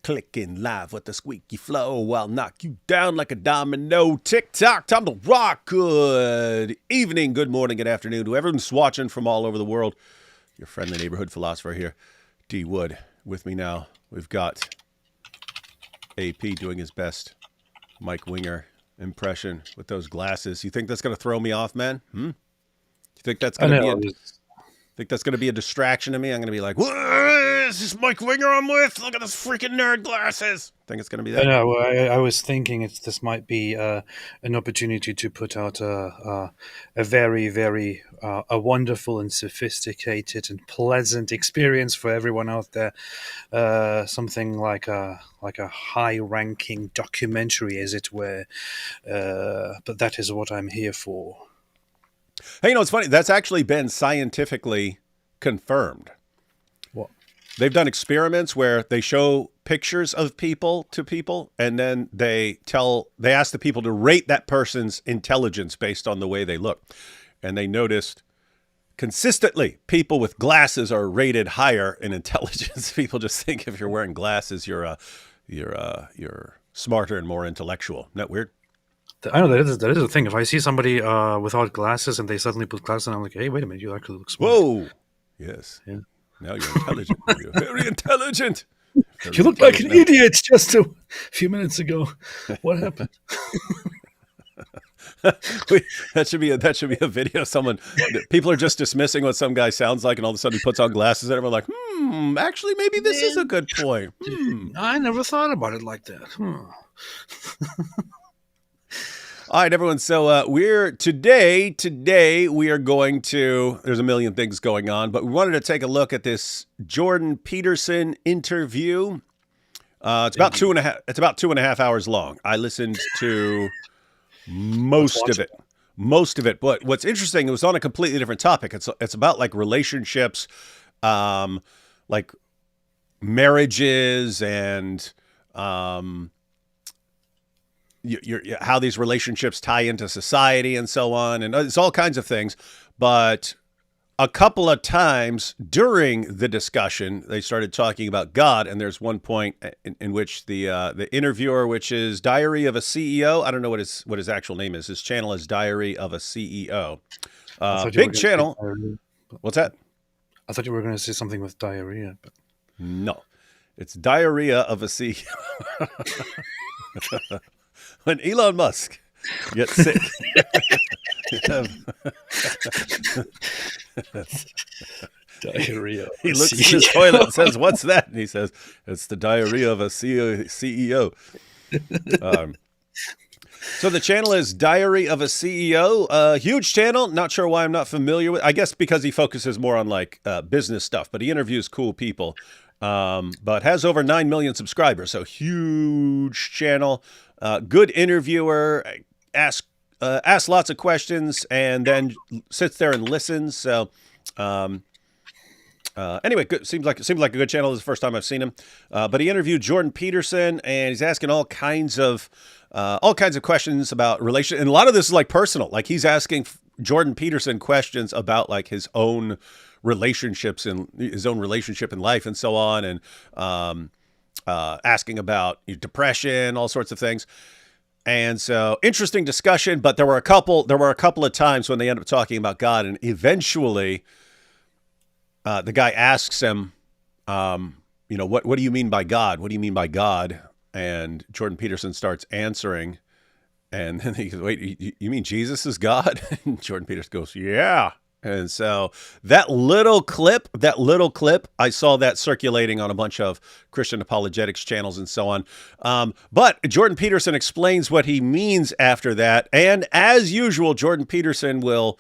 Clicking live with the squeaky flow. I'll knock you down like a domino. Tick-tock, time to rock. Good evening, good morning, good afternoon to everyone's watching from all over the world. Your friendly neighborhood philosopher here, D. Wood. With me now, we've got AP doing his best Mike Winger impression with those glasses. You think that's going to throw me off, man? You think that's going to be a distraction to me? I'm going to be like, is this Mike Winger I'm with? Look at those freaking nerd glasses. Think it's going to be that? I know. I was thinking this might be an opportunity to put out a very, very wonderful and sophisticated and pleasant experience for everyone out there. Something like a high-ranking documentary, as it were. But that is what I'm here for. Hey, it's funny. That's actually been scientifically confirmed. What? They've done experiments where they show pictures of people to people, and then they ask the people to rate that person's intelligence based on the way they look. And they noticed consistently people with glasses are rated higher in intelligence. People just think if you're wearing glasses, you're smarter and more intellectual. Isn't that weird? I know that is a thing. If I see somebody without glasses and they suddenly put glasses on, I'm like, hey, wait a minute, you actually look smart. Whoa. Yes. Yeah. Now you're intelligent. You're very intelligent. You looked like an idiot just a few minutes ago. What happened? That should be a video. People are just dismissing what some guy sounds like, and all of a sudden he puts on glasses, and everyone's like, actually, maybe this is a good point. I never thought about it like that. All right, everyone. So today we are going to, there's a million things going on, but we wanted to take a look at this Jordan Peterson interview. It's about 2.5 hours long. I listened to most of it. But what's interesting, it was on a completely different topic. It's about like relationships, like marriages and, how these relationships tie into society and so on. And it's all kinds of things. But a couple of times during the discussion, they started talking about God. And there's one point in which the interviewer, which is Diary of a CEO. I don't know what his actual name is. His channel is Diary of a CEO. Big channel. What's that? I thought you were going to say something with diarrhea. But... No, it's Diarrhea of a CEO. When Elon Musk gets sick. Diarrhea. He looks in his toilet and says, "What's that?" And he says, "It's the diarrhea of a CEO." So the channel is Diary of a CEO. Huge channel. Not sure why I'm not familiar with. I guess because he focuses more on like business stuff, but he interviews cool people. But has over 9 million subscribers. So huge channel. Good interviewer, asks lots of questions, and then sits there and listens. So, anyway, good. Seems like a good channel. This is the first time I've seen him. But he interviewed Jordan Peterson, and he's asking all kinds of questions about relation. And a lot of this is like personal. Like he's asking Jordan Peterson questions about like his own relationships and his own relationship in life and so on, and asking about depression, all sorts of things. And so interesting discussion, but there were a couple of times when they ended up talking about God, and eventually the guy asks him, what do you mean by God? What do you mean by God? And Jordan Peterson starts answering, and then he goes, wait, you mean Jesus is God? And Jordan Peterson goes, yeah. And so that little clip, I saw that circulating on a bunch of Christian apologetics channels and so on. But Jordan Peterson explains what he means after that. And as usual, Jordan Peterson will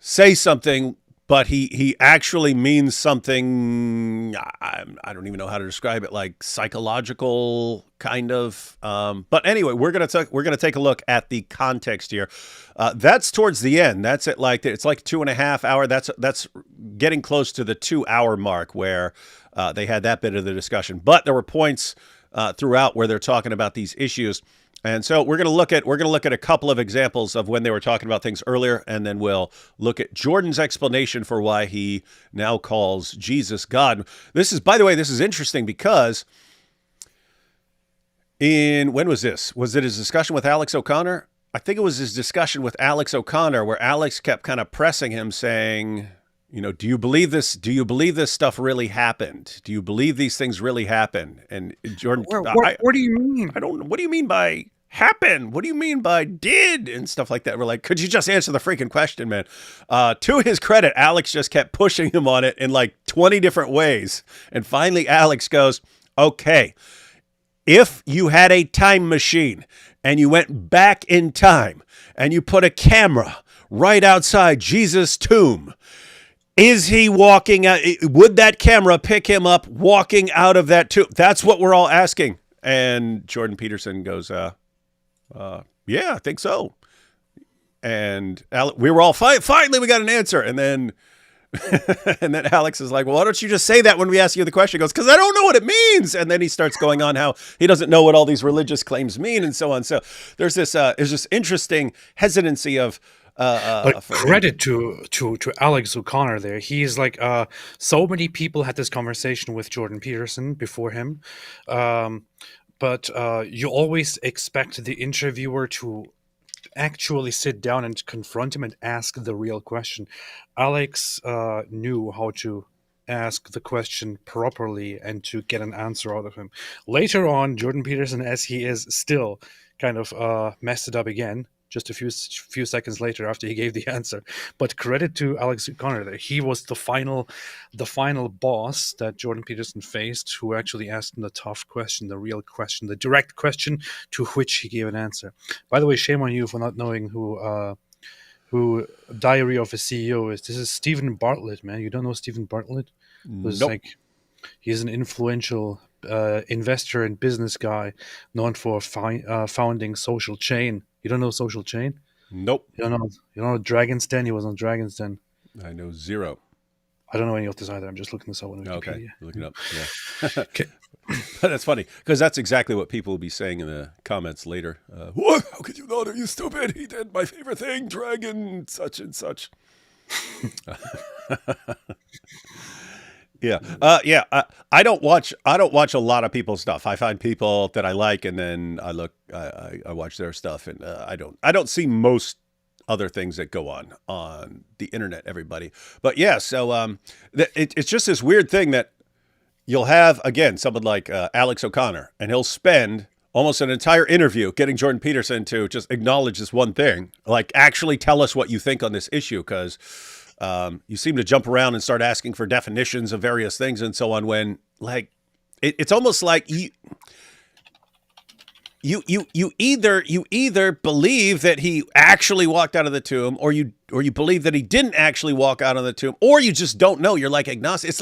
say something, but he actually means something, I don't even know how to describe it, like psychological kind of. But anyway, we're gonna take a look at the context here. That's towards the end. That's at it's like 2.5 hours. That's getting close to the 2 hour mark where they had that bit of the discussion. But there were points throughout where they're talking about these issues. And so we're going to look at a couple of examples of when they were talking about things earlier, and then we'll look at Jordan's explanation for why he now calls Jesus God. This is, by the way, this is interesting because when was this? Was it his discussion with Alex O'Connor? I think it was his discussion with Alex O'Connor where Alex kept kind of pressing him saying, do you believe this? Do you believe this stuff really happened? Do you believe these things really happen? And Jordan, What do you mean? I don't know. What do you mean by happen? What do you mean by did and stuff like that? We're like, could you just answer the freaking question, man? To his credit, Alex just kept pushing him on it in like 20 different ways. And finally, Alex goes, okay, if you had a time machine and you went back in time and you put a camera right outside Jesus' tomb, is he walking out? Would that camera pick him up walking out of that tomb? That's what we're all asking. And Jordan Peterson goes, yeah, I think so. And we were all finally we got an answer. And then and then Alex is like, well, why don't you just say that when we ask you the question? He goes, because I don't know what it means. And then he starts going on how he doesn't know what all these religious claims mean and so on. So there's this interesting hesitancy of but credit to Alex O'Connor there. He's like, so many people had this conversation with Jordan Peterson before him. But you always expect the interviewer to actually sit down and confront him and ask the real question. Alex knew how to ask the question properly and to get an answer out of him. Later on, Jordan Peterson, as he is, still kind of messed it up again, just a few seconds later after he gave the answer. But credit to Alex O'Connor there. He was the final boss that Jordan Peterson faced, who actually asked him the tough question, the real question, the direct question to which he gave an answer. By the way, shame on you for not knowing who Diary of a CEO is. This is Stephen Bartlett, man. You don't know Stephen Bartlett? Nope. He's an influential investor and business guy known for founding Social Chain. You don't know Social Chain? Nope. You don't know Dragon's Den? He was on Dragon's Den. I know zero. I don't know any of this either. I'm just looking this up on Wikipedia. Okay, look it up. Yeah. Okay. That's funny because that's exactly what people will be saying in the comments later. What? How could you not? Are you stupid? He did my favorite thing, dragon, such and such. Yeah. I don't watch a lot of people's stuff. I find people that I like, and then I watch their stuff, and I don't see most other things that go on the internet, everybody. But yeah, so it's just this weird thing that you'll have, again, someone like Alex O'Connor, and he'll spend almost an entire interview getting Jordan Peterson to just acknowledge this one thing, like actually tell us what you think on this issue, because you seem to jump around and start asking for definitions of various things and so on, when like it's almost like you either believe that he actually walked out of the tomb, or you believe that he didn't actually walk out of the tomb, or you just don't know. You're like agnostic. It's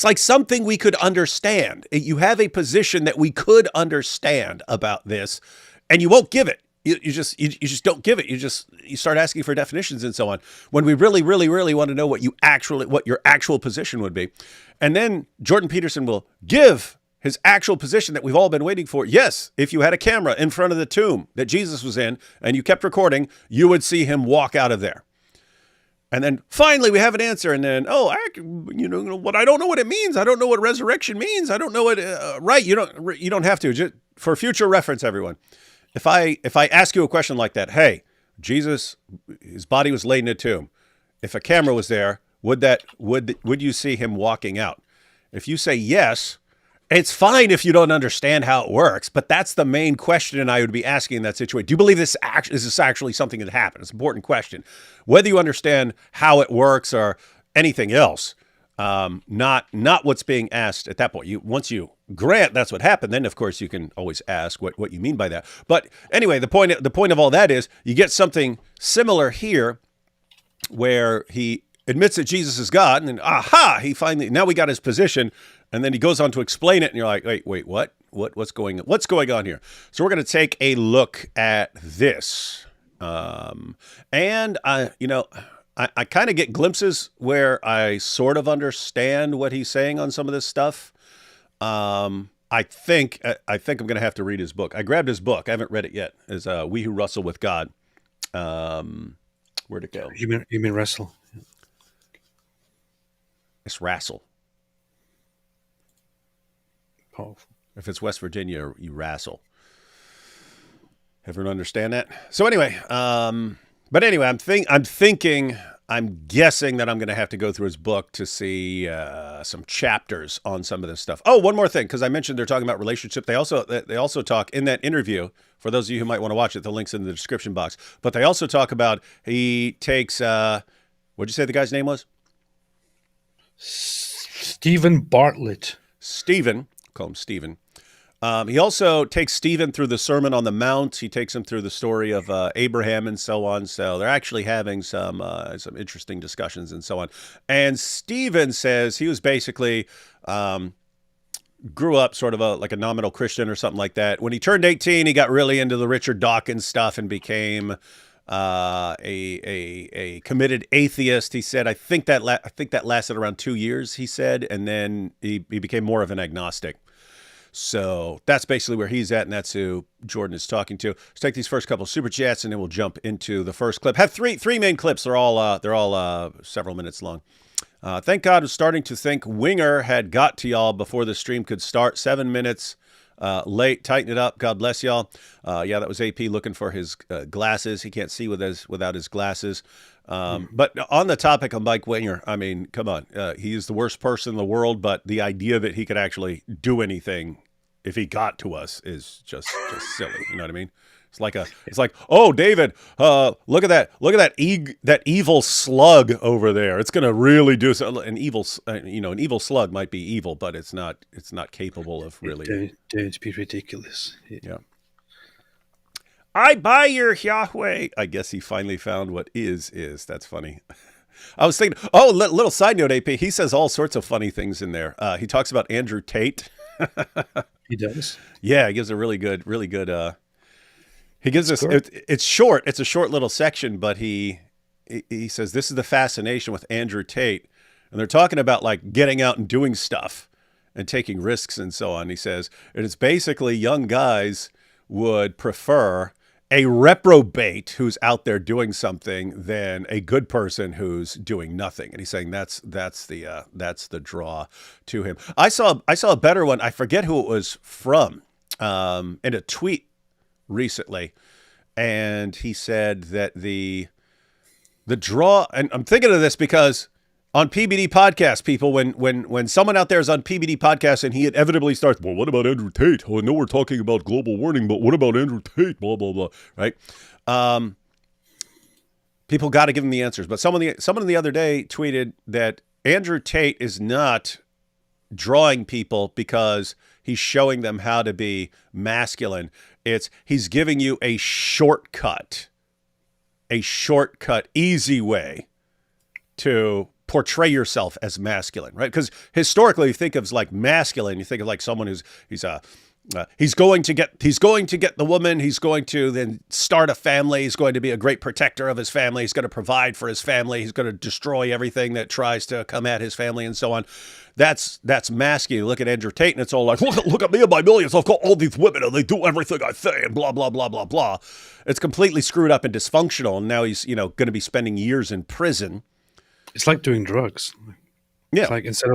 like something we could understand. You have a position that we could understand about this, and you won't give it. You just don't give it. You start asking for definitions and so on, when we really want to know what your actual position would be. And then Jordan Peterson will give his actual position that we've all been waiting for. Yes, if you had a camera in front of the tomb that Jesus was in and you kept recording, you would see him walk out of there. And then finally we have an answer. And then, what, I don't know what it means. I don't know what resurrection means. I don't know what, right. You don't have to. Just for future reference, everyone. If I ask you a question like that, hey, Jesus, his body was laid in a tomb. If a camera was there, would you see him walking out? If you say yes, it's fine if you don't understand how it works, but that's the main question I would be asking in that situation. Do you believe is this actually something that happened? It's an important question. Whether you understand how it works or anything else, not what's being asked at that point. Once you grant that's what happened, then of course you can always ask what you mean by that. But anyway, the point of all that is you get something similar here, where he admits that Jesus is God, and then now we got his position. And then he goes on to explain it, and you're like, wait, what? What's going on here? So we're going to take a look at this. And I kind of get glimpses where I sort of understand what he's saying on some of this stuff. I think I'm going to have to read his book. I grabbed his book. I haven't read it yet. It's We Who Wrestle with God. Where'd it go? You mean wrestle? It's wrestle. Powerful. If it's West Virginia, you wrestle. Everyone understand that? So anyway, but anyway, I'm guessing that I'm going to have to go through his book to see some chapters on some of this stuff. Oh, one more thing, because I mentioned they're talking about relationship. They also talk in that interview. For those of you who might want to watch it, the link's in the description box. But they also talk about he takes. What'd you say the guy's name was? Stephen Bartlett. Stephen. Call him Stephen. He also takes Stephen through the Sermon on the Mount. He takes him through the story of Abraham and so on. So they're actually having some interesting discussions and so on. And Stephen says he was basically grew up sort of like a nominal Christian or something like that. When he turned 18, he got really into the Richard Dawkins stuff and became a committed atheist. He said, I think that lasted around 2 years. He said, and then he became more of an agnostic. So that's basically where he's at, and that's who Jordan is talking to. Let's take these first couple of super chats, and then we'll jump into the first clip. Have three main clips. They're all several minutes long. Thank God I was starting to think Winger had got to y'all before the stream could start. 7 minutes late. Tighten it up. God bless y'all. Yeah, that was AP looking for his glasses. He can't see without his glasses. But on the topic of Mike Winger, I mean, come on. He is the worst person in the world, but the idea that he could actually do anything if he got to us is just silly. You know what I mean? It's like, oh, David, look at that evil slug over there. It's going to really do something. An evil slug might be evil, but it's not capable of really. Don't be ridiculous. Yeah. I buy your Yahweh. I guess he finally found what is. That's funny. I was thinking, little side note, AP. He says all sorts of funny things in there. He talks about Andrew Tate. He does. Yeah, he gives a really good. He gives us. It's short. It's a short little section, but he says this is the fascination with Andrew Tate, and they're talking about like getting out and doing stuff and taking risks and so on. He says, and it's basically young guys would prefer a reprobate who's out there doing something than a good person who's doing nothing. And he's saying that's the draw to him. I saw a better one. I forget who it was from in a tweet recently, and he said that the draw. And I'm thinking of this because on PBD podcast, people, when someone out there is on PBD podcast and he inevitably starts, well, what about Andrew Tate? Oh, I know we're talking about global warming, but what about Andrew Tate? Blah, blah, blah, right? People got to give him the answers. But someone the other day tweeted that Andrew Tate is not drawing people because he's showing them how to be masculine. He's giving you a shortcut, easy way to portray yourself as masculine, right? Because historically, you think of like masculine, you think of like someone he's going to get the woman, he's going to then start a family, he's going to be a great protector of his family, he's going to provide for his family, he's going to destroy everything that tries to come at his family and so on. That's masculine. You look at Andrew Tate and it's all like, look at me and my millions, I've got all these women and they do everything I say and blah, blah, blah, blah, blah. It's completely screwed up and dysfunctional, and now he's going to be spending years in prison. It's like doing drugs. Yeah. It's like instead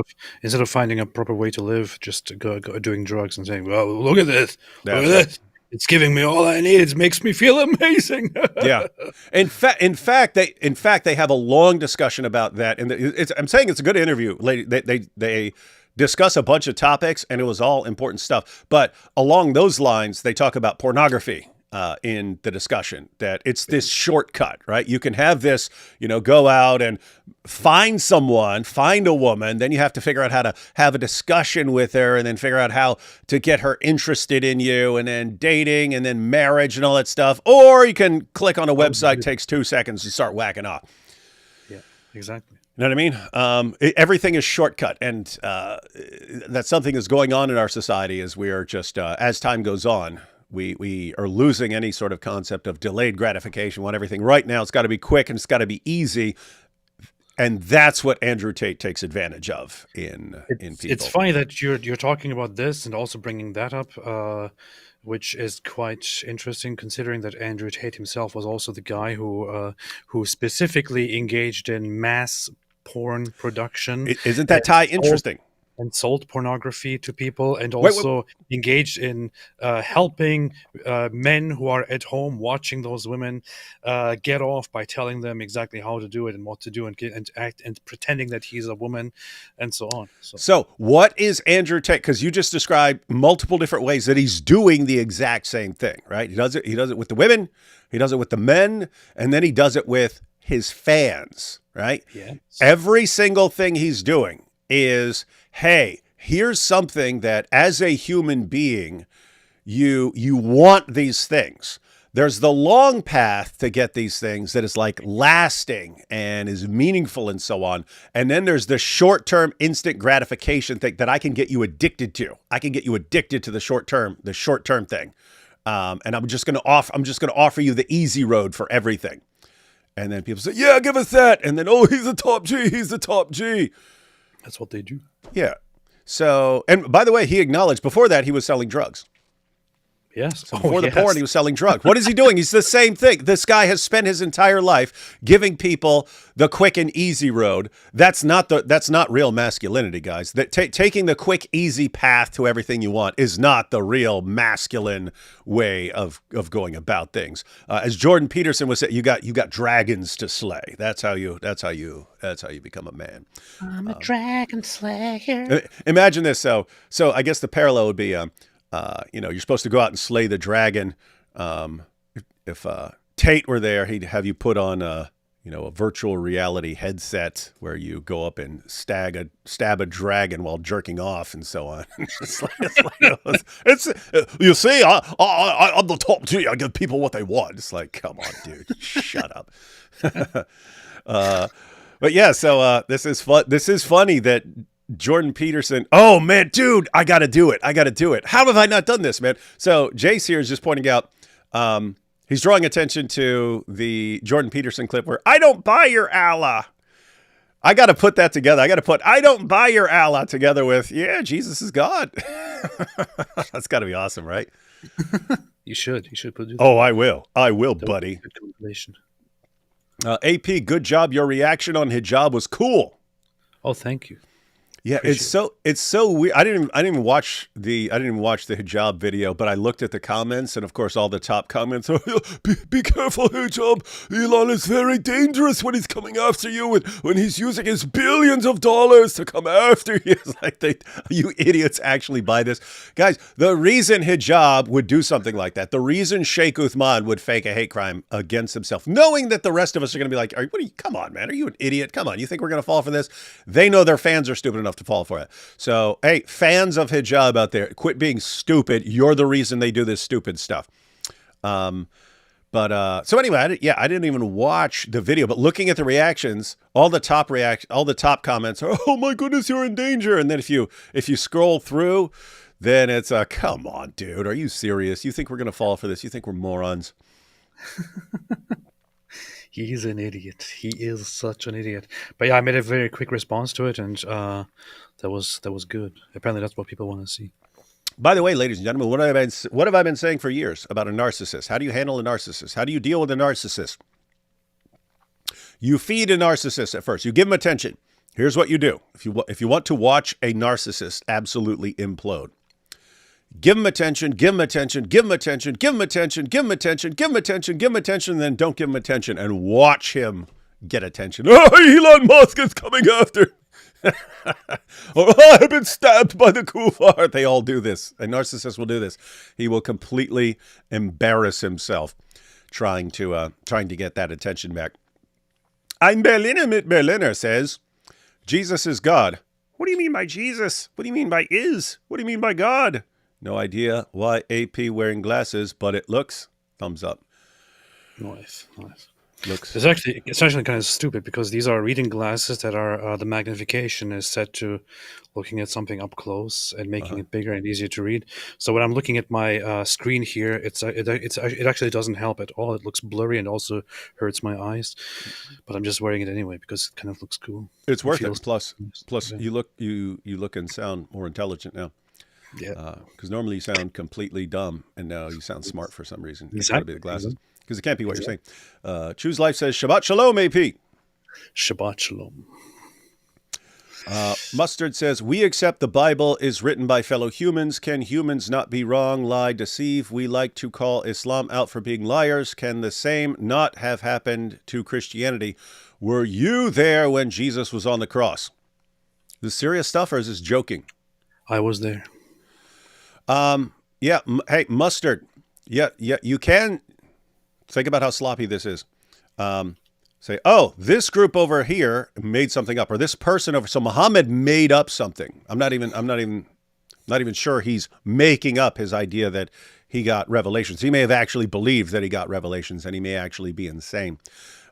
of finding a proper way to live, just go doing drugs and saying, well, look at this. Look at this. It's giving me all I need. It makes me feel amazing. Yeah. In fact, they have a long discussion about that. And I'm saying it's a good interview. They discuss a bunch of topics, and it was all important stuff. But along those lines, they talk about pornography. In the discussion, that it's this shortcut, right? You can have this, go out and find a woman, then you have to figure out how to have a discussion with her, and then figure out how to get her interested in you, and then dating, and then marriage and all that stuff. Or you can click on a website, takes 2 seconds to start whacking off. Yeah, exactly. You know what I mean? Everything is shortcut, and that's something that's going on in our society as we are just, as time goes on, we are losing any sort of concept of delayed gratification. Want everything right now. It's got to be quick and it's got to be easy. And that's what Andrew Tate takes advantage of in people. It's funny that you're talking about this and also bringing that up, which is quite interesting, considering that Andrew Tate himself was also the guy who specifically engaged in mass porn production. Isn't that Ty interesting? and sold pornography to people, and Wait. also engaged in helping men who are at home watching those women get off by telling them exactly how to do it and what to do, and act and pretending that he's a woman, and so on. So what is Andrew Tate? Because you just described multiple different ways that he's doing the exact same thing, right? He does it with the women, he does it with the men, and then he does it with his fans, right? Yes. Every single thing he's doing is, hey, here's something that as a human being, you want these things. There's the long path to get these things that is like lasting and is meaningful and so on. And then there's the short-term instant gratification thing that I can get you addicted to. I can get you addicted to the short-term thing. And I'm just going to offer you the easy road for everything. And then people say, yeah, give us that. And then, oh, he's the top G. He's the top G. That's what they do. Yeah. So, and by the way, he acknowledged before that he was selling drugs. Yes. So before the porn, he was selling drugs. What is he doing? He's the same thing. This guy has spent his entire life giving people the quick and easy road. That's not real masculinity, guys. That taking the quick, easy path to everything you want is not the real masculine way of going about things. As Jordan Peterson was saying, you got dragons to slay. That's how you become a man. I'm a dragon slayer. Imagine this. So I guess the parallel would be, you're supposed to go out and slay the dragon. If Tate were there, he'd have you put on a virtual reality headset where you go up and stab a dragon while jerking off and so on. You see, I'm the top G. I give people what they want. It's like, come on, dude, shut up. But yeah, so this is fun. This is funny that Jordan Peterson. Oh man, dude, I got to do it. How have I not done this, man? So Jace here is just pointing out, he's drawing attention to the Jordan Peterson clip where I don't buy your Allah. I got to put that together. I don't buy your Allah together with, yeah, Jesus is God. That's got to be awesome, right? You should put it. Oh, I will, buddy. Good compilation. AP, good job. Your reaction on hijab was cool. Oh, thank you. Yeah, it's so weird. I didn't even watch the hijab video, but I looked at the comments, and of course, all the top comments are, be careful, hijab. Elon is very dangerous when he's coming after you, and when he's using his billions of dollars to come after you. It's like, you idiots actually buy this, guys. The reason hijab would do something like that, the reason Sheikh Uthman would fake a hate crime against himself, knowing that the rest of us are going to be like, come on, man, are you an idiot? Come on, you think we're going to fall for this? They know their fans are stupid enough to fall for it. So, hey, fans of hijab out there, quit being stupid. You're the reason they do this stupid stuff. So anyway, I didn't even watch the video, but looking at the reactions, all the top comments are, oh my goodness, you're in danger. And then if you scroll through, then it's come on, dude, are you serious? You think we're going to fall for this? You think we're morons? He's an idiot. He is such an idiot. But yeah, I made a very quick response to it, and that was good. Apparently, that's what people want to see. By the way, ladies and gentlemen, what have I been saying for years about a narcissist? How do you handle a narcissist? How do you deal with a narcissist? You feed a narcissist at first. You give him attention. Here's what you do. If you want to watch a narcissist absolutely implode, give him attention, give him attention, give him attention, give him attention, give him attention, give him attention, give him attention, and then don't give him attention and watch him get attention. Oh, Elon Musk is coming after. Or, oh, I've been stabbed by the kuffar. They all do this. A narcissist will do this. He will completely embarrass himself trying to get that attention back. Ein Berliner mit Berliner says, Jesus is God. What do you mean by Jesus? What do you mean by is? What do you mean by God? No idea why AP wearing glasses, but it looks thumbs up. Nice. It's actually kind of stupid because these are reading glasses that are the magnification is set to looking at something up close and making it bigger and easier to read. So when I'm looking at my screen here, it actually doesn't help at all. It looks blurry and also hurts my eyes. But I'm just wearing it anyway because it kind of looks cool. It's worth it. Plus, yeah. you look and sound more intelligent now. Yeah, because normally you sound completely dumb, and now you sound smart for some reason. It's exactly. got to be the glasses, because it can't be what you're saying. Choose Life says, Shabbat Shalom, AP. Shabbat Shalom. Mustard says, we accept the Bible is written by fellow humans. Can humans not be wrong, lie, deceive? We like to call Islam out for being liars. Can the same not have happened to Christianity? Were you there when Jesus was on the cross? Is this serious stuff or is this joking? I was there. Yeah. Hey, Mustard. Yeah. You can think about how sloppy this is. Say, oh, this group over here made something up, or this person over. So Muhammad made up something. I'm not even sure he's making up his idea that he got revelations. He may have actually believed that he got revelations, and he may actually be insane.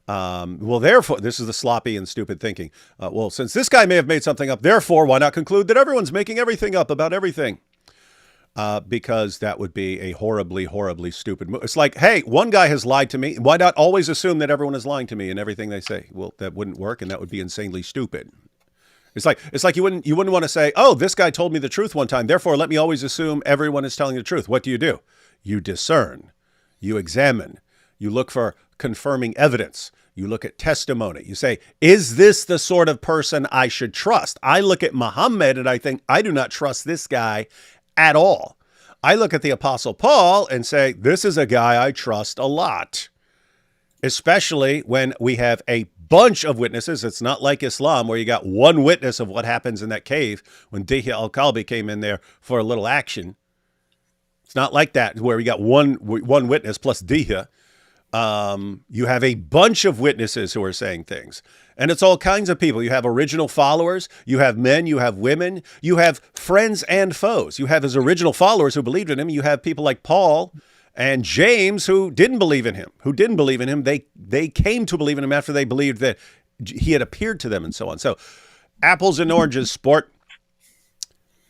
Well, therefore, this is the sloppy and stupid thinking. Well, since this guy may have made something up, therefore, why not conclude that everyone's making everything up about everything? Because that would be a horribly, horribly stupid move. It's like, hey, one guy has lied to me. Why not always assume that everyone is lying to me in everything they say? Well, that wouldn't work, and that would be insanely stupid. It's like you wouldn't want to say, oh, this guy told me the truth one time, therefore let me always assume everyone is telling the truth. What do? You discern, you examine, you look for confirming evidence. You look at testimony. You say, is this the sort of person I should trust? I look at Muhammad and I think, I do not trust this guy at all. I look at the Apostle Paul and say, this is a guy I trust a lot, especially when we have a bunch of witnesses. It's not like Islam where you got one witness of what happens in that cave when Deity al-Kalbi came in there for a little action. It's not like that where we got one witness plus Deity. You have a bunch of witnesses who are saying things. And it's all kinds of people. You have original followers. You have men. You have women. You have friends and foes. You have his original followers who believed in him. You have people like Paul and James who didn't believe in him. They came to believe in him after they believed that he had appeared to them and so on. So apples and oranges, sport.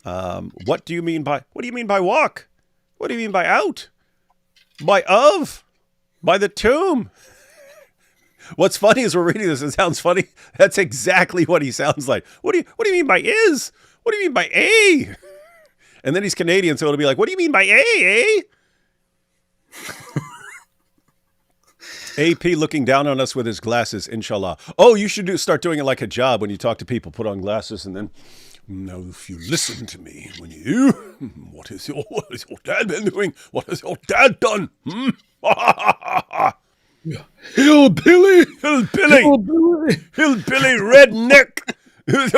What do you mean by walk? What do you mean by out? By of? By the tomb. What's funny is we're reading this. It sounds funny. That's exactly what he sounds like. What do you mean by is? What do you mean by a? And then he's Canadian, so it'll be like, what do you mean by a? AP looking down on us with his glasses, inshallah. Oh, you should start doing it like a job when you talk to people. Put on glasses and then, now if you listen to me, what has your dad been doing? What has your dad done? Hillbilly, redneck. Hillbilly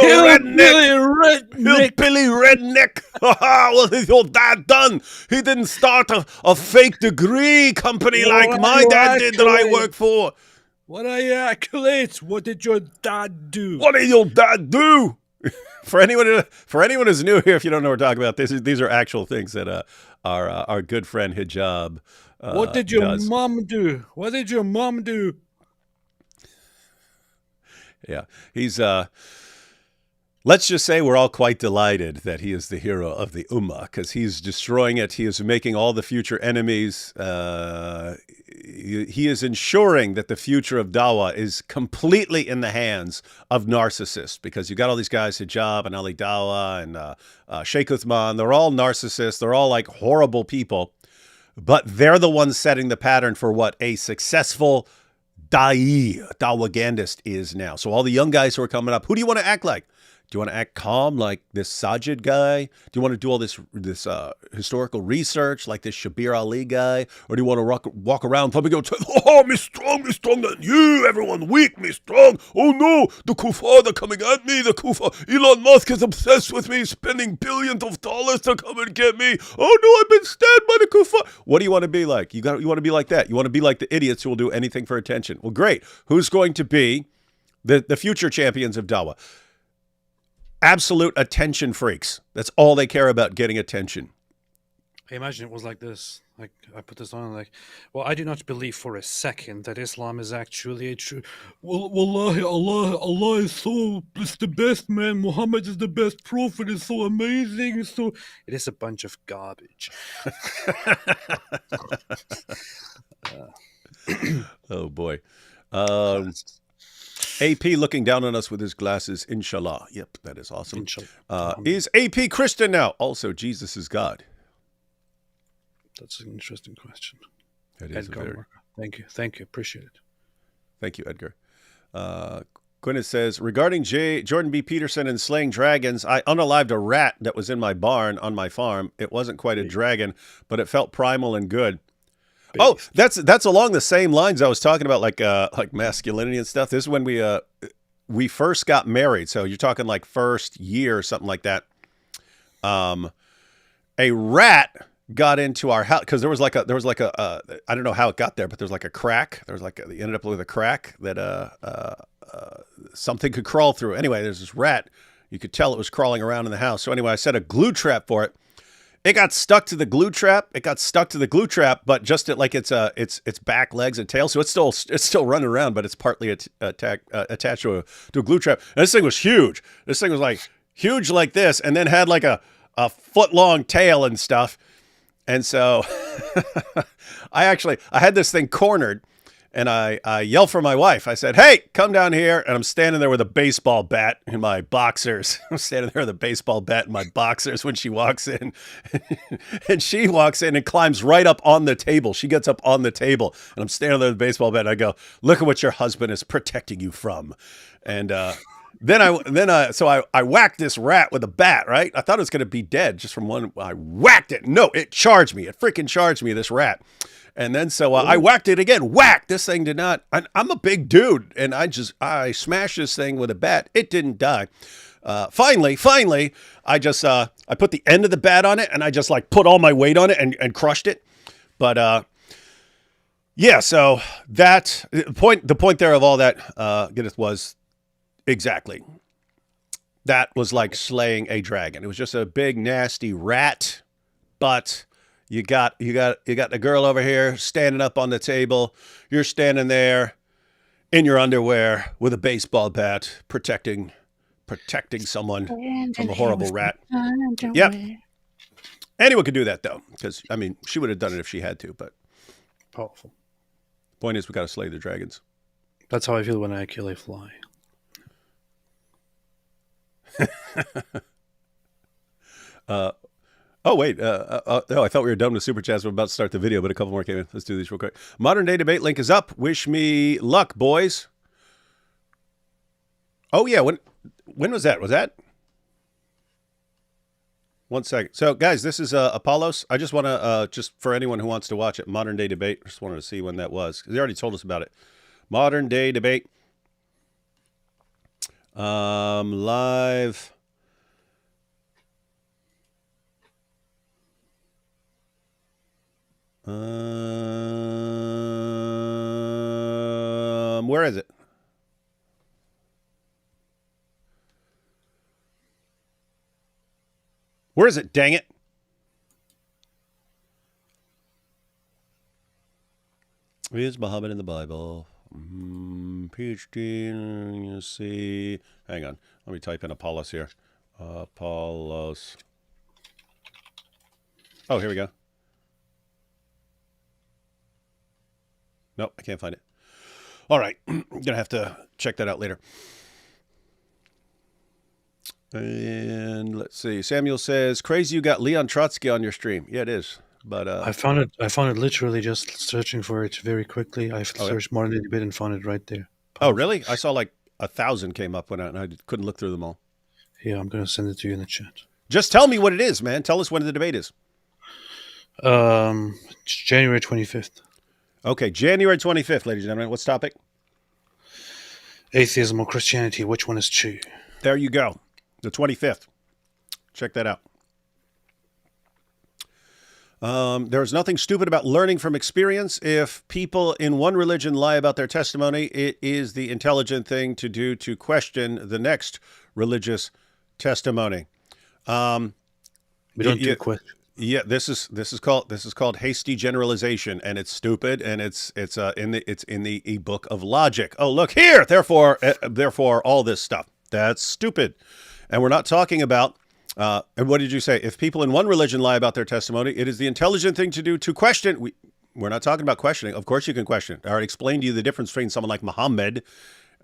redneck. What has your dad done? He didn't start a fake degree company like my dad did that I work for. What are your accolades? What did your dad do? What did your dad do? For anyone who's new here, if you don't know what we're talking about, these are actual things that our good friend Hijab what did your mom do? What did your mom do? Yeah, he's let's just say we're all quite delighted that he is the hero of the Ummah because he's destroying it. He is making all the future enemies. He is ensuring that the future of Dawah is completely in the hands of narcissists because you got all these guys, Hijab and Ali Dawah and Sheikh Uthman. They're all narcissists. They're all like horrible people, but they're the ones setting the pattern for what a successful Dawahgandist is now. So all the young guys who are coming up, who do you want to act like? Do you want to act calm like this Sajid guy? Do you want to do all this historical research like this Shabir Ali guy? Or do you want to walk around probably go, oh, me stronger than you, everyone weak, me strong. Oh no, the kuffar, they're coming at me, the kuffar. Elon Musk is obsessed with me, spending billions of dollars to come and get me. Oh no, I've been stabbed by the kuffar. What do you want to be like? You want to be like that. You want to be like the idiots who will do anything for attention. Well, great. Who's going to be the future champions of Dawah? Absolute attention freaks. That's all they care about, getting attention. I imagine it was like this. Like I put this on, like, well, I do not believe for a second that Islam is actually a true. Well, wallahi, Allah is it's the best, man. Muhammad is the best prophet. It's so amazing. It is a bunch of garbage. Oh boy. AP looking down on us with his glasses, inshallah. Yep, that is awesome. Is AP Christian now? Also, Jesus is God. That's an interesting question. That is Edgar, Thank you. Appreciate it. Thank you, Edgar. Gwyneth says, regarding Jordan B. Peterson and slaying dragons, I unalived a rat that was in my barn on my farm. It wasn't quite a dragon, but it felt primal and good. Oh, Beast. that's along the same lines I was talking about, like masculinity and stuff. This is when we first got married. So you're talking like first year or something like that. A rat got into our house because there was like a I don't know how it got there, but there's like a crack. There was like it ended up with a crack that something could crawl through. Anyway, there's this rat. You could tell it was crawling around in the house. So anyway, I set a glue trap for it. It got stuck to the glue trap. But just at like its back legs and tail. So it's still running around, but it's partly attached to a glue trap. And this thing was huge. This thing was like huge like this, and then had like a foot long tail and stuff. And so I had this thing cornered, and I yelled for my wife. I said, "Hey, come down here." And I'm standing there with a baseball bat in my boxers. I'm standing there with a baseball bat in my boxers when she walks in. And she walks in and climbs right up on the table. She gets up on the table, and I'm standing there with a baseball bat. And I go, "Look at what your husband is protecting you from." And Then I whacked this rat with a bat, right? I thought it was going to be dead just from one. I whacked it. No, it charged me. It freaking charged me, this rat. And then I whacked it again. Whack! This thing did not. I'm a big dude, and I smashed this thing with a bat. It didn't die. Finally, I put the end of the bat on it, and I just like put all my weight on it and crushed it. But yeah. So the point there of all that, Giddith, was. Exactly. That was like slaying a dragon. It was just a big nasty rat, but you got the girl over here standing up on the table. You're standing there in your underwear with a baseball bat, protecting someone from a horrible rat. Yep. Anyone could do that though, because I mean, she would have done it if she had to. But Powerful. Point is, we got to slay the dragons. That's how I feel when I kill a fly. Oh, wait. No, I thought we were done with Super Chats. We're about to start the video, but a couple more came in. Let's do these real quick. Modern Day Debate link is up. Wish me luck, boys. Oh, yeah. When was that? Was that? 1 second. So, guys, this is Apollos. I just want to, just for anyone who wants to watch it, Modern Day Debate. I just wanted to see when that was, because they already told us about it. Modern Day Debate. Live. Where is it? Where is it? Dang it. Is Muhammad in the Bible? PhD, you see. Hang on. Let me type in Apollos here. Apollos. Oh, here we go. Nope, I can't find it. All right. I'm going to have to check that out later. And let's see. Samuel says, crazy you got Leon Trotsky on your stream. Yeah, it is. But I found it literally just searching for it very quickly. I searched Modern Day Debate and found it right there. Oh, really? I saw like 1,000 came up when I couldn't look through them all. Yeah, I'm going to send it to you in the chat. Just tell me what it is, man. Tell us when the debate is. It's January 25th. Okay, January 25th, ladies and gentlemen. What's the topic? Atheism or Christianity, which one is true? There you go. The 25th. Check that out. There's nothing stupid about learning from experience. If people in one religion lie about their testimony, it is the intelligent thing to do to question the next religious testimony. We don't do questions. Yeah, this is called hasty generalization, and it's stupid, and it's in the e-book of logic. Oh, look here. Therefore, all this stuff that's stupid, and we're not talking about. And what did you say? If people in one religion lie about their testimony, it is the intelligent thing to do to question. We're not talking about questioning. Of course, you can question. I already explained to you the difference between someone like Muhammad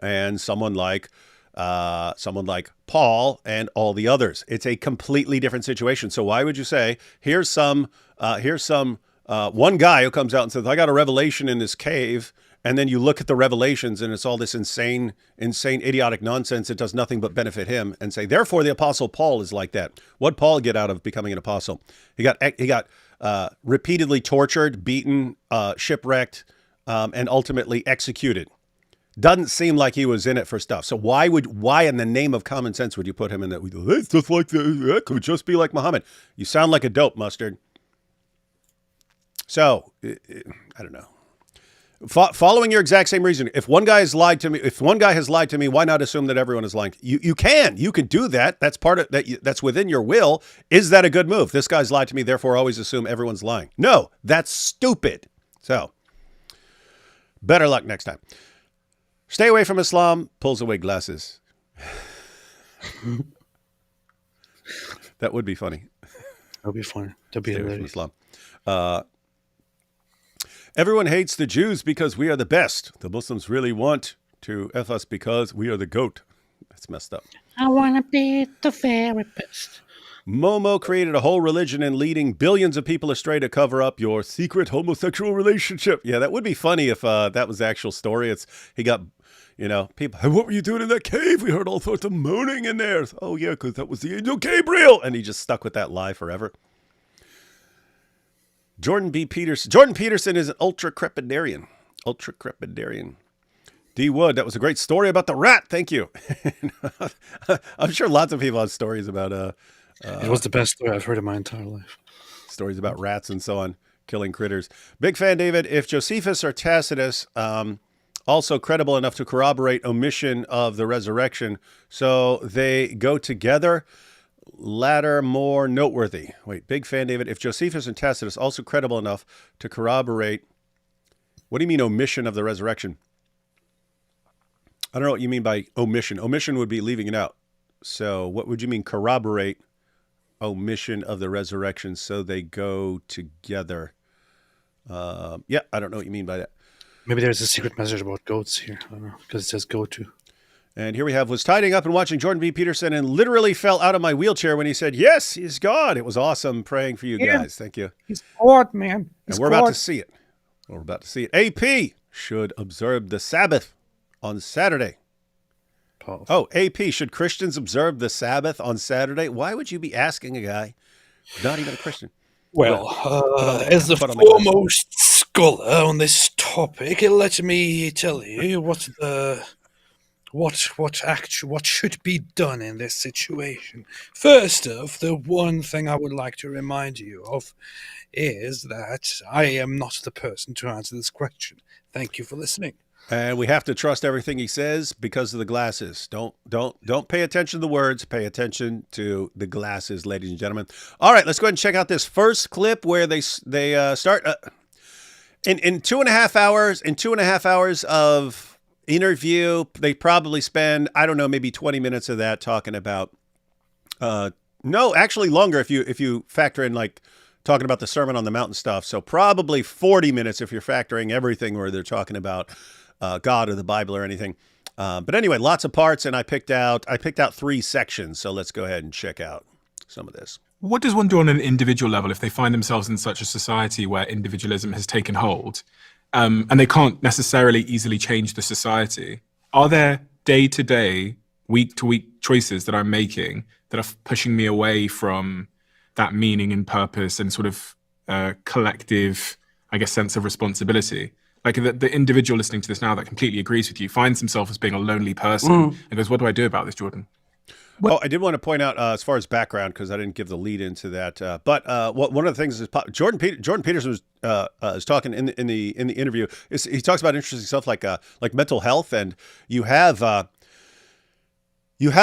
and someone like Paul and all the others. It's a completely different situation. So why would you say, here's some one guy who comes out and says, I got a revelation in this cave, And then you look at the revelations and it's all this insane, idiotic nonsense that does nothing but benefit him, and say, therefore the apostle Paul is like that. What'd Paul get out of becoming an apostle? He got repeatedly tortured, beaten, shipwrecked, and ultimately executed. Doesn't seem like he was in it for stuff. So why in the name of common sense would you put him in that? It's just like that could just be like Muhammad. You sound like a dope, Mustard. So I don't know. Following your exact same reason. If one guy has lied to me, why not assume that everyone is lying? You can do that. That's part of that. That's within your will. Is that a good move? This guy's lied to me, therefore always assume everyone's lying. No, that's stupid. So better luck next time. Stay away from Islam. Pulls away glasses. That would be funny. That'll be funny. That'll be hilarious. Islam. Everyone hates the Jews because we are the best. The Muslims really want to F us because we are the GOAT. That's messed up. I want to be the very best. Momo created a whole religion and leading billions of people astray to cover up your secret homosexual relationship. Yeah, that would be funny if that was the actual story. He got, people, hey, what were you doing in that cave? We heard all sorts of moaning in there. Oh, yeah, because that was the angel Gabriel. And he just stuck with that lie forever. Jordan Peterson is an ultra-crepidarian. D. Wood, that was a great story about the rat. Thank you. I'm sure lots of people have stories about... it was the best story I've heard in my entire life. Stories about rats and so on, killing critters. Big fan, David. If Josephus or Tacitus also credible enough to corroborate omission of the resurrection, so they go together... Latter more noteworthy. Wait, big fan, David. If Josephus and Tacitus also credible enough to corroborate, what do you mean omission of the resurrection? I don't know what you mean by omission. Omission would be leaving it out. So what would you mean corroborate omission of the resurrection so they go together? Yeah, I don't know what you mean by that. Maybe there's a secret message about goats here. I don't know, because it says go to. And here we was tidying up and watching Jordan B. Peterson and literally fell out of my wheelchair when he said, yes, he's God. It was awesome praying for you guys. Thank you. He's God, man. And we're about to see it. AP should observe the Sabbath on Saturday. Pause. Oh, AP, should Christians observe the Sabbath on Saturday? Why would you be asking a guy not even a Christian? Well, as the foremost scholar on this topic, let me tell you what should be done in this situation. First off, the one thing I would like to remind you of is that I am not the person to answer this question. Thank you for listening. And we have to trust everything he says because of the glasses. Don't pay attention to the words. Pay attention to the glasses, ladies and gentlemen. All right, let's go ahead and check out this first clip where they start in 2.5 hours. In 2.5 hours of interview, they probably spend, I don't know, maybe 20 minutes of that talking about no, actually longer if you factor in like talking about the Sermon on the Mount and stuff. So probably 40 minutes if you're factoring everything where they're talking about God or the Bible or anything. But anyway, lots of parts, and I picked out 3 sections. So let's go ahead and check out some of this. What does one do on an individual level if they find themselves in such a society where individualism has taken hold? And they can't necessarily easily change the society. Are there day-to-day, week-to-week choices that I'm making that are pushing me away from that meaning and purpose and sort of collective, I guess, sense of responsibility? Like the individual listening to this now that completely agrees with you finds himself as being a lonely person and goes, what do I do about this, Jordan? Oh, I did want to point out as far as background, because I didn't give the lead into that. But one of the things is Jordan Peterson was talking in the interview. He talks about interesting stuff like mental health, and you have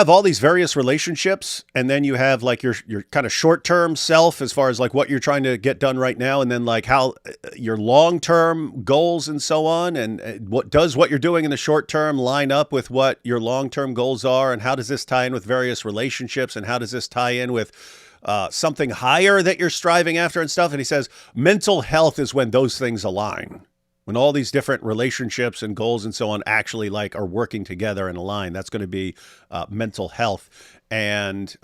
all these various relationships, and then you have like your kind of short-term self as far as like what you're trying to get done right now, and then like how your long-term goals and so on, and what you're doing in the short term line up with what your long-term goals are, and how does this tie in with various relationships, and how does this tie in with something higher that you're striving after and stuff. And he says mental health is when those things align. when all these different relationships and goals and so on actually like are working together and align, that's going to be mental health. And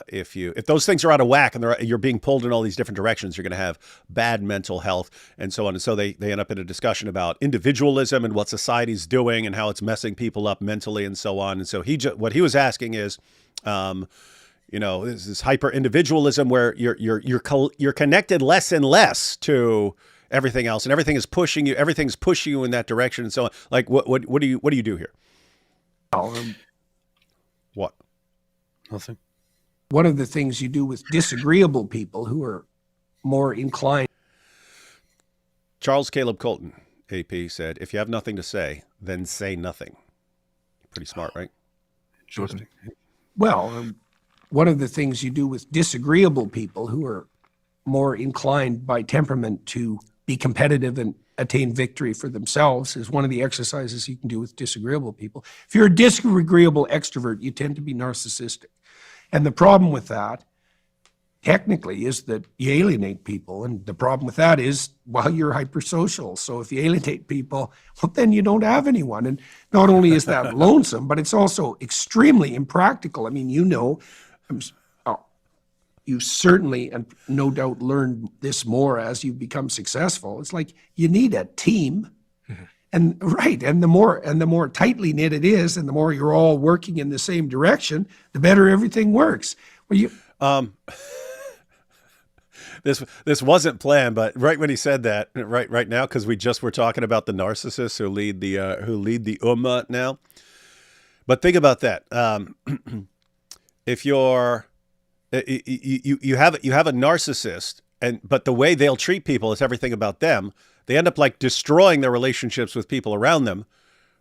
if those things are out of whack and you're being pulled in all these different directions, you're going to have bad mental health and so on. And so they end up in a discussion about individualism and what society's doing and how it's messing people up mentally and so on. And so what he was asking is, this hyper individualism where you're connected less and less to everything else, and everything's pushing you in that direction and so on. Like what do you do here? What? Nothing. One of the things you do with disagreeable people who are more inclined. Charles Caleb Colton, AP, said, if you have nothing to say, then say nothing. Pretty smart, right? Jordan. Well, one of the things you do with disagreeable people who are more inclined by temperament to be competitive and attain victory for themselves is one of the exercises you can do with disagreeable people. If you're a disagreeable extrovert, you tend to be narcissistic. And the problem with that, technically, is that you alienate people. And the problem with that is, well, you're hypersocial. So if you alienate people, well, then you don't have anyone. And not only is that lonesome, but it's also extremely impractical. I mean, you certainly, and no doubt, learned this more as you become successful. It's like you need a team. And the more tightly knit it is, and the more you're all working in the same direction, the better everything works. Well, This wasn't planned, but right when he said that, right now, because we just were talking about the narcissists who lead the ummah now. But think about that. If you have a narcissist, but the way they'll treat people is everything about them. They end up like destroying their relationships with people around them,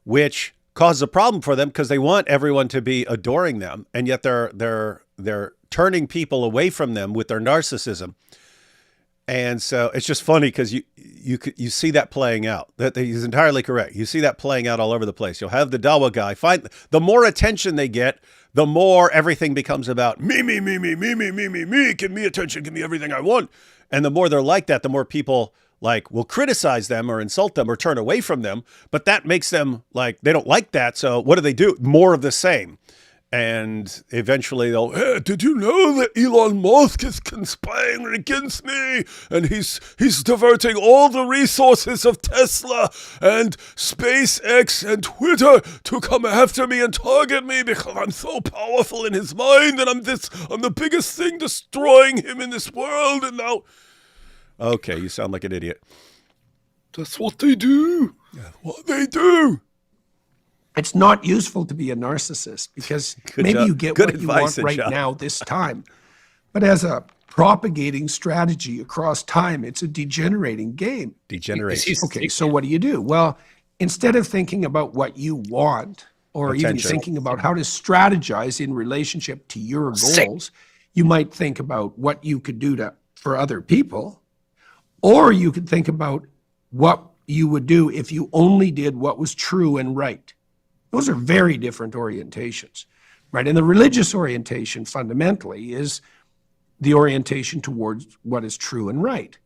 which causes a problem for them because they want everyone to be adoring them, and yet they're turning people away from them with their narcissism. And so it's just funny because you see that playing out. That he's entirely correct. You see that playing out all over the place. You'll have the Dawa guy the more attention they get, the more everything becomes about me, give me attention, give me everything I want. And the more they're like that, the more people will criticize them or insult them or turn away from them. But that makes them they don't like that. So what do? More of the same. And eventually they'll, hey, did you know that Elon Musk is conspiring against me? And he's diverting all the resources of Tesla and SpaceX and Twitter to come after me and target me because I'm so powerful in his mind, and I'm the biggest thing destroying him in this world. And now, okay, you sound like an idiot. That's what they do. That's what they do. it's not useful to be a narcissist because maybe you get what you want right now this time. But as a propagating strategy across time, it's a degenerating game. Degeneration. Okay, so what do? Well, instead of thinking about what you want or even thinking about how to strategize in relationship to your goals, you might think about what you could do for other people, or you could think about what you would do if you only did what was true and right. Those are very different orientations, right? And the religious orientation fundamentally is the orientation towards what is true and right.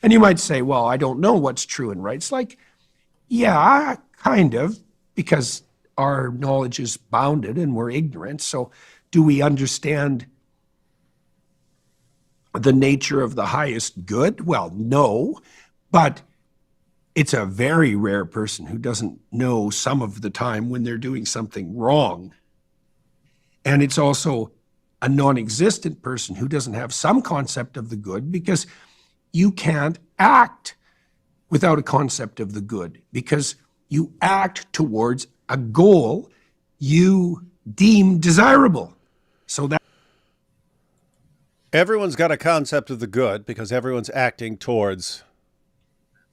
And you might say, well, I don't know what's true and right. It's like, yeah, kind of, because our knowledge is bounded and we're ignorant. So do we understand the nature of the highest good? Well, no, but it's a very rare person who doesn't know some of the time when they're doing something wrong. And it's also a non-existent person who doesn't have some concept of the good, because you can't act without a concept of the good, because you act towards a goal you deem desirable. So that everyone's got a concept of the good because everyone's acting towards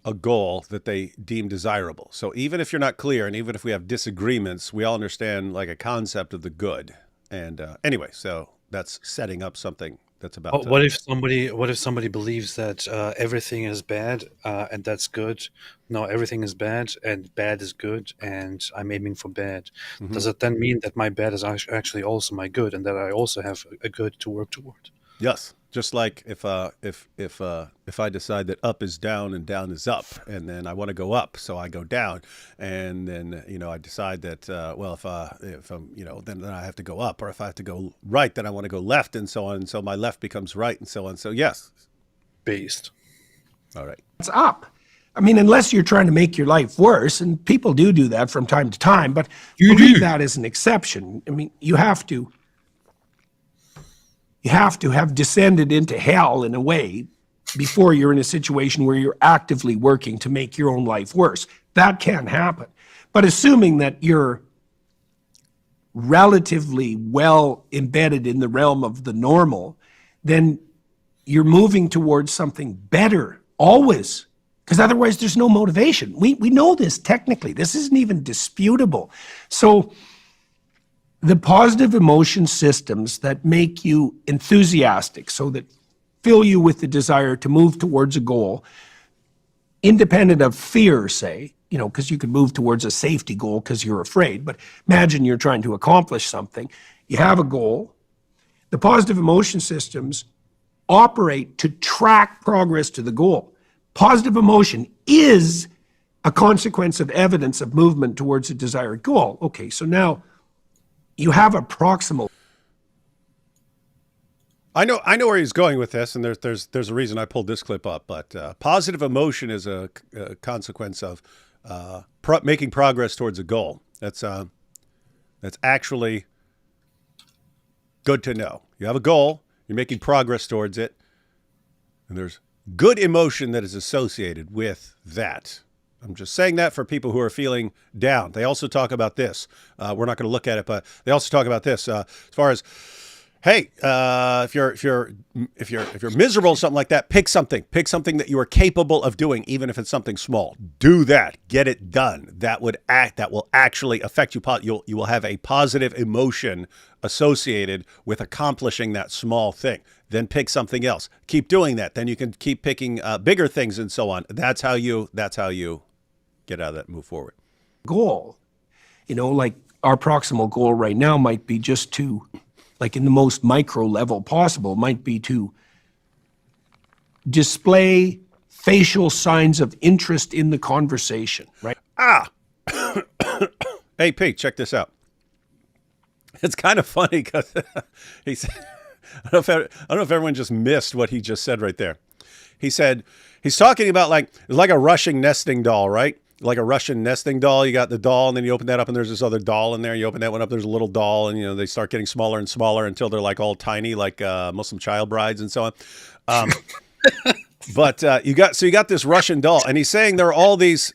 a goal that they deem desirable. So even if you're not clear, and even if we have disagreements, we all understand like a concept of the good. And anyway, so that's setting up something that's about. What if somebody believes that everything is bad and that's good? No, everything is bad and bad is good, and I'm aiming for bad. Mm-hmm. Does it then mean that my bad is actually also my good, and that I also have a good to work toward? Yes. Just like if I decide that up is down and down is up, and then I want to go up, so I go down, and then I decide that well, if I'm then I have to go up, or if I have to go right, then I want to go left, and so on. And so my left becomes right, and so on. So yes. Based. All right. It's up. I mean, unless you're trying to make your life worse, and people do that from time to time, but you believe that as an exception. I mean, you have to have descended into hell in a way before you're in a situation where you're actively working to make your own life worse. That can happen. But assuming that you're relatively well embedded in the realm of the normal, then you're moving towards something better always, because otherwise there's no motivation. We know this technically. This isn't even disputable. So the positive emotion systems that make you enthusiastic, so that fill you with the desire to move towards a goal, independent of fear, say, because you could move towards a safety goal because you're afraid. But imagine you're trying to accomplish something. You have a goal. The positive emotion systems operate to track progress to the goal. Positive emotion is a consequence of evidence of movement towards a desired goal. Okay, so now you have a proximal. I know where he's going with this, and there's a reason I pulled this clip up. But positive emotion is a consequence of making progress towards a goal. That's actually good to know. You have a goal, you're making progress towards it, and there's good emotion that is associated with that. I'm just saying that for people who are feeling down. They also talk about this. We're not going to look at it, but they also talk about this as far as, hey, if you're miserable, something like that, pick something that you are capable of doing, even if it's something small. Do that. Get it done. That will actually affect you. You will have a positive emotion associated with accomplishing that small thing. Then pick something else. Keep doing that. Then you can keep picking bigger things and so on. That's how you get out of that, move forward. Goal, like our proximal goal right now might be just to, like in the most micro level possible, might be to display facial signs of interest in the conversation, right? Hey, Pete, check this out. It's kind of funny because he said, I don't know if everyone just missed what he just said right there. He said, he's talking about it's like a Russian nesting doll, right? Like a Russian nesting doll. You got the doll, and then you open that up, and there's this other doll in there. You open that one up, there's a little doll, and they start getting smaller and smaller until they're like all tiny, like Muslim child brides and so on. But you got this Russian doll, and he's saying there are these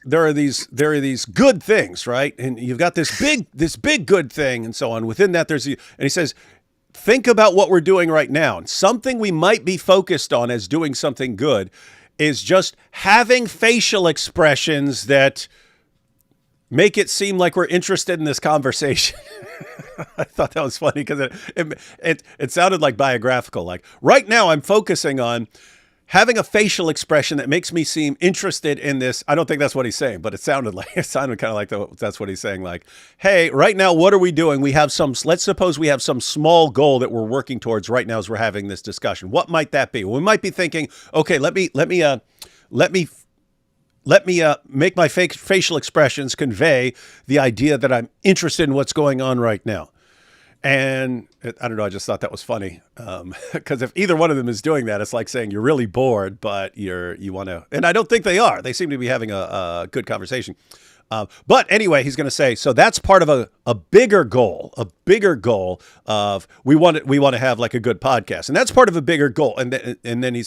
good things, right? And you've got this big good thing, and so on. Within that, and he says, think about what we're doing right now. And something we might be focused on as doing something good is just having facial expressions that make it seem like we're interested in this conversation. I thought that was funny because it sounded like biographical. Like, right now I'm focusing on having a facial expression that makes me seem interested in this. I don't think that's what he's saying, but it sounded kind of like that's what he's saying. Like, hey, right now, what are we doing? Let's suppose we have some small goal that we're working towards right now as we're having this discussion. What might that be? We might be thinking, okay, let me make my facial expressions convey the idea that I'm interested in what's going on right now. And I don't know, I just thought that was funny. Because if either one of them is doing that, it's like saying you're really bored, but you want to, and I don't think they are. They seem to be having a good conversation. But anyway, he's going to say, so that's part of a bigger goal of we want to have like a good podcast. And that's part of a bigger goal. And then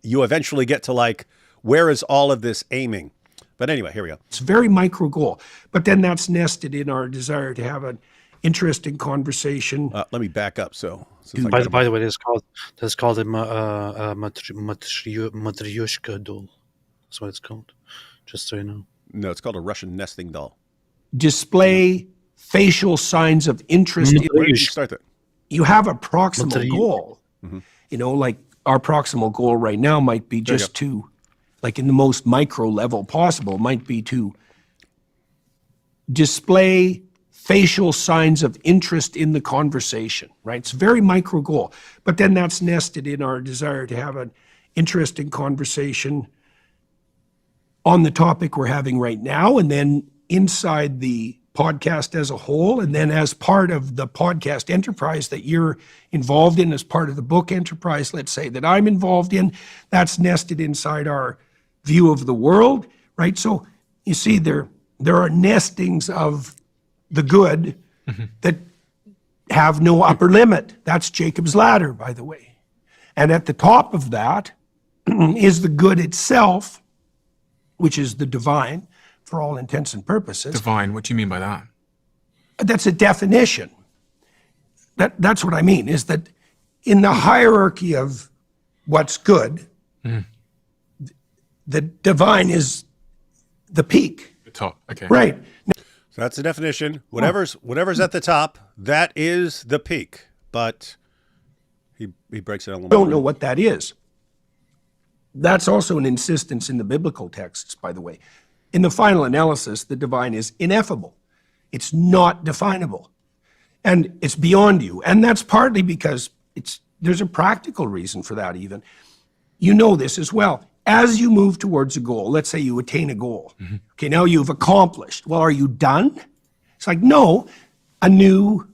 you eventually get to like, where is all of this aiming? But anyway, here we go. It's a very micro goal, but then that's nested in our desire to have an interesting conversation. Let me back up. By the way, that's called a matryoshka doll. That's what it's called. Just so you know. No, it's called a Russian nesting doll. Display facial signs of interest. Where did you start that? You have a proximal goal. Mm-hmm. Like our proximal goal right now might be just to, like in the most micro level possible, might be to display facial signs of interest in the conversation, right? It's a very micro goal, but then that's nested in our desire to have an interesting conversation on the topic we're having right now, and then inside the podcast as a whole, and then as part of the podcast enterprise that you're involved in, as part of the book enterprise, let's say, that I'm involved in, that's nested inside our view of the world, right? So you see there are nestings of the good that have no upper limit. That's Jacob's ladder, by the way. And at the top of that is the good itself, which is the divine for all intents and purposes. Divine, what do you mean by that? That's a definition. That's what I mean, is that in the hierarchy of what's good, the divine is the peak. The top, okay. Right. So that's the definition. Whatever's at the top, that is the peak. But he breaks it down a little bit. Don't know what that is. That's also an insistence in the biblical texts, by the way. In the final analysis, the divine is ineffable. It's not definable. And it's beyond you. And that's partly because there's a practical reason for that even. You know this as well. As you move towards a goal, let's say you attain a goal. Okay, now you've accomplished. Well, are you done? It's like, no, a new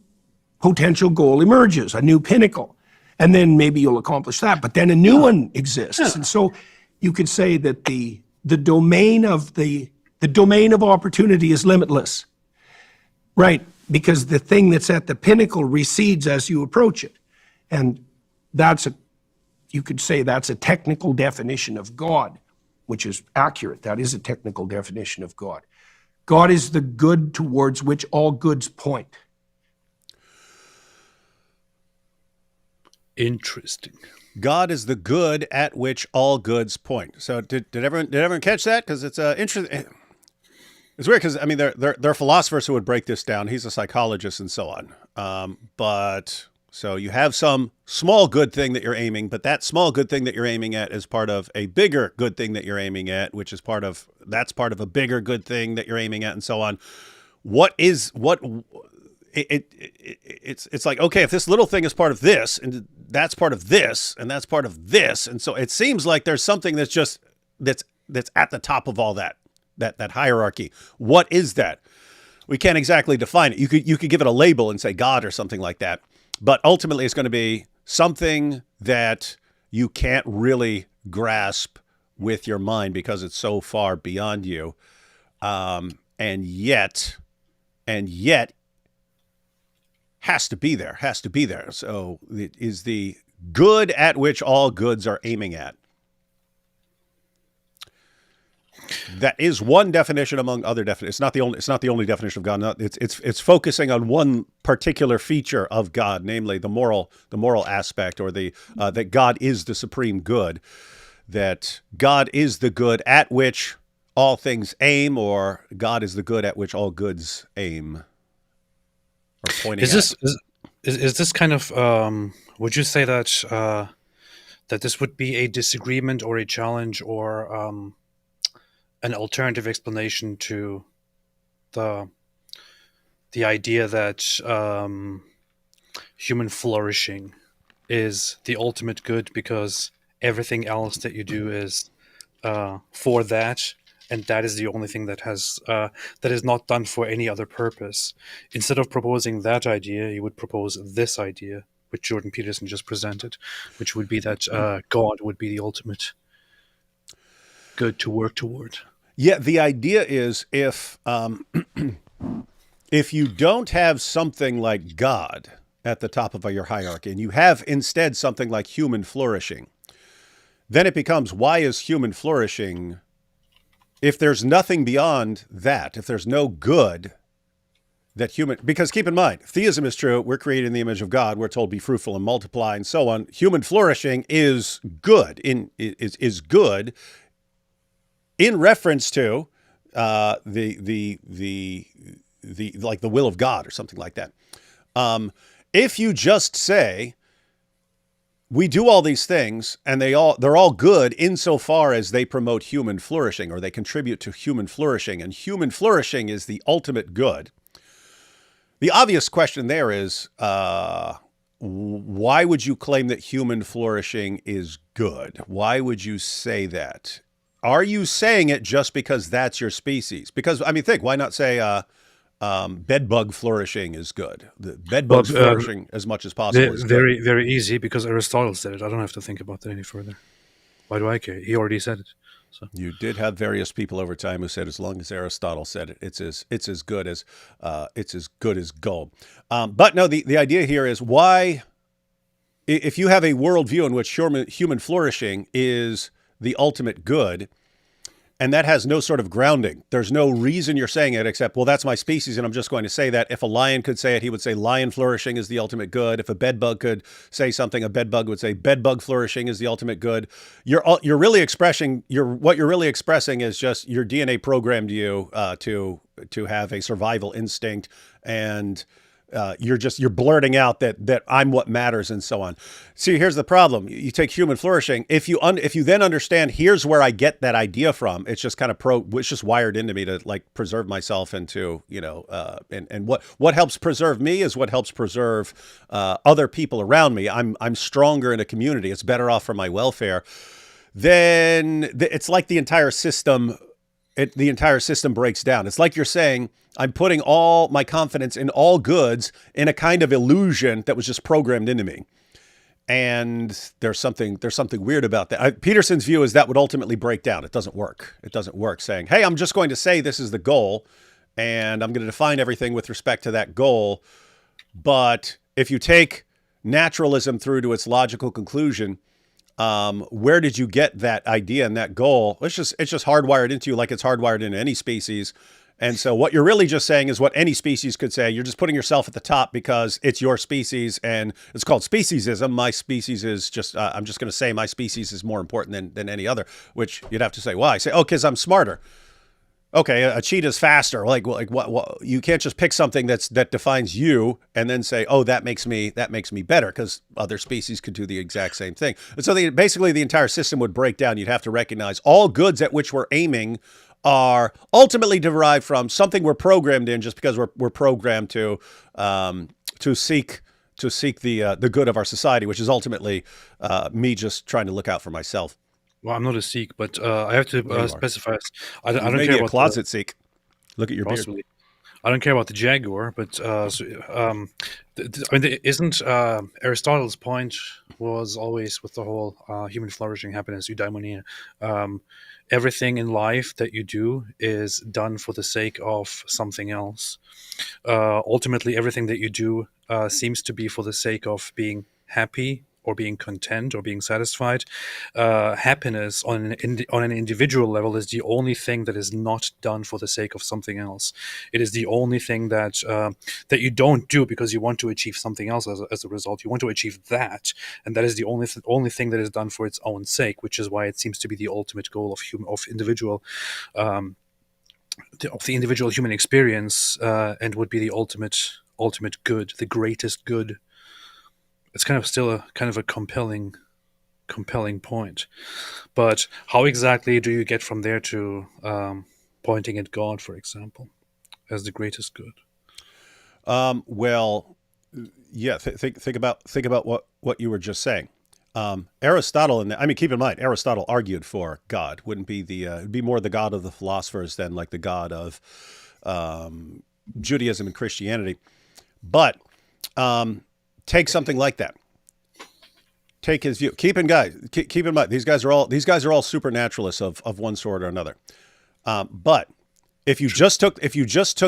potential goal emerges, a new pinnacle. And then maybe you'll accomplish that, but then a new one exists. And so you could say that the domain of opportunity is limitless. Right, because the thing that's at the pinnacle recedes as you approach it. And you could say that's a technical definition of God, which is accurate. That is a technical definition of God. God is the good towards which all goods point. Interesting. God is the good at which all goods point. So did everyone catch that? Because it's interesting. It's weird because, I mean, there are philosophers who would break this down. He's a psychologist and so on. But so you have some small good thing that you're aiming, but that small good thing that you're aiming at is part of a bigger good thing that you're aiming at, which is that's part of a bigger good thing that you're aiming at, and so on. It's like, okay, if this little thing is part of this, and that's part of this, and that's part of this, and so it seems like there's something that's at the top of all that hierarchy. What is that? We can't exactly define it. You could give it a label and say God or something like that, but ultimately it's going to be something that you can't really grasp with your mind because it's so far beyond you, and yet has to be there. So it is the good at which all goods are aiming at. That is one definition among other definitions. It's not the only definition of God. No, it's focusing on one particular feature of God, namely the moral aspect, or that God is the supreme good, that God is the good at which all things aim, or God is the good at which all goods aim. Or pointing is this kind of would you say that that this would be a disagreement or a challenge or an alternative explanation to the idea that human flourishing is the ultimate good because everything else that you do is for that, and that is the only thing that is not done for any other purpose. Instead of proposing that idea, you would propose this idea, which Jordan Peterson just presented, which would be that God would be the ultimate good to work toward. Yeah, the idea is if you don't have something like God at the top of your hierarchy, and you have instead something like human flourishing, then it becomes, why is human flourishing, if there's nothing beyond that, if there's no good that because keep in mind, theism is true, we're created in the image of God, we're told be fruitful and multiply and so on. Human flourishing is good, is good in reference to the will of God or something like that. If you just say we do all these things and they're all good insofar as they promote human flourishing or they contribute to human flourishing, and human flourishing is the ultimate good, The obvious question there is, why would you claim that human flourishing is good? Why would you say that? Are you saying it just because that's your species? Because, I mean, think, why not say bed bug flourishing is good? The bed bugs flourishing as much as possible is good. Very, very easy, because Aristotle said it. I don't have to think about that any further. Why do I care? He already said it. So. You did have various people over time who said, as long as Aristotle said it, it's as good as gold. But no, the idea here is, why, if you have a worldview in which human flourishing is the ultimate good, and that has no sort of grounding, there's no reason you're saying it except, well, that's my species, and I'm just going to say that. If a lion could say it, he would say lion flourishing is the ultimate good. If a bed bug could say something, a bed bug would say bed bug flourishing is the ultimate good. You're really expressing what you're really expressing is just your DNA programmed you to have a survival instinct, and you're blurting out that I'm what matters and so on. See, here's the problem. You take human flourishing. If you then understand, here's where I get that idea from. It's just kind of it's just wired into me to like preserve myself and to, and what helps preserve me is what helps preserve other people around me. I'm stronger in a community. It's better off for my welfare. Then it's like the entire system breaks down. It's like you're saying, I'm putting all my confidence in all goods in a kind of illusion that was just programmed into me. And there's something weird about that. Peterson's view is that would ultimately break down. It doesn't work. It doesn't work saying, hey, I'm just going to say this is the goal, and I'm going to define everything with respect to that goal. But if you take naturalism through to its logical conclusion, where did you get that idea and that goal? It's just hardwired into you, like it's hardwired into any species. And so what you're really just saying is what any species could say. You're just putting yourself at the top because it's your species, and it's called speciesism. My species is just, I'm just going to say my species is more important than any other, which you'd have to say, why? Say, oh, because I'm smarter. Okay, a cheetah's faster. Like what? You can't just pick something that defines you and then say, oh, that makes me better, because other species could do the exact same thing. And so basically the entire system would break down. You'd have to recognize all goods at which we're aiming are ultimately derived from something we're programmed in, just because we're programmed to seek the good of our society, which is ultimately me just trying to look out for myself. Well, I'm not a Sikh, but I have to specify. I don't maybe care a about closet Sikh. Look at your possibly. beard. I don't care about the jaguar, but isn't Aristotle's point was always with the whole human flourishing, happiness, eudaimonia. Everything in life that you do is done for the sake of something else. Ultimately, everything that you do seems to be for the sake of being happy, or being content, or being satisfied. Happiness on an individual level is the only thing that is not done for the sake of something else. It is the only thing that you don't do because you want to achieve something else as a result. You want to achieve that, and that is the only thing that is done for its own sake, which is why it seems to be the ultimate goal of the individual human experience, and would be the ultimate good, the greatest good. It's kind of still a compelling point, but how exactly do you get from there to pointing at God, for example, as the greatest good? Well, yeah. Think about what you were just saying. Aristotle, keep in mind, Aristotle argued for God. Wouldn't be it'd be more the God of the philosophers than like the God of Judaism and Christianity. But take something like that. Take his view. Keep in mind, these guys are all supernaturalists of one sort or another. But if you just took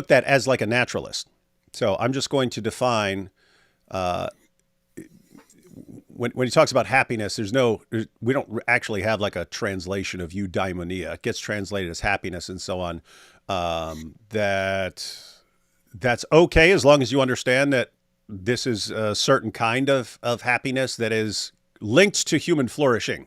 that as like a naturalist, so I'm just going to define when he talks about happiness, we don't actually have like a translation of eudaimonia. It gets translated as happiness and so on. That's okay as long as you understand that this is a certain kind of happiness that is linked to human flourishing.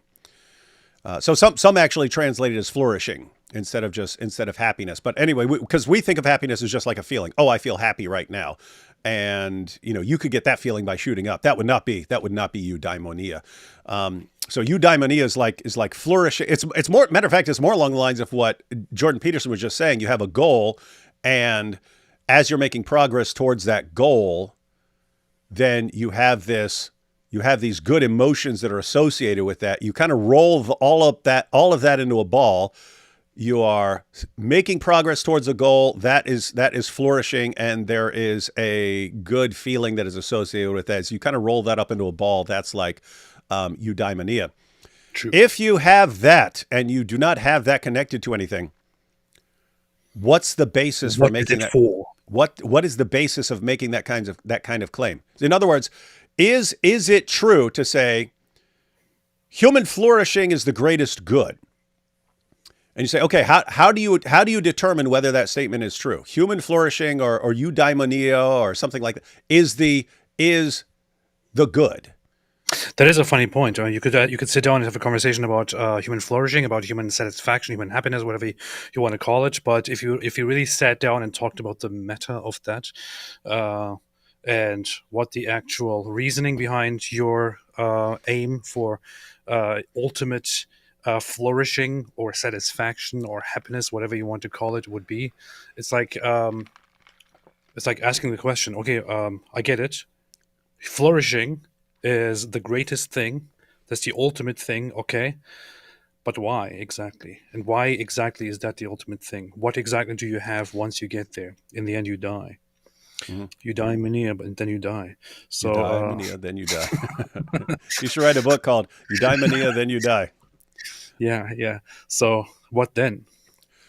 So some actually translate it as flourishing instead of happiness. But anyway, because we think of happiness as just like a feeling. Oh, I feel happy right now, and you could get that feeling by shooting up. That would not be eudaimonia. So eudaimonia is like flourishing. It's more, matter of fact, it's more along the lines of what Jordan Peterson was just saying. You have a goal, and as you're making progress towards that goal, then you have these good emotions that are associated with that. You kind of roll all of that into a ball. You are making progress towards a goal that is flourishing, and there is a good feeling that is associated with that. So you kind of roll that up into a ball. That's like eudaimonia. True. If you have that and you do not have that connected to anything, what's the basis for making that? What is the basis of making that kind of claim? In other words, is it true to say human flourishing is the greatest good? And you say, okay, how do you determine whether that statement is true? Human flourishing or eudaimonia or something like that is the good. That is a funny point. You could sit down and have a conversation about human flourishing, about human satisfaction, human happiness, whatever you want to call it. But if you really sat down and talked about the meta of that, and what the actual reasoning behind your aim for ultimate flourishing or satisfaction or happiness, whatever you want to call it, would be, it's like asking the question. Okay, I get it. Flourishing is the greatest thing. That's the ultimate thing. Okay, but why exactly? And why exactly is that the ultimate thing? What exactly do you have once you get there? In the end, you die. Mm-hmm. You die mania, but then you die. So you die mania, then you die. You should write a book called "You Die Mania, Then You Die." Yeah. So what then?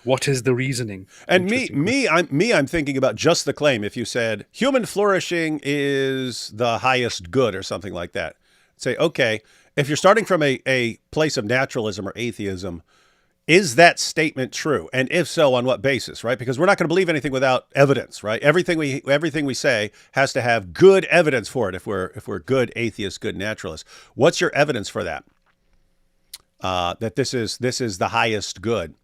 What is the reasoning? And I'm thinking about just the claim. If you said human flourishing is the highest good or something like that, say, okay, if you're starting from a place of naturalism or atheism, is that statement true? And if so, on what basis, right? Because we're not going to believe anything without evidence, right? Everything we say has to have good evidence for it. If we're good atheists, good naturalists, what's your evidence for that? That this is the highest good.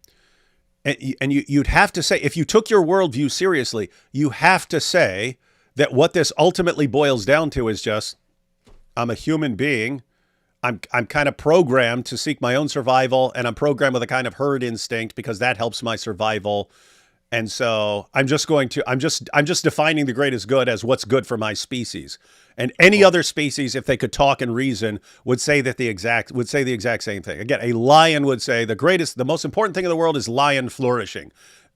And you'd have to say, if you took your worldview seriously, you have to say that what this ultimately boils down to is just, I'm a human being. I'm kind of programmed to seek my own survival, and I'm programmed with a kind of herd instinct because that helps my survival. And so I'm just defining the greatest good as what's good for my species. And any other species, if they could talk and reason, would say the exact same thing. Again, a lion would say the most important thing in the world is lion flourishing.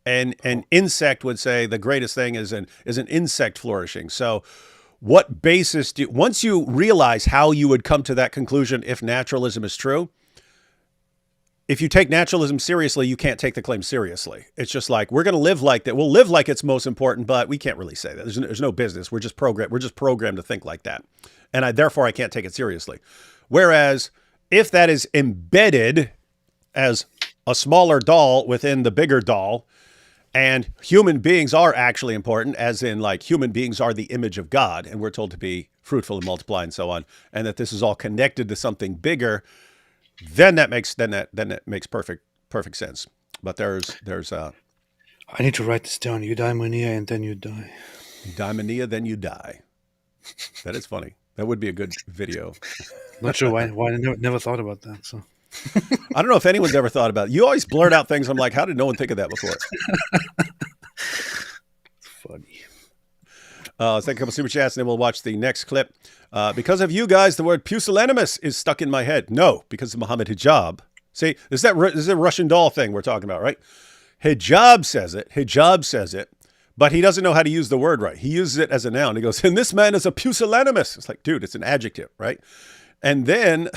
And an insect would say the greatest thing is an insect flourishing. So what basis once you realize how you would come to that conclusion if naturalism is true, if you take naturalism seriously, you can't take the claim seriously. It's just like, we're going to live like that. We'll live like it's most important, but we can't really say that. There's no business. We're just programmed to think like that. And therefore I can't take it seriously. Whereas if that is embedded as a smaller doll within the bigger doll, and human beings are actually important, as in like human beings are the image of God, and we're told to be fruitful and multiply and so on, and that this is all connected to something bigger, then that makes perfect sense. But there's I need to write this down. Eudaimonia, and then you die. Eudaimonia, then you die. That is funny. That would be a good video. Not sure why I never thought about that. So I don't know if anyone's ever thought about it. You always blurt out things. I'm like, how did no one think of that before? Funny. Let's take a couple super chats and then we'll watch the next clip. Because of you guys, the word pusillanimous is stuck in my head. No, because of Muhammad Hijab. See, this is a Russian doll thing we're talking about, right? Hijab says it, but he doesn't know how to use the word right. He uses it as a noun. He goes, and this man is a pusillanimous. It's like, dude, it's an adjective, right? And then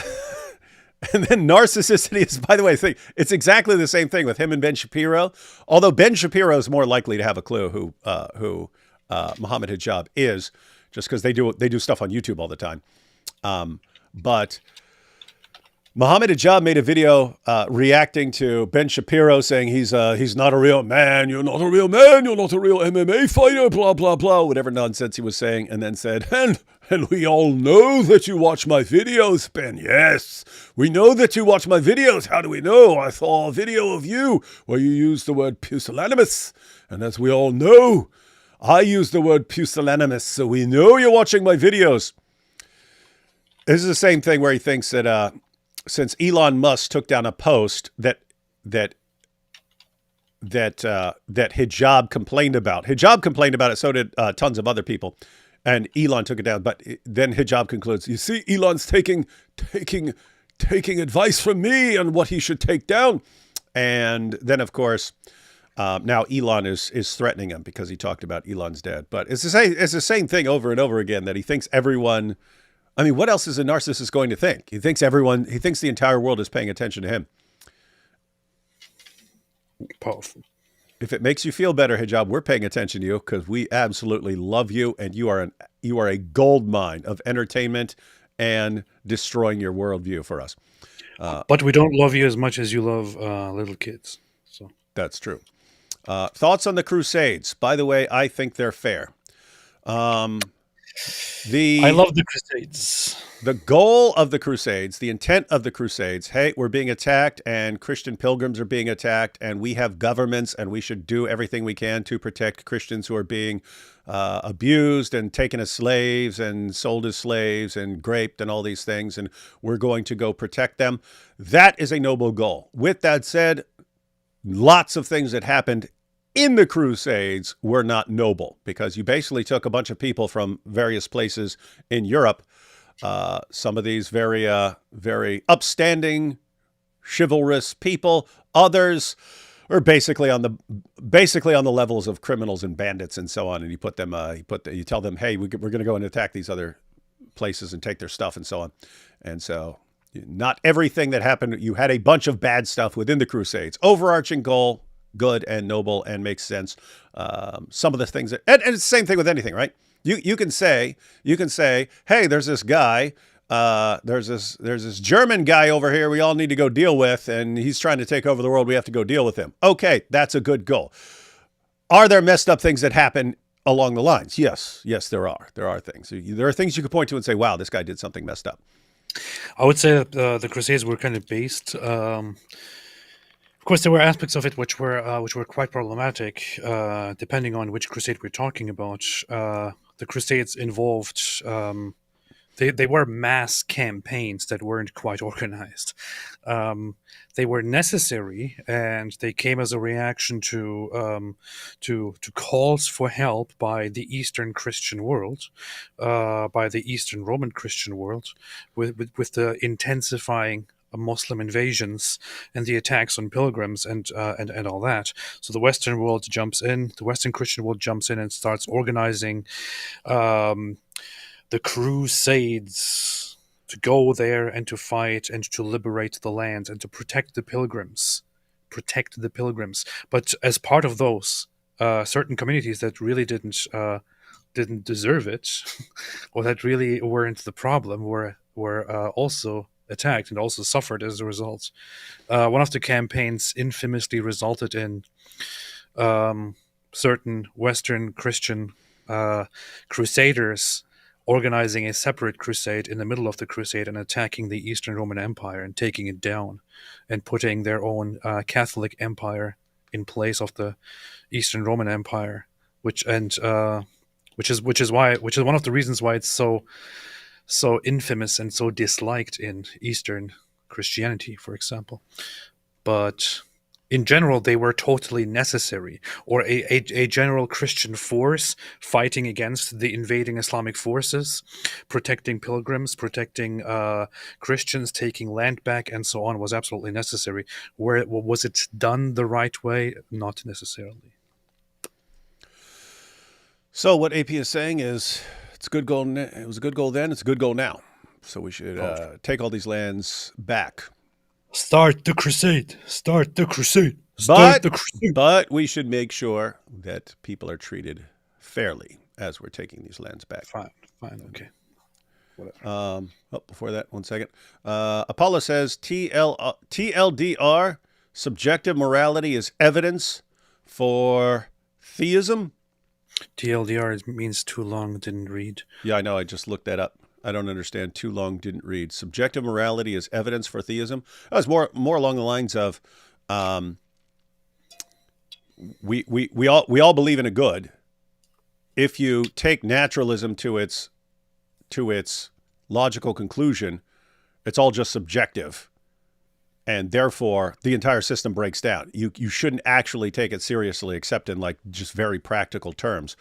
narcissistic is, by the way, it's exactly the same thing with him and Ben Shapiro. Although Ben Shapiro is more likely to have a clue who Muhammad Hijab is, just because they do stuff on YouTube all the time. But Muhammad Hijab made a video reacting to Ben Shapiro saying he's not a real man. You're not a real man. You're not a real MMA fighter. Blah blah blah. Whatever nonsense he was saying, and then said, and we all know that you watch my videos, Ben. Yes, we know that you watch my videos. How do we know? I saw a video of you where you used the word pusillanimous, and as we all know, I use the word pusillanimous, so we know you're watching my videos. This is the same thing where he thinks that since Elon Musk took down a post that that Hijab complained about. Hijab complained about it, so did tons of other people, and Elon took it down. But then Hijab concludes, "You see, Elon's taking advice from me on what he should take down." And then, of course, now Elon is threatening him because he talked about Elon's dad. But it's the same thing over and over again, that he thinks everyone. I mean, what else is a narcissist going to think? He thinks the entire world is paying attention to him. Powerful. If it makes you feel better, Hijab, we're paying attention to you because we absolutely love you, and you are a gold mine of entertainment and destroying your worldview for us. But we don't love you as much as you love little kids. So that's true. Thoughts on the Crusades? By the way, I think they're fair. I love the Crusades. The goal of the Crusades, the intent of the Crusades, hey, we're being attacked and Christian pilgrims are being attacked and we have governments and we should do everything we can to protect Christians who are being abused and taken as slaves and sold as slaves and raped and all these things, and we're going to go protect them. That is a noble goal. With that said, lots of things that happened in the Crusades were not noble because you basically took a bunch of people from various places in Europe, some of these very upstanding, chivalrous people. Others are basically on the levels of criminals and bandits and so on. And you tell them, hey, we're going to go and attack these other places and take their stuff and so on. And so not everything that happened. You had a bunch of bad stuff within the Crusades. Overarching goal, good and noble and makes sense. Some of the things and it's the same thing with anything, right? You can say, hey, there's this guy, there's this German guy over here we all need to go deal with, and he's trying to take over the world. We have to go deal with him. Okay, that's a good goal. Are there messed up things that happen along the lines? Yes, there are. There are things. There are things you could point to and say, wow, this guy did something messed up. I would say that the Crusades were kind of based. Of course, there were aspects of it which were quite problematic, depending on which crusade we're talking about. The Crusades involved they were mass campaigns that weren't quite organized. They were necessary, and they came as a reaction to calls for help by the Eastern Christian world, by the Eastern Roman Christian world, with the intensifying Muslim invasions and the attacks on pilgrims and all that. So the Western world jumps in, the Western Christian world jumps in and starts organizing the Crusades to go there and to fight and to liberate the land and to protect the pilgrims. But as part of those, certain communities that really didn't deserve it, or that really weren't the problem, were also attacked and also suffered as a result. One of the campaigns infamously resulted in certain Western Christian crusaders organizing a separate crusade in the middle of the crusade and attacking the Eastern Roman Empire and taking it down and putting their own Catholic empire in place of the Eastern Roman Empire, which is one of the reasons why it's so infamous and so disliked in Eastern Christianity, for example. But in general, they were totally necessary, or a general Christian force fighting against the invading Islamic forces, protecting pilgrims, protecting Christians, taking land back, and so on, was absolutely necessary. Was it done the right way? Not necessarily. So what AP is saying is, it's a good goal. It was a good goal then. It's a good goal now. So we should take all these lands back. Start the crusade. But we should make sure that people are treated fairly as we're taking these lands back. Fine, okay. Whatever. Before that, one second. Apollo says TLDR, subjective morality is evidence for theism. TLDR means too long, didn't read. Yeah, I know. I just looked that up. I don't understand. Too long, didn't read. Subjective morality is evidence for theism. That was more along the lines of we all believe in a good. If you take naturalism to its logical conclusion, it's all just subjective. and therefore the entire system breaks down. You shouldn't actually take it seriously, except in like just very practical terms.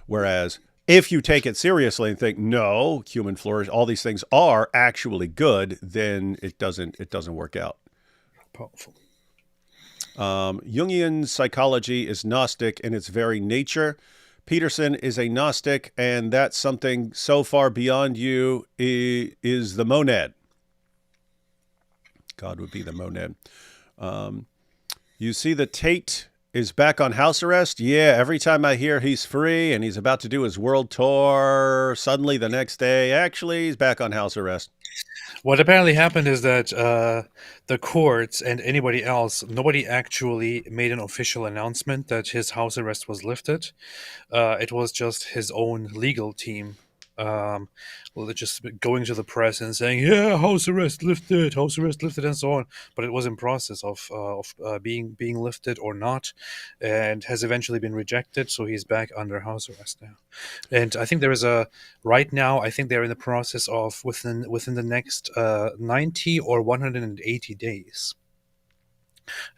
Whereas if you take it seriously and think, no, human flourish, all these things are actually good, then it doesn't work out. Powerful. Jungian psychology is Gnostic in its very nature. Peterson is a Gnostic, and that's something so far beyond you is the monad. God would be the monad. You see that Tate is back on house arrest? Yeah, every time I hear he's free and he's about to do his world tour, suddenly the next day, actually, he's back on house arrest. What apparently happened is that the courts and anybody else, nobody actually made an official announcement that his house arrest was lifted. It was just his own legal team. Well, they're just going to the press and saying, "Yeah, house arrest lifted," and so on. But it was in process of being lifted or not, and has eventually been rejected. So he's back under house arrest now. And I think there is right now. I think they're in the process of within the next 90 or 180 days.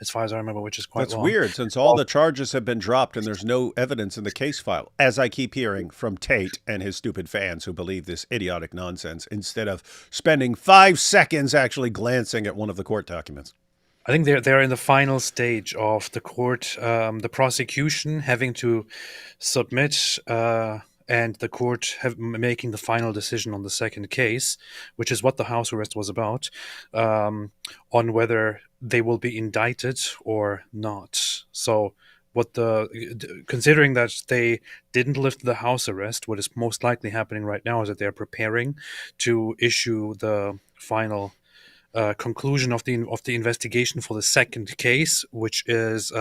As far as I remember, which is quite long. That's weird, since all the charges have been dropped and there's no evidence in the case file, as I keep hearing from Tate and his stupid fans who believe this idiotic nonsense, instead of spending 5 seconds actually glancing at one of the court documents. I think they're in the final stage of the court, the prosecution having to submit and the court making the final decision on the second case, which is what the house arrest was about, on whether they will be indicted or not. So considering that they didn't lift the house arrest, what is most likely happening right now is that they're preparing to issue the final conclusion of the investigation for the second case, which is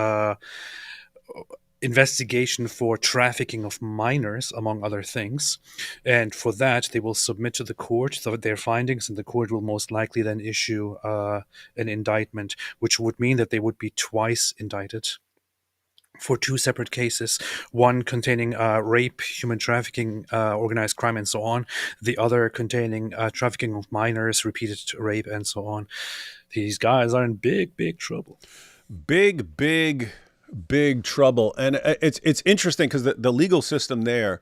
investigation for trafficking of minors, among other things. And for that, they will submit to the court their findings, and the court will most likely then issue an indictment, which would mean that they would be twice indicted for 2 separate cases, one containing rape, human trafficking, organized crime, and so on, the other containing trafficking of minors, repeated rape, and so on. These guys are in big trouble. Big trouble. And it's interesting because the legal system there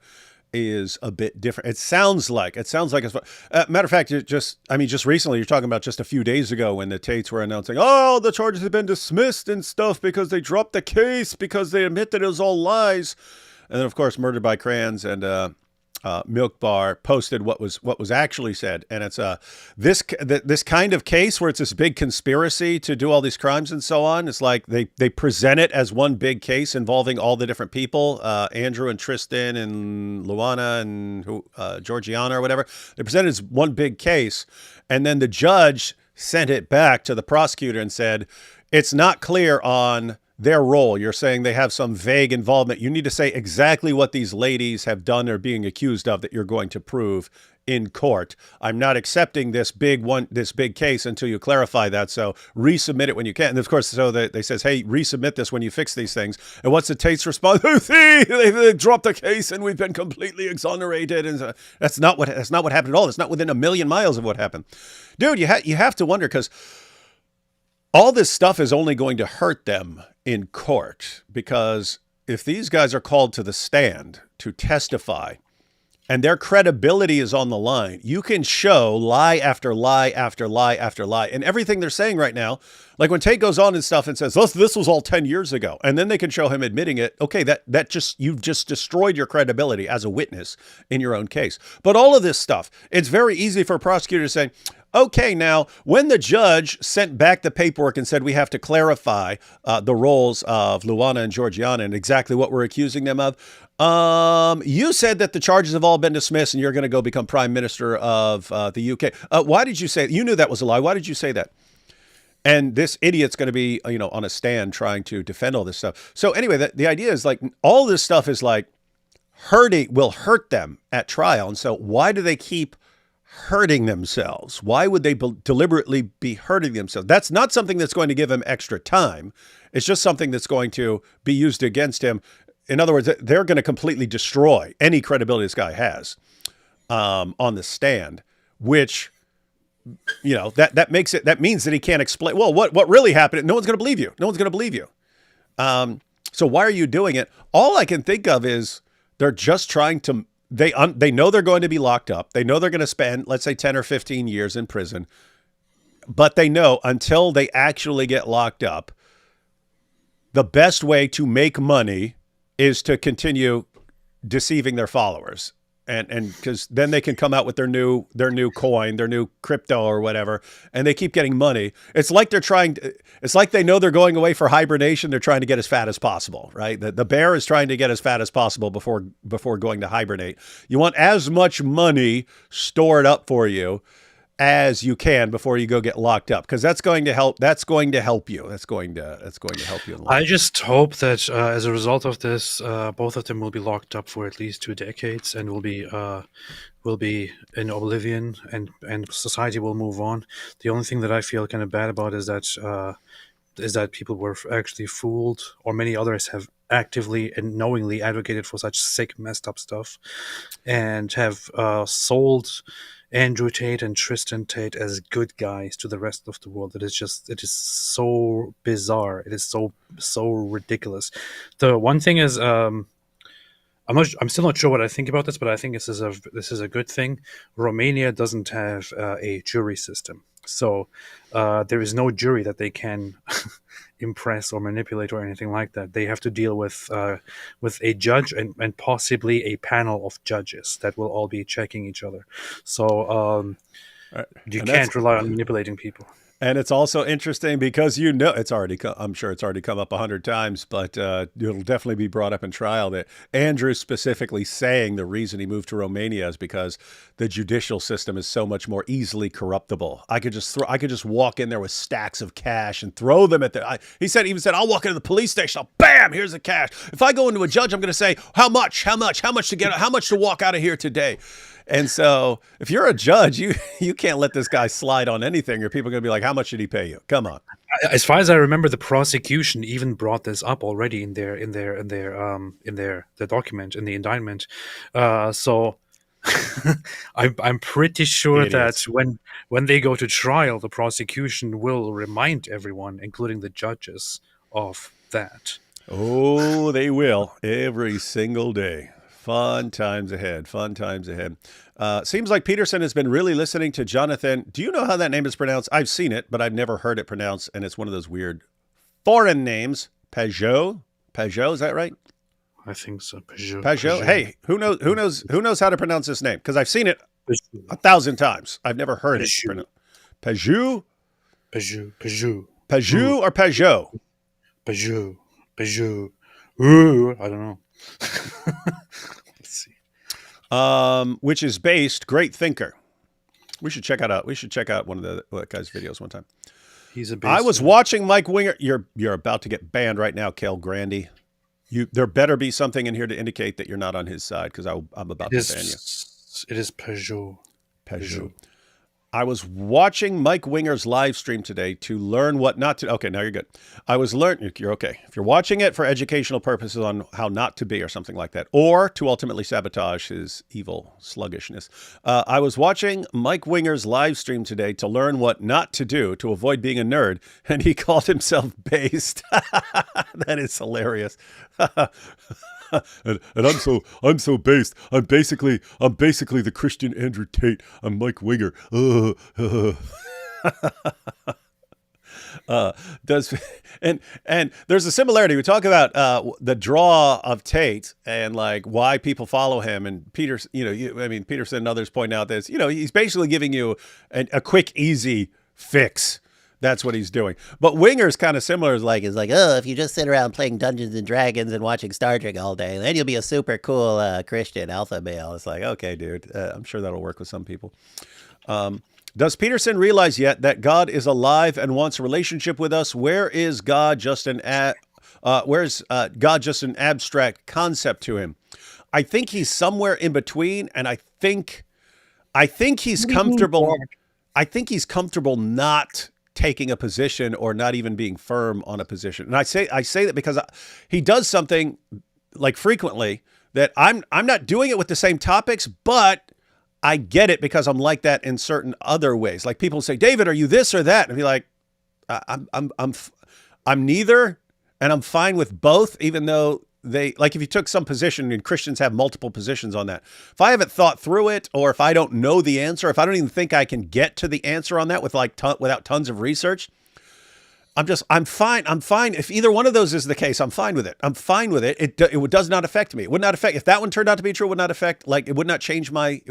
is a bit different. It sounds like it's matter of fact, just recently, you're talking about just a few days ago when the Tates were announcing, oh, the charges have been dismissed and stuff because they dropped the case because they admit that it was all lies. And then, of course, Murdered by Crayons and Milk Bar posted what was actually said, and it's this kind of case where it's this big conspiracy to do all these crimes and so on. It's like they present it as one big case involving all the different people, Andrew and Tristan and Luana and Georgiana or whatever. They present it as one big case, and then the judge sent it back to the prosecutor and said, it's not clear on their role. You're saying they have some vague involvement. You need to say exactly what these ladies have done or being accused of that you're going to prove in court. I'm not accepting this big case until you clarify that. So resubmit it when you can. And of course, so they says, hey, resubmit this when you fix these things. And what's the Tate's response? See, they dropped the case and we've been completely exonerated. And so that's not what happened at all. It's not within a million miles of what happened. Dude, you have to wonder, because all this stuff is only going to hurt them in court, because if these guys are called to the stand to testify and their credibility is on the line, you can show lie after lie after lie after lie. And everything they're saying right now, like when Tate goes on and stuff and says, this was all 10 years ago, and then they can show him admitting it. Okay, you've just destroyed your credibility as a witness in your own case. But all of this stuff, it's very easy for a prosecutor to say, okay, now, when the judge sent back the paperwork and said we have to clarify the roles of Luana and Georgiana and exactly what we're accusing them of, you said that the charges have all been dismissed and you're going to go become prime minister of the UK. Why did you say you knew that was a lie? Why did you say that? And this idiot's going to be, on a stand trying to defend all this stuff. So anyway, the idea is like all this stuff is like will hurt them at trial. And so why do they keep hurting themselves? Why would they deliberately be hurting themselves? That's not something that's going to give him extra time. It's just something that's going to be used against him. In other words, they're going to completely destroy any credibility this guy has on the stand, which that makes it, that means that he can't explain, well, what really happened. No one's going to believe you. No one's going to believe you. So why are you doing it? All I can think of is they're just trying to, they know they're going to be locked up. They know they're going to spend, let's say 10 or 15 years in prison, but they know until they actually get locked up, the best way to make money is to continue deceiving their followers. And because then they can come out with their new coin, their new crypto or whatever, and they keep getting money. It's like it's like they know they're going away for hibernation. They're trying to get as fat as possible, right? The bear is trying to get as fat as possible before going to hibernate. You want as much money stored up for you as you can before you go get locked up, because that's going to help. That's going to help you. That's going to help you in life. I just hope that as a result of this, both of them will be locked up for at least 2 decades and will be in oblivion, and society will move on. The only thing that I feel kind of bad about is that people were actually fooled, or many others have actively and knowingly advocated for such sick, messed up stuff, and have sold Andrew Tate and Tristan Tate as good guys to the rest of the world. It is so bizarre. It is so ridiculous. The one thing is, I'm still not sure what I think about this, but I think this is a good thing. Romania doesn't have a jury system, so there is no jury that they can impress or manipulate or anything like that. They have to deal with a judge and possibly a panel of judges that will all be checking each other. So you can't rely on manipulating people. And it's also interesting because I'm sure it's already come up 100 times, but it'll definitely be brought up in trial that Andrew's specifically saying the reason he moved to Romania is because the judicial system is so much more easily corruptible. I could just walk in there with stacks of cash and throw them at he said, I'll walk into the police station, bam, here's the cash. If I go into a judge, I'm going to say, how much to walk out of here today. And so if you're a judge, you can't let this guy slide on anything, or people are going to be like, how much did he pay you? Come on. As far as I remember, the prosecution even brought this up already in the document, in the indictment. So I'm pretty sure that when they go to trial, the prosecution will remind everyone, including the judges, of that. Oh, they will, every single day. Fun times ahead. Seems like Peterson has been really listening to Jonathan. Do you know how that name is pronounced? I've seen it, but I've never heard it pronounced, and it's one of those weird foreign names. Peugeot, is that right? I think so. Peugeot. Hey, who knows how to pronounce this name? Because I've seen it 1,000 times. I've never heard it pronounced. Peugeot or Peugeot? Peugeot. Ooh, I don't know. Let's see. Which is based, great thinker. We should check out one of that guy's videos one time. I was watching Mike Winger. You're about to get banned right now, Kel Grandy. There better be something in here to indicate that you're not on his side, because I'm about to ban you. It is Peugeot. I was watching Mike Winger's live stream today to learn what not to. Okay, now you're good. You're okay. If you're watching it for educational purposes on how not to be or something like that, or to ultimately sabotage his evil sluggishness. I was watching Mike Winger's live stream today to learn what not to do to avoid being a nerd, and he called himself based. That is hilarious. And I'm so based. I'm basically the Christian Andrew Tate. I'm Mike Winger. And there's a similarity. We talk about the draw of Tate and like why people follow him. And Peterson, Peterson and others point out this. He's basically giving you a quick, easy fix. That's what he's doing. But Winger's kind of similar. Is like, oh, if you just sit around playing Dungeons and Dragons and watching Star Trek all day, then you'll be a super cool Christian alpha male. It's like, okay, dude, I'm sure that'll work with some people. Does Peterson realize yet that God is alive and wants a relationship with us? Where is God just an abstract concept to him? I think he's somewhere in between, and I think he's comfortable. I think he's comfortable not taking a position or not even being firm on a position. And I say that because he does something like frequently that I'm not doing it with the same topics, but I get it because I'm like that in certain other ways. Like people say, David, are you this or that? And I'd be like, I'm neither, and I'm fine with both, even though they, like if you took some position, and Christians have multiple positions on that. If I haven't thought through it, or if I don't know the answer, if I don't even think I can get to the answer on that with without tons of research, I'm fine. I'm fine. If either one of those is the case, I'm fine with it. I'm fine with it. It does not affect me. It would not affect, if that one turned out to be true, it would not affect, like, it would not change me.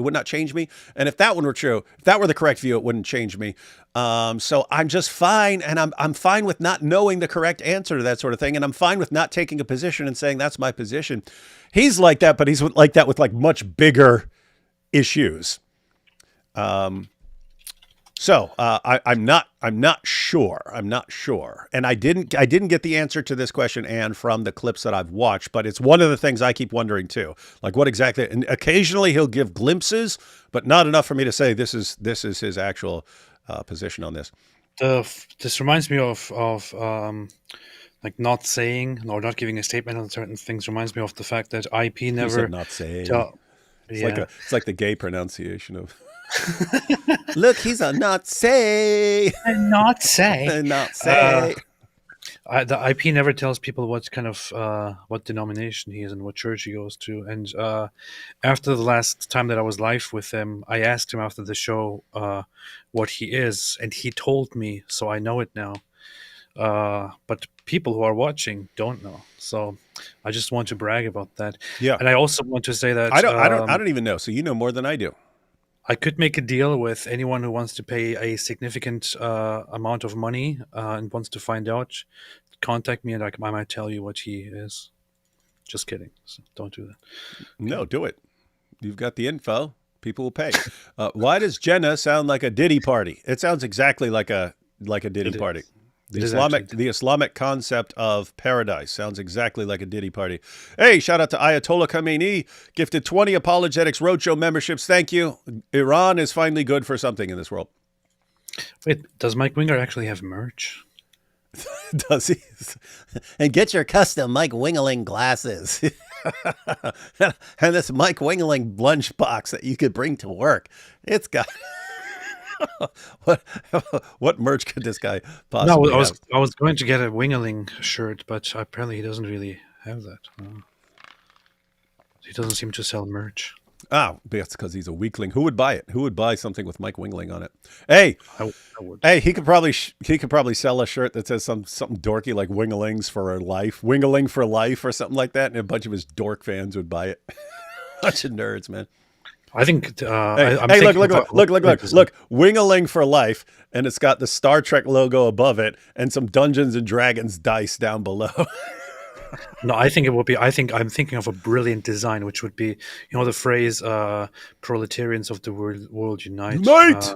And if that one were true, if that were the correct view, it wouldn't change me. So I'm just fine. And I'm fine with not knowing the correct answer to that sort of thing. And I'm fine with not taking a position and saying that's my position. He's like that, but he's like that with like much bigger issues. So I'm not sure. And I didn't get the answer to this question, Anne, from the clips that I've watched, but it's one of the things I keep wondering too. Like what exactly, and occasionally he'll give glimpses, but not enough for me to say this is his actual position on this. This reminds me of like not saying or not giving a statement on certain things. Reminds me of the fact that IP never He said not saying. It's like the gay pronunciation of. Look, he's a not say. Not say. Not say. The IP never tells people what kind of what denomination he is and what church he goes to. And after the last time that I was live with him, I asked him after the show what he is, and he told me, so I know it now. But people who are watching don't know, so I just want to brag about that. Yeah, and I also want to say that I don't even know. So you know more than I do. I could make a deal with anyone who wants to pay a significant amount of money and wants to find out. Contact me, and I might tell you what he is. Just kidding. So don't do that. No, do it. You've got the info. People will pay. Why does Jenna sound like a Diddy party? It sounds exactly like a Diddy party. The Islamic concept of paradise sounds exactly like a Diddy party. Hey, shout out to Ayatollah Khamenei, gifted 20 Apologetics Roadshow memberships. Thank you. Iran is finally good for something in this world. Wait, does Mike Winger actually have merch? Does he? And get your custom Mike Wingeling glasses. And this Mike Wingeling lunchbox that you could bring to work. It's got... what merch could this guy possibly have? I was going to get a Wingeling shirt, but apparently he doesn't really have that. He doesn't seem to sell merch. Oh, that's because he's a weakling. Who would buy it? Who would buy something with Mike Wingeling on it? Hey, I would. Hey, he could probably sell a shirt that says something dorky like Wingelings for life, Wingeling for life, or something like that, and a bunch of his dork fans would buy it. Bunch of nerds, man. I think. Look! Wingeling for life, and it's got the Star Trek logo above it, and some Dungeons and Dragons dice down below. No, I think it would be. I'm thinking of a brilliant design, which would be, the phrase "proletarians of the world unite." Unite!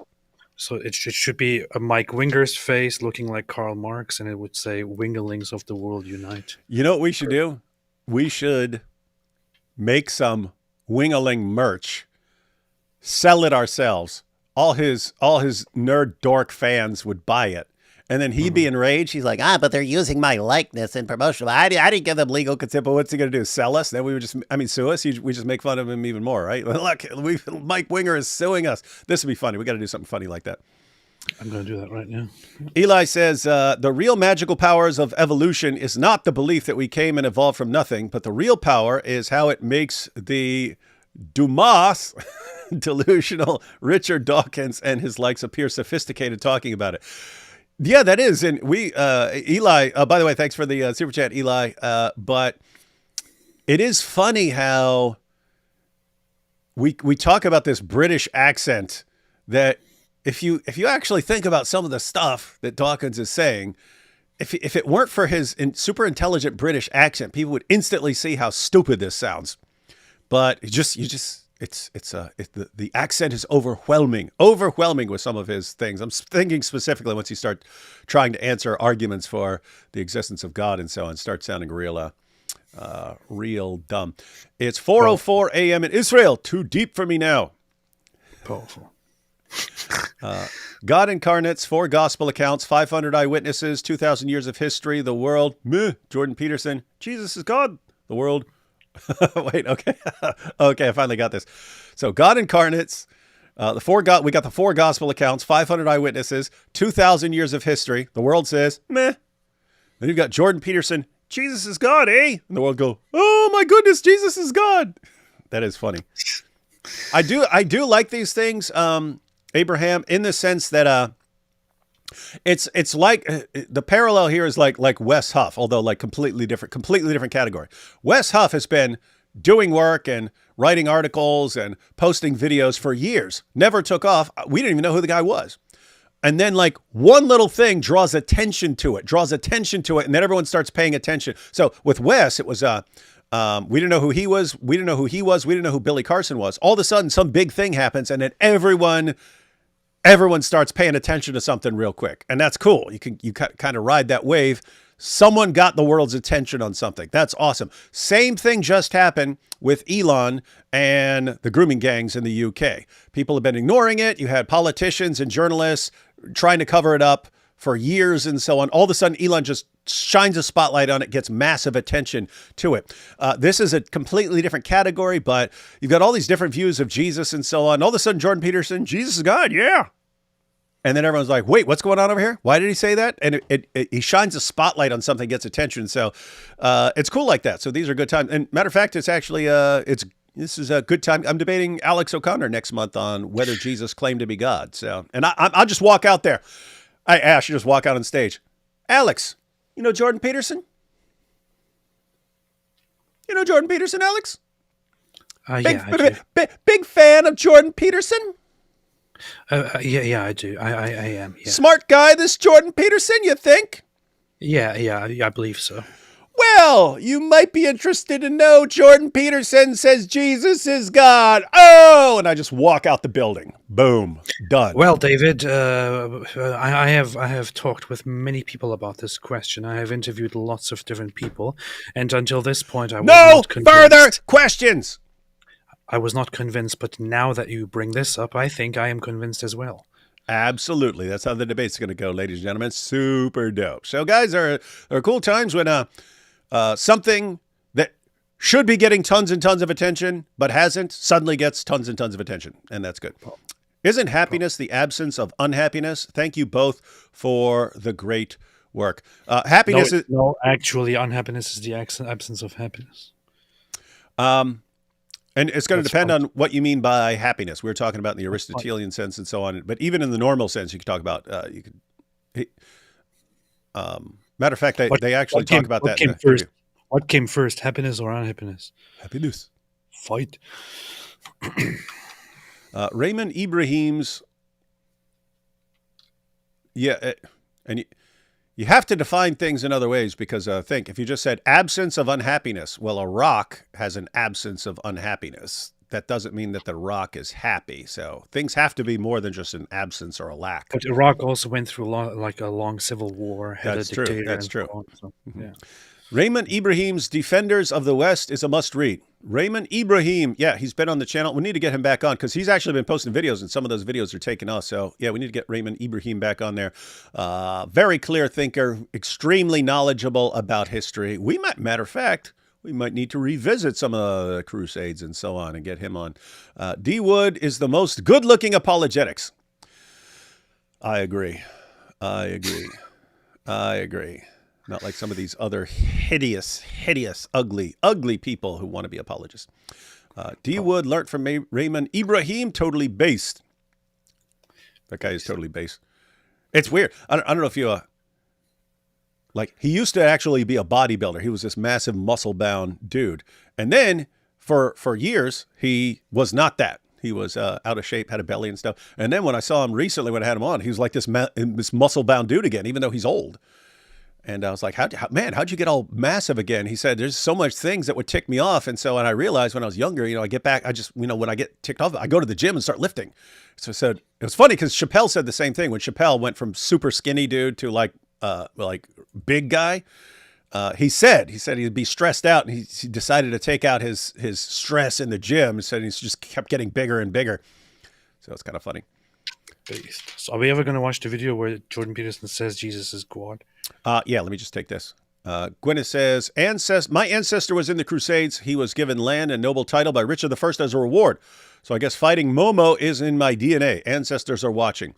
So it should be a Mike Winger's face looking like Karl Marx, and it would say "Wingelings of the world unite." You know what we should do? We should make some Wingeling merch. Sell it ourselves. All his nerd dork fans would buy it. And then he'd be enraged. He's like, but they're using my likeness in promotion. I didn't give them legal consent, but what's he going to do? Sell us? Then we would sue us? We just make fun of him even more, right? Look, Mike Winger is suing us. This would be funny. We got to do something funny like that. I'm going to do that right now. Eli says, the real magical powers of evolution is not the belief that we came and evolved from nothing, but the real power is how it makes the Dumas delusional Richard Dawkins and his likes appear sophisticated talking about it. Yeah, that is. And we, Eli, by the way, thanks for the super chat, Eli. But it is funny how we talk about this British accent that if you actually think about some of the stuff that Dawkins is saying, if it weren't for his super intelligent British accent, people would instantly see how stupid this sounds. But the accent is overwhelming with some of his things. I'm thinking specifically once you start trying to answer arguments for the existence of God and so on, start sounding real dumb. It's 4:04 a.m. in Israel. Too deep for me now. Powerful. God incarnates, 4 gospel accounts, 500 eyewitnesses, 2,000 years of history, the world. Meh. Jordan Peterson. Jesus is God. The world. Wait, okay. Okay, I finally got this. So God incarnates, We got the 4 gospel accounts, 500 eyewitnesses, 2,000 years of history. The world says, meh. Then you've got Jordan Peterson, Jesus is God, eh? And the world go, oh my goodness, Jesus is God. That is funny. I do like these things, Abraham, in the sense that it's like the parallel here is like Wes Huff, although like completely different category. Wes Huff has been doing work and writing articles and posting videos for years. Never took off. We didn't even know who the guy was. And then like one little thing draws attention to it, and then everyone starts paying attention. So with Wes, it was we didn't know who he was. We didn't know who Billy Carson was. All of a sudden, some big thing happens, and then everyone starts paying attention to something real quick, and that's cool. You kind of ride that wave. Someone got the world's attention on something. That's awesome. Same thing just happened with Elon and the grooming gangs in the UK. People have been ignoring it. You had politicians and journalists trying to cover it up for years and so on. All of a sudden, Elon just shines a spotlight on it, gets massive attention to it. This is a completely different category, but you've got all these different views of Jesus and so on. All of a sudden, Jordan Peterson, Jesus is God, yeah. And then everyone's like, wait, what's going on over here? Why did he say that? And he shines a spotlight on something, gets attention. So it's cool like that. So these are good times. And matter of fact, it's actually, this is a good time. I'm debating Alex O'Connor next month on whether Jesus claimed to be God. So, and I'll just walk out there. I should just walk out on stage. Alex, you know Jordan Peterson? You know Jordan Peterson, Alex? Big fan of Jordan Peterson? Yeah, I do. I am. Yeah. Smart guy, this Jordan Peterson, you think? Yeah, I believe so. Well, you might be interested to know Jordan Peterson says Jesus is God. Oh, and I just walk out the building. Boom, done. Well, David, I have talked with many people about this question. I have interviewed lots of different people, and until this point, I was not convinced. No further questions. I was not convinced, but now that you bring this up, I think I am convinced as well. Absolutely. That's how the debate's going to go, ladies and gentlemen. Super dope. So, guys, there are cool times when something that should be getting tons and tons of attention but hasn't suddenly gets tons and tons of attention, and that's good. Isn't happiness the absence of unhappiness? Thank you both for the great work. Happiness actually, unhappiness is the absence of happiness. And it's going to depend on what you mean by happiness. We were talking about in the Aristotelian sense and so on. But even in the normal sense, you could talk about, matter of fact, they actually talk about that. What came first, happiness or unhappiness? Happiness. Fight. Raymond Ibrahim's, and you have to define things in other ways because think, if you just said absence of unhappiness, well, a rock has an absence of unhappiness. That doesn't mean that the rock is happy. So things have to be more than just an absence or a lack. But Iraq also went through a long civil war. That's true. That's true. So, yeah. Raymond Ibrahim's Defenders of the West is a must-read. Raymond Ibrahim, yeah, he's been on the channel. We need to get him back on because he's actually been posting videos, and some of those videos are taking us. So, yeah, we need to get Raymond Ibrahim back on there. Very clear thinker, extremely knowledgeable about history. Matter of fact, we might need to revisit some of the Crusades and so on and get him on. D. Wood is the most good-looking apologetics. I agree. Not like some of these other hideous, ugly people who want to be apologists. D. Wood learned from Raymond Ibrahim, totally based. That guy is totally based. It's weird. I don't know if you, he used to actually be a bodybuilder. He was this massive muscle-bound dude. And then for years, he was not that. He was out of shape, had a belly and stuff. And then when I saw him recently, when I had him on, he was like this muscle-bound dude again, even though he's old. And I was like, how'd you get all massive again? He said, there's so much things that would tick me off. And so, and I realized when I was younger, I get back, when I get ticked off, I go to the gym and start lifting. So I said, it was funny because Chappelle said the same thing. When Chappelle went from super skinny dude to like big guy, he said he'd be stressed out. And he decided to take out his stress in the gym. He said he just kept getting bigger and bigger. So it's kind of funny. So are we ever going to watch the video where Jordan Peterson says Jesus is God? Yeah, let me just take this. Gwyneth says, my ancestor was in the Crusades. He was given land and noble title by Richard I as a reward. So I guess fighting Momo is in my DNA. Ancestors are watching.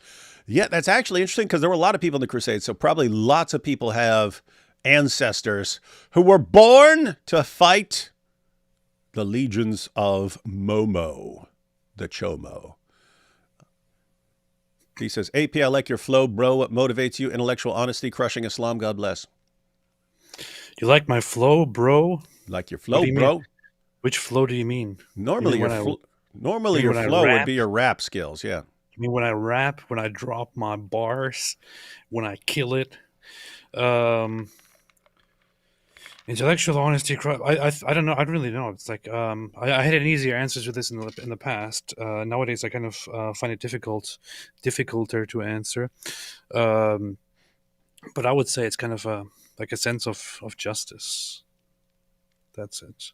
Yeah, that's actually interesting because there were a lot of people in the Crusades. So probably lots of people have ancestors who were born to fight the legions of Momo, the Chomo. He says, AP, I like your flow, bro. What motivates you? Intellectual honesty, crushing Islam. God bless. You like my flow, bro? Like your flow, bro? Mean? Which flow do you mean? Normally, your flow would be your rap skills, yeah. You mean when I rap, when I drop my bars, when I kill it? Intellectual honesty. I don't know. I don't really know. It's like I had an easier answers to this in the past. Nowadays, I kind of find it difficulter to answer. But I would say it's kind of like a sense of justice. That's it.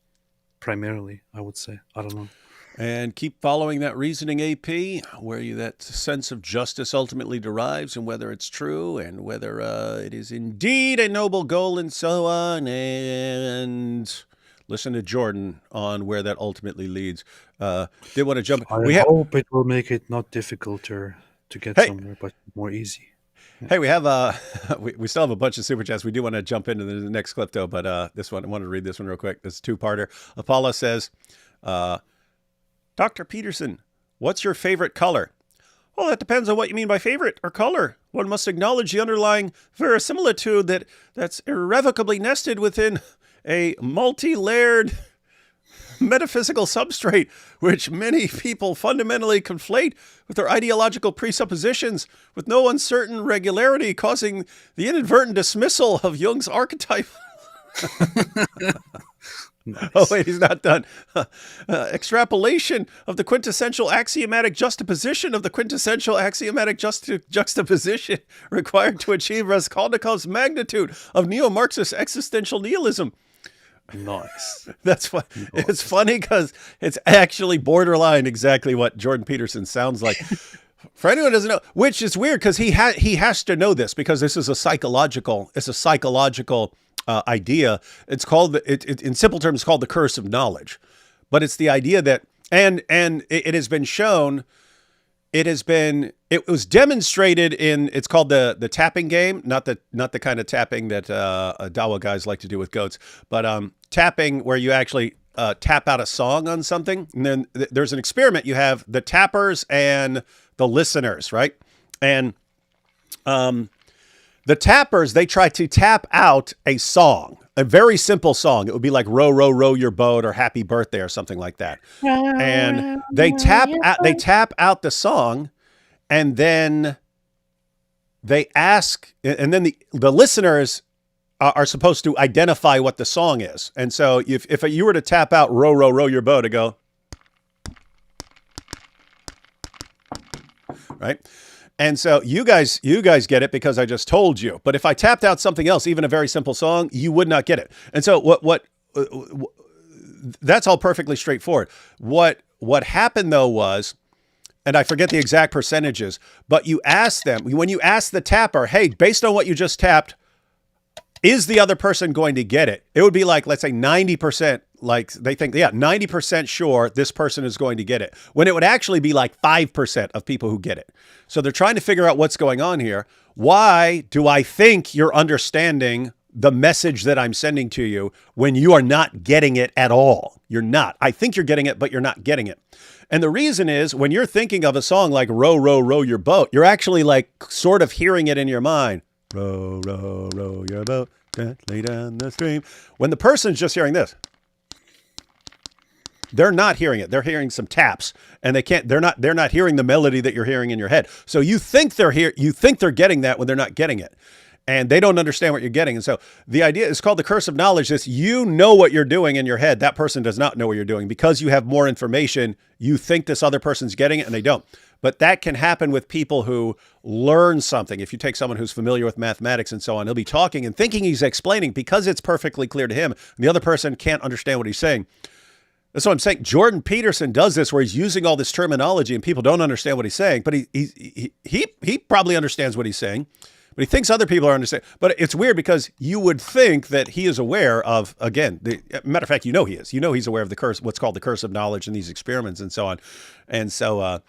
Primarily, I would say. I don't know. And keep following that reasoning, AP, where that sense of justice ultimately derives and whether it's true and whether it is indeed a noble goal and so on. And listen to Jordan on where that ultimately leads. Did want to jump. I hope it will make it not difficulter to get somewhere, but more easy. Hey, we have we still have a bunch of super chats. We do want to jump into the next clip though, but this one I wanted to read this one real quick. This is a two-parter. Apollo says, Dr. Peterson, what's your favorite color? Well, that depends on what you mean by favorite or color. One must acknowledge the underlying verisimilitude that's irrevocably nested within a multi-layered metaphysical substrate, which many people fundamentally conflate with their ideological presuppositions with no uncertain regularity, causing the inadvertent dismissal of Jung's archetype. Nice. Oh, wait, he's not done. Extrapolation of the quintessential axiomatic juxtaposition of the quintessential axiomatic juxtaposition required to achieve Raskolnikov's magnitude of neo-Marxist existential nihilism. Nice. That's why it's funny because it's actually borderline exactly what Jordan Peterson sounds like. For anyone who doesn't know, which is weird because he has to know this because this is a psychological idea. It's called in simple terms, it's called the curse of knowledge, but it's the idea that and it has been shown. It was demonstrated in, it's called the tapping game, not the kind of tapping that Dawa guys like to do with goats, but tapping where you actually tap out a song on something. And then there's an experiment. You have the tappers and the listeners, right? And the tappers, they try to tap out a song, a very simple song. It would be like row, row, row your boat or happy birthday or something like that. And they tap out the song and then they ask, and then the listeners are supposed to identify what the song is. And so if you were to tap out row, row, row your boat, to go, right? And so you guys get it because I just told you. But if I tapped out something else, even a very simple song, you would not get it. And so what that's all perfectly straightforward. What happened though was, and I forget the exact percentages, but you ask them, when you ask the tapper, hey, based on what you just tapped, is the other person going to get it? It would be like, let's say 90%, like they think, yeah, 90% sure this person is going to get it, when it would actually be like 5% of people who get it. So they're trying to figure out what's going on here. Why do I think you're understanding the message that I'm sending to you when you are not getting it at all? You're not. I think you're getting it, but you're not getting it. And the reason is when you're thinking of a song like row, row, row your boat, you're actually like sort of hearing it in your mind. Row, row, row your boat, gently down the stream. When the person's just hearing this, they're not hearing it. They're hearing some taps, and they're not hearing the melody that you're hearing in your head. So you think they're getting that when they're not getting it. And they don't understand what you're getting. And so the idea is called the curse of knowledge. This, you know what you're doing in your head. That person does not know what you're doing. Because you have more information, you think this other person's getting it and they don't. But that can happen with people who learn something. If you take someone who's familiar with mathematics and so on, he'll be talking and thinking he's explaining because it's perfectly clear to him. And the other person can't understand what he's saying. That's what I'm saying. Jordan Peterson does this where he's using all this terminology and people don't understand what he's saying, but he probably understands what he's saying. But he thinks other people are understanding. But it's weird because you would think that he is aware of, again, matter of fact, he is. He's aware of the curse, what's called the curse of knowledge and these experiments and so on. And so,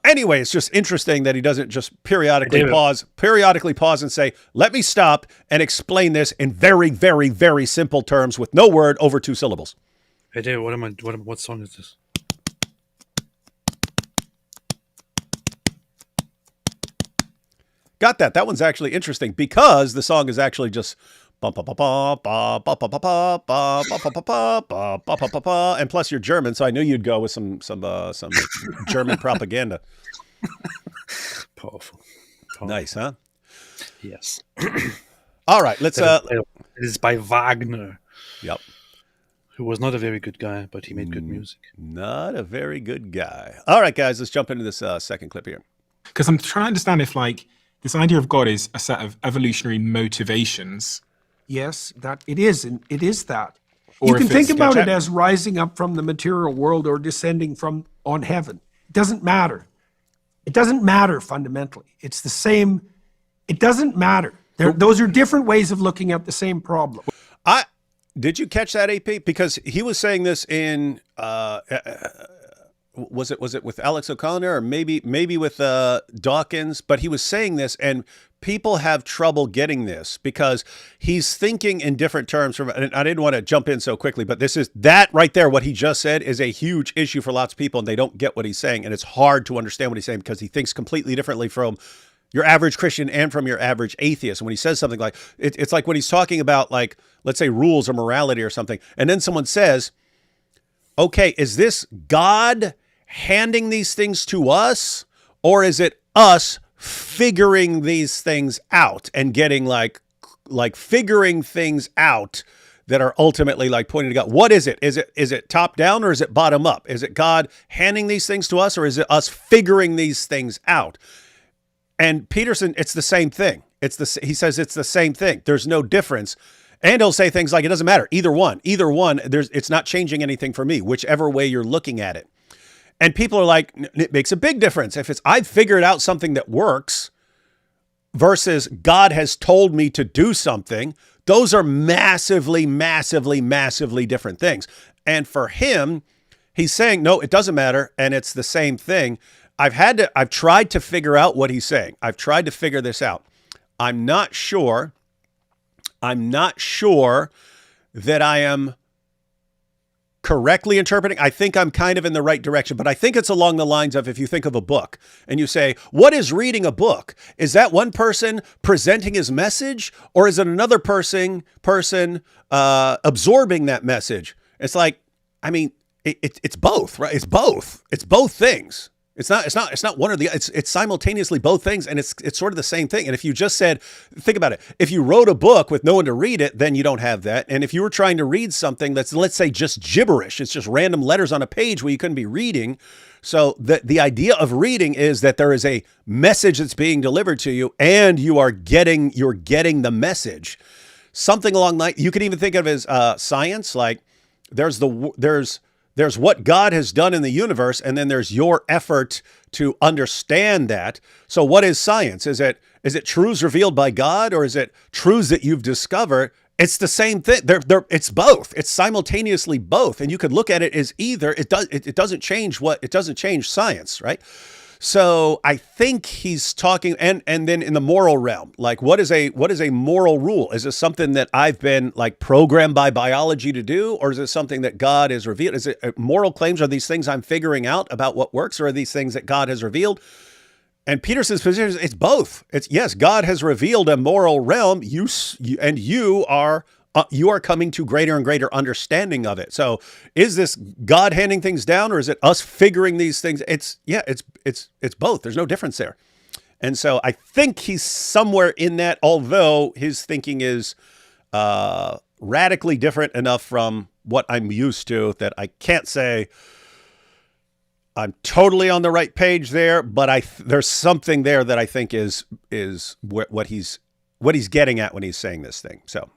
anyway, it's just interesting that he doesn't just periodically pause and say, let me stop and explain this in very, very, very simple terms with no word over 2 syllables. Hey, David, what song is this? Got that. That one's actually interesting because the song is actually just and plus you're German, so I knew you'd go with some German propaganda. Powerful. Nice, huh? Yes. All right, let's It is by Wagner. Yep. Who was not a very good guy, but he made good music. Not a very good guy. All right, guys, let's jump into this second clip here. Because I'm trying to understand if, like, this idea of God is a set of evolutionary motivations. Yes, that it is, and it is that. Or You can if think it's- about it as rising up from the material world or descending from on heaven. It doesn't matter. It doesn't matter fundamentally. It's the same. It doesn't matter. Those are different ways of looking at the same problem. Did you catch that, AP? Because he was saying this in was it with Alex O'Connor or maybe with Dawkins? But he was saying this, and people have trouble getting this because he's thinking in different terms. And I didn't want to jump in so quickly, but this is that right there. What he just said is a huge issue for lots of people, and they don't get what he's saying, and it's hard to understand what he's saying because he thinks completely differently from your average Christian and from your average atheist. And when he says something like, it's like when he's talking about, like, let's say rules or morality or something, and then someone says, okay, is this God handing these things to us, or is it us figuring these things out and getting like figuring things out that are ultimately like pointing to God? What is it? Is it top down or is it bottom up? Is it God handing these things to us, or is it us figuring these things out? And Peterson, it's the same thing. He says it's the same thing. There's no difference. And he'll say things like, it doesn't matter. Either one, it's not changing anything for me, whichever way you're looking at it. And people are like, it makes a big difference. If it's, I've figured out something that works versus God has told me to do something, those are massively, massively, massively different things. And for him, he's saying, no, it doesn't matter. And it's the same thing. I've tried to figure out what he's saying. I've tried to figure this out. I'm not sure that I am correctly interpreting. I think I'm kind of in the right direction, but I think it's along the lines of, if you think of a book and you say, what is reading a book? Is that one person presenting his message, or is it another person absorbing that message? It's like, I mean, it's both, right? It's both things. It's not one or the other. It's simultaneously both things, and it's sort of the same thing. And if you just said, think about it, if you wrote a book with no one to read it, then you don't have that. And if you were trying to read something that's, let's say, just gibberish, it's just random letters on a page where you couldn't be reading. So the idea of reading is that there is a message that's being delivered to you, and you're getting the message. Something along that, you could even think of as science. Like there's what God has done in the universe, and then there's your effort to understand that. So what is science? Is it truths revealed by God, or is it truths that you've discovered? It's the same thing. It's both. It's simultaneously both. And you could look at it as either. It doesn't change science, right? So I think he's talking, and then in the moral realm, like what is a moral rule? Is this something that I've been like programmed by biology to do, or is it something that God has revealed? Is it moral claims? Are these things I'm figuring out about what works, or are these things that God has revealed? And Peterson's position is it's both. It's yes, God has revealed a moral realm. You are coming to greater and greater understanding of it. So is this God handing things down, or is it us figuring these things? It's both. There's no difference there. And so I think he's somewhere in that, although his thinking is radically different enough from what I'm used to that I can't say I'm totally on the right page there, but there's something there that I think is what he's getting at when he's saying this thing. So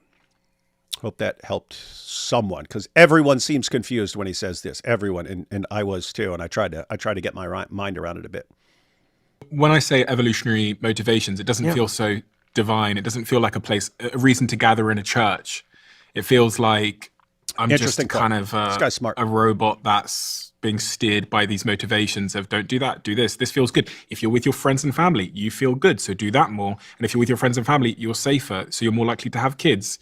hope that helped someone, because everyone seems confused when he says this. Everyone, and I was too. And I tried to get my mind around it a bit. When I say evolutionary motivations, it doesn't feel so divine. It doesn't feel like a reason to gather in a church. It feels like I'm just kind of this guy's smart. a robot that's being steered by these motivations of don't do that, do this. This feels good. If you're with your friends and family, you feel good, so do that more. And if you're with your friends and family, you're safer, so you're more likely to have kids.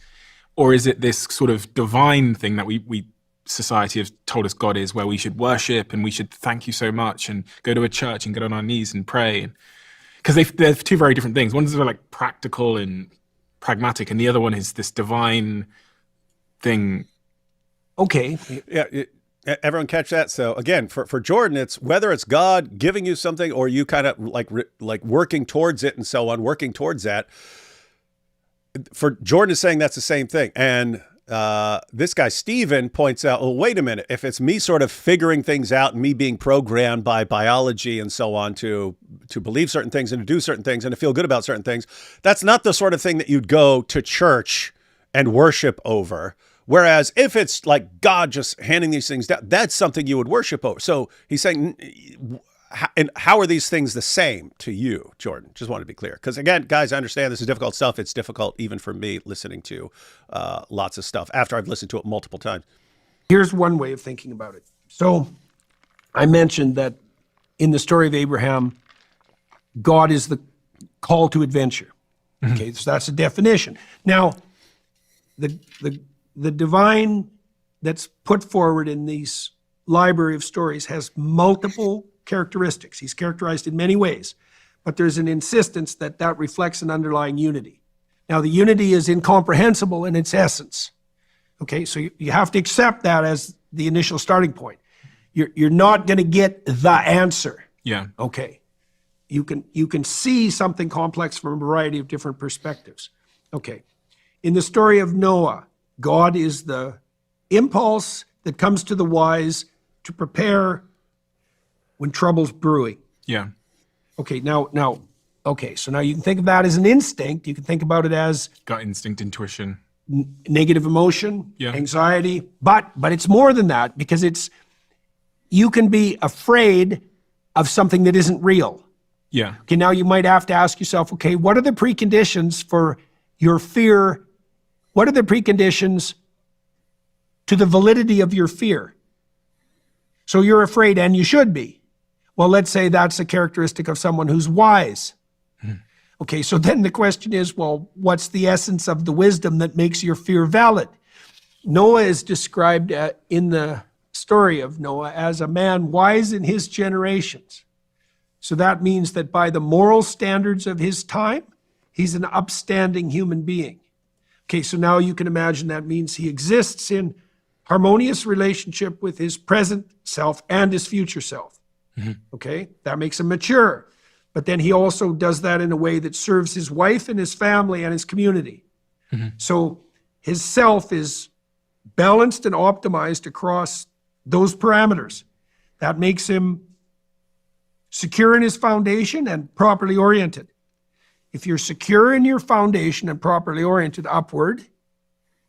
Or is it this sort of divine thing that we society has told us God is, where we should worship and we should thank you so much and go to a church and get on our knees and pray? Because they're two very different things. One is like practical and pragmatic, and the other one is this divine thing. Okay. Yeah, everyone catch that? So again, for Jordan, it's whether it's God giving you something or you kind of like working towards it and so on, working towards that. For Jordan is saying that's the same thing. And this guy, Steven, points out, well, wait a minute. If it's me sort of figuring things out and me being programmed by biology and so on to believe certain things and to do certain things and to feel good about certain things, that's not the sort of thing that you'd go to church and worship over. Whereas if it's like God just handing these things down, that's something you would worship over. So he's saying, and how are these things the same to you, Jordan? Just want to be clear. Because again, guys, I understand this is difficult stuff. It's difficult even for me listening to lots of stuff after I've listened to it multiple times. Here's one way of thinking about it. So I mentioned that in the story of Abraham, God is the call to adventure. Okay, so that's a definition. Now, the divine that's put forward in these library of stories has multiple characteristics. He's characterized in many ways, but there's an insistence that reflects an underlying unity. Now, the unity is incomprehensible in its essence. Okay, so you have to accept that as the initial starting point. You're not going to get the answer. Yeah. Okay. You can see something complex from a variety of different perspectives. Okay. In the story of Noah, God is the impulse that comes to the wise to prepare when trouble's brewing. Yeah. Okay, okay, so now you can think of that as an instinct. You can think about it as Gut instinct, intuition. Negative emotion, Yeah. anxiety, but it's more than that, because you can be afraid of something that isn't real. Yeah. Okay, now you might have to ask yourself, okay, what are the preconditions for your fear? What are the preconditions to the validity of your fear? So you're afraid, and you should be. Well, let's say that's a characteristic of someone who's wise. Okay, so then the question is, well, what's the essence of the wisdom that makes your fear valid? Noah is described in the story of Noah as a man wise in his generations. So that means that by the moral standards of his time, he's an upstanding human being. Okay, so now you can imagine that means he exists in harmonious relationship with his present self and his future self. Okay, that makes him mature. But then he also does that in a way that serves his wife and his family and his community. So his self is balanced and optimized across those parameters. That makes him secure in his foundation and properly oriented. If you're secure in your foundation and properly oriented upward,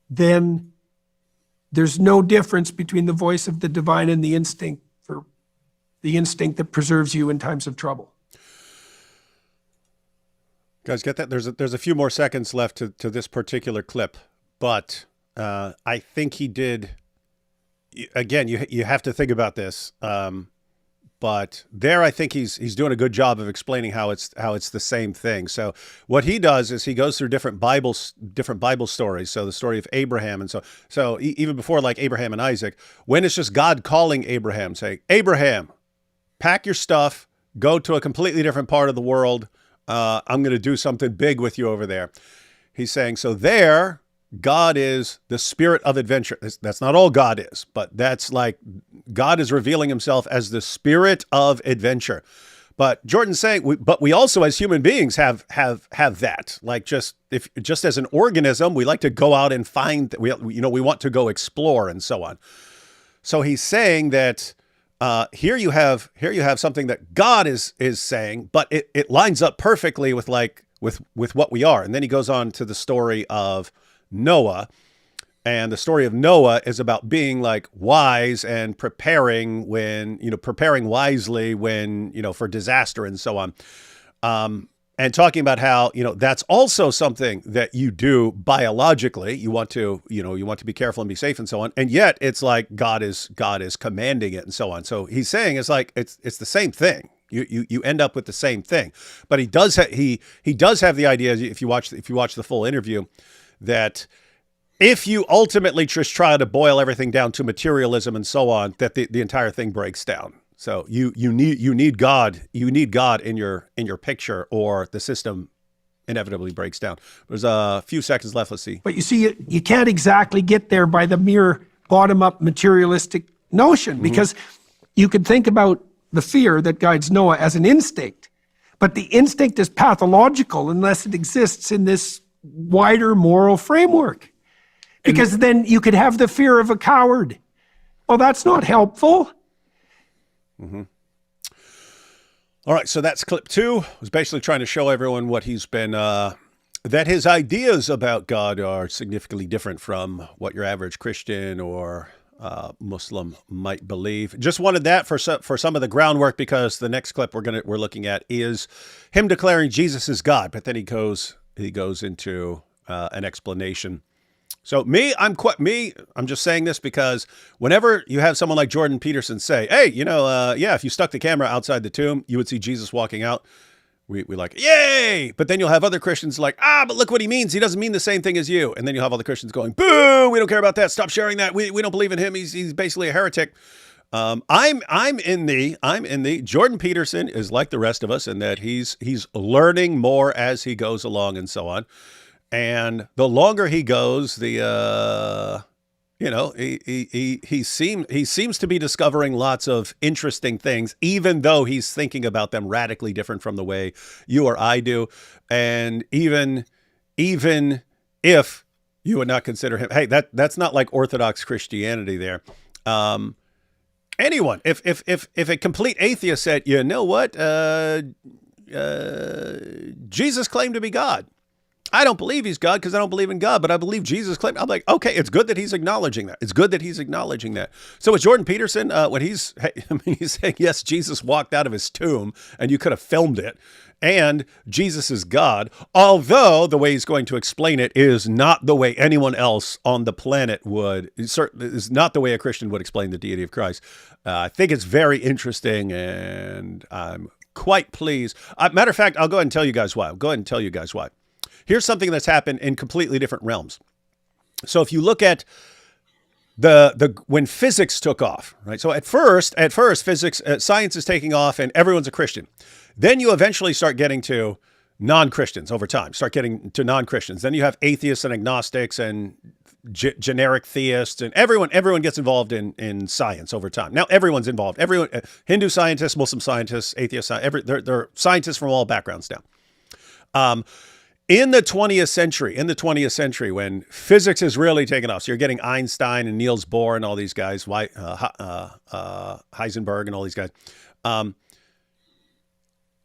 then there's no difference between the voice of the divine and the instinct that preserves you in times of trouble. Guys, get that? There's a few more seconds left to this particular clip, but I think he did. Again, you have to think about this, but there I think he's doing a good job of explaining how it's the same thing. So what he does is he goes through different Bible stories. So the story of Abraham, and so even before like Abraham and Isaac, when it's just God calling Abraham, saying, "Abraham, pack your stuff, go to a completely different part of the world. I'm going to do something big with you over there." He's saying, so there, God is the spirit of adventure. That's not all God is, but that's like God is revealing himself as the spirit of adventure. But Jordan's saying, but we also as human beings have that. Like just as an organism, we like to go out and find, we want to go explore and so on. So he's saying that here you have something that God is saying, but it lines up perfectly with what we are. And then he goes on to the story of Noah, and the story of Noah is about being like wise and preparing wisely when, for disaster and so on. and talking about how, that's also something that you do biologically. You want to be careful and be safe and so on. And yet it's like God is commanding it and so on. So he's saying it's like, it's the same thing. You end up with the same thing, but he does have the idea, if you watch the full interview, that if you ultimately just try to boil everything down to materialism and so on, that the entire thing breaks down. So you need God in your picture, or the system inevitably breaks down. There's a few seconds left. Let's see. But you see, you can't exactly get there by the mere bottom-up materialistic notion, because you could think about the fear that guides Noah as an instinct, but the instinct is pathological unless it exists in this wider moral framework. Because then you could have the fear of a coward. Well, that's not helpful. Mm-hmm. All right, so that's clip 2. I was basically trying to show everyone what he's been, that his ideas about God are significantly different from what your average Christian or Muslim might believe. Just wanted that for some of the groundwork, because the next clip we're looking at is him declaring Jesus is God, but then he goes into an explanation. So I'm just saying this because whenever you have someone like Jordan Peterson say, hey, if you stuck the camera outside the tomb, you would see Jesus walking out. We like, yay! But then you'll have other Christians like, but look what he means. He doesn't mean the same thing as you. And then you'll have other Christians going, boo, we don't care about that. Stop sharing that. We don't believe in him. He's basically a heretic. I'm in the Jordan Peterson is like the rest of us in that he's learning more as he goes along and so on. And the longer he goes, he seems to be discovering lots of interesting things, even though he's thinking about them radically different from the way you or I do. And even if you would not consider him, hey, that's not like Orthodox Christianity there. Anyone, if a complete atheist said, you know what, Jesus claimed to be God. I don't believe he's God because I don't believe in God, but I believe Jesus claimed. I'm like, okay, it's good that he's acknowledging that. It's good that he's acknowledging that. So with Jordan Peterson, when he's saying, yes, Jesus walked out of his tomb and you could have filmed it, and Jesus is God, although the way he's going to explain it is not the way anyone else on the planet would, is not the way a Christian would explain the deity of Christ. I think it's very interesting, and I'm quite pleased. Matter of fact, I'll go ahead and tell you guys why. Here's something that's happened in completely different realms. So if you look at when physics took off, right? So at first, physics, science is taking off, and everyone's a Christian. Then you eventually start getting to non-Christians over time. Start getting to non-Christians. Then you have atheists and agnostics and generic theists, and everyone gets involved in science over time. Now everyone's involved. Everyone, Hindu scientists, Muslim scientists, atheists, they're scientists from all backgrounds now. In the 20th century, when physics is really taken off, so you're getting Einstein and Niels Bohr and all these guys, Heisenberg and all these guys.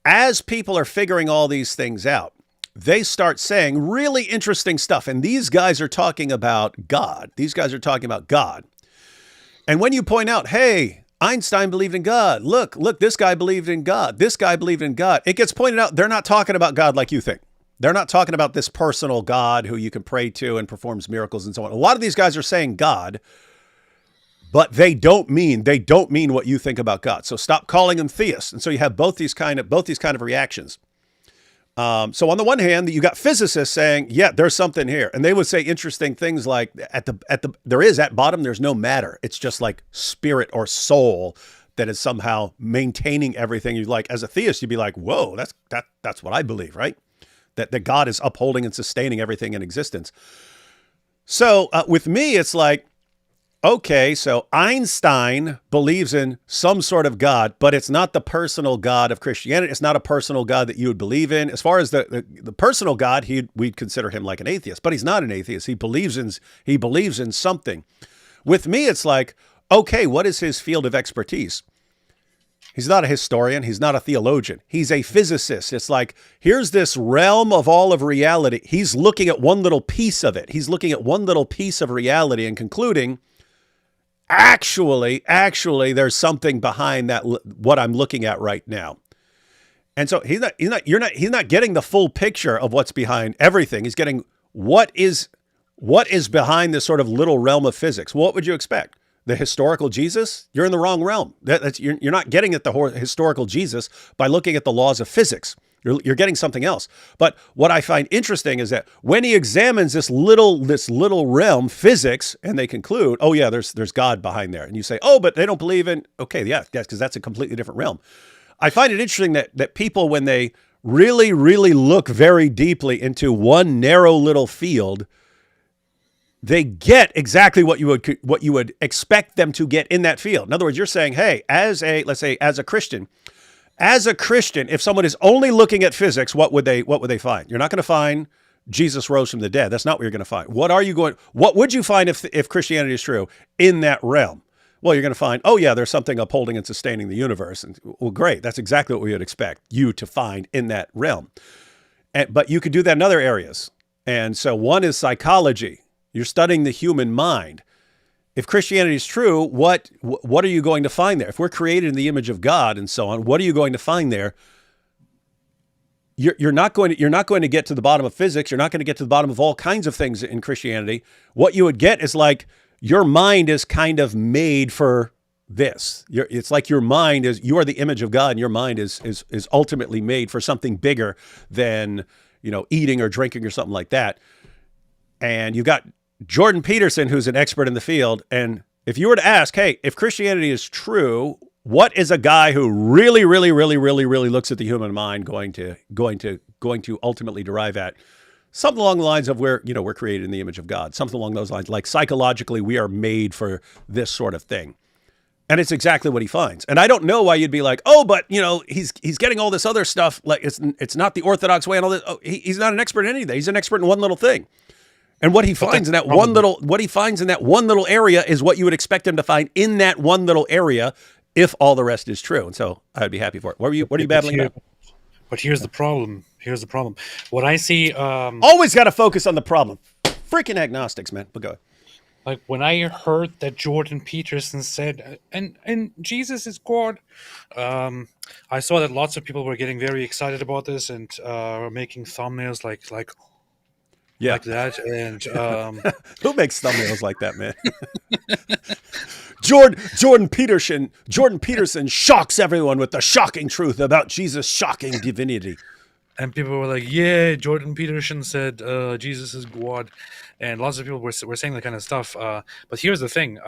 As people are figuring all these things out, they start saying really interesting stuff. And these guys are talking about God. And when you point out, hey, Einstein believed in God. Look, this guy believed in God. This guy believed in God. It gets pointed out they're not talking about God like you think. They're not talking about this personal God who you can pray to and performs miracles and so on. A lot of these guys are saying God, but they don't mean what you think about God. So stop calling them theists. And so you have both these kind of reactions. So on the one hand, you got physicists saying, yeah, there's something here. And they would say interesting things like at bottom, there's no matter. It's just like spirit or soul that is somehow maintaining everything. You like, as a theist, you'd be like, whoa, that's what I believe, right? That God is upholding and sustaining everything in existence. So with me, it's like, okay, so Einstein believes in some sort of God, but it's not the personal God of Christianity. It's not a personal God that you would believe in. As far as the personal God, we'd consider him like an atheist, but he's not an atheist. He believes in something. With me, it's like, okay, what is his field of expertise? He's not a historian. He's not a theologian. He's a physicist. It's like, here's this realm of all of reality. He's looking at one little piece of it. He's looking at one little piece of reality and concluding, actually, there's something behind that, what I'm looking at right now. And so he's not getting the full picture of what's behind everything. He's getting what is behind this sort of little realm of physics. What would you expect? The historical Jesus? You're in the wrong realm. You're not getting at the historical Jesus by looking at the laws of physics. You're getting something else. But what I find interesting is that when he examines this little realm, physics, and they conclude, oh yeah, there's God behind there. And you say, oh, but they don't believe in, okay, yeah, because that's a completely different realm. I find it interesting that people, when they really, really look very deeply into one narrow little field, they get exactly what you would expect them to get in that field. In other words, you're saying, hey, as a Christian, if someone is only looking at physics, what would they find? You're not going to find Jesus rose from the dead. That's not what you're going to find. What would you find if Christianity is true in that realm? Well, you're going to find, oh yeah, there's something upholding and sustaining the universe. And well, great. That's exactly what we would expect you to find in that realm. But you could do that in other areas. And so one is psychology. You're studying the human mind. If Christianity is true, what are you going to find there? If we're created in the image of God and so on, what are you going to find there? You're not going to get to the bottom of physics. You're not going to get to the bottom of all kinds of things in Christianity. What you would get is like your mind is kind of made for this. It's like your mind is, you are the image of God, and your mind is ultimately made for something bigger than, eating or drinking or something like that. And you've got Jordan Peterson, who's an expert in the field. And if you were to ask, hey, if Christianity is true, what is a guy who really, really, really, really, really looks at the human mind going to ultimately derive at? Something along the lines of we're created in the image of God. Something along those lines, like psychologically, we are made for this sort of thing. And it's exactly what he finds. And I don't know why you'd be like, oh, but he's getting all this other stuff. Like it's not the orthodox way and all this. Oh, he's not an expert in anything. He's an expert in one little thing. And what he finds in that one little area is what you would expect him to find in that one little area, if all the rest is true. And so I'd be happy for it. What are you battling about? But here's the problem. What I see, always got to focus on the problem. Freaking agnostics, man. But go ahead. Like when I heard that Jordan Peterson said, and Jesus is God, I saw that lots of people were getting very excited about this and were making thumbnails like that. And who makes thumbnails like that, man? Jordan Peterson shocks everyone with the shocking truth about Jesus' shocking divinity. And people were like, yeah, Jordan Peterson said Jesus is God. And lots of people were saying that kind of stuff. But here's the thing.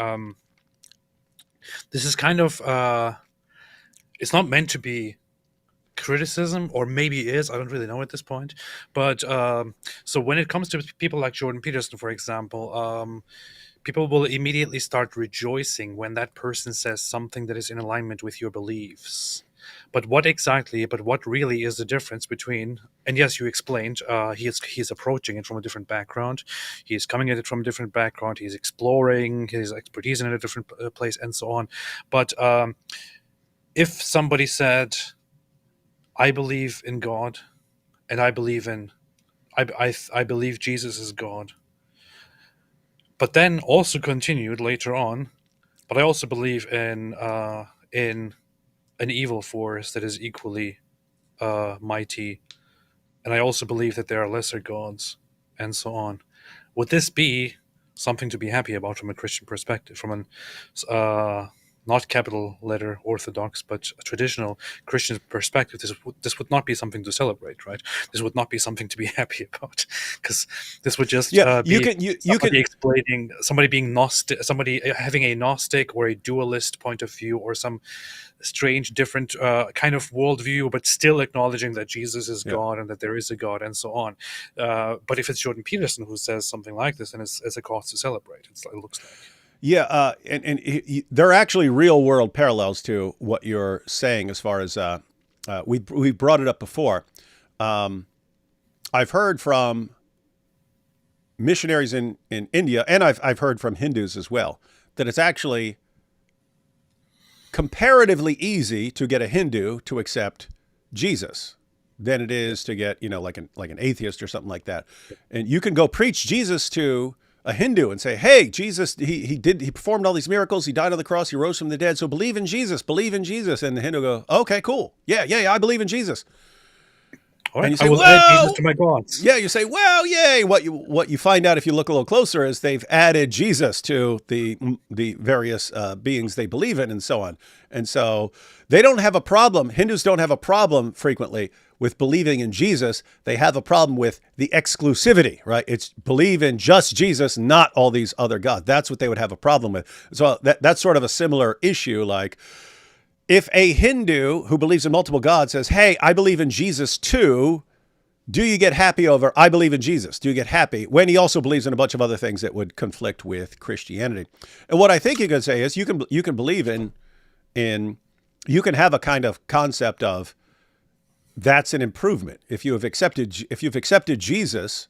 This is kind of, it's not meant to be criticism, or maybe it is. I don't really know at this point. But so when it comes to people like Jordan Peterson, for example, people will immediately start rejoicing when that person says something that is in alignment with your beliefs. But what really is the difference between, and yes, you explained, he's approaching it from a different background. He's coming at it from a different background. He's exploring his expertise in a different place and so on. But if somebody said, I believe in God, and I believe Jesus is God, but then also continued later on, but I also believe in an evil force that is equally mighty, and I also believe that there are lesser gods, and so on. Would this be something to be happy about from a Christian perspective, from an not capital letter Orthodox, but a traditional Christian perspective? This would not be something to celebrate, right? This would not be something to be happy about, because this would just explaining somebody being Gnostic, somebody having a Gnostic or a dualist point of view, or some strange different kind of worldview, but still acknowledging that Jesus is God and that there is a God and so on. But if it's Jordan Peterson who says something like this, then it's a cause to celebrate. It looks like. Yeah, and there are actually real world parallels to what you're saying as far as we brought it up before. I've heard from missionaries in India, and I've heard from Hindus as well, that it's actually comparatively easy to get a Hindu to accept Jesus than it is to get, like an atheist or something like that. And you can go preach Jesus to a Hindu and say, hey, Jesus, he performed all these miracles. He died on the cross. He rose from the dead. So believe in Jesus. Believe in Jesus. And the Hindu go, okay, cool. Yeah, I believe in Jesus. All right, and you say, I will add Jesus to my gods. Yeah, you say, well, yay. What you find out if you look a little closer is they've added Jesus to the various beings they believe in and so on. And so they don't have a problem. Hindus don't have a problem frequently with believing in Jesus. They have a problem with the exclusivity, right? It's believe in just Jesus, not all these other gods. That's what they would have a problem with. So that's sort of a similar issue. Like, if a Hindu who believes in multiple gods says, hey, I believe in Jesus too, do you get happy over, I believe in Jesus? Do you get happy when he also believes in a bunch of other things that would conflict with Christianity? And what I think you could say is you can believe in you can have a kind of concept of that's an improvement. If you've accepted Jesus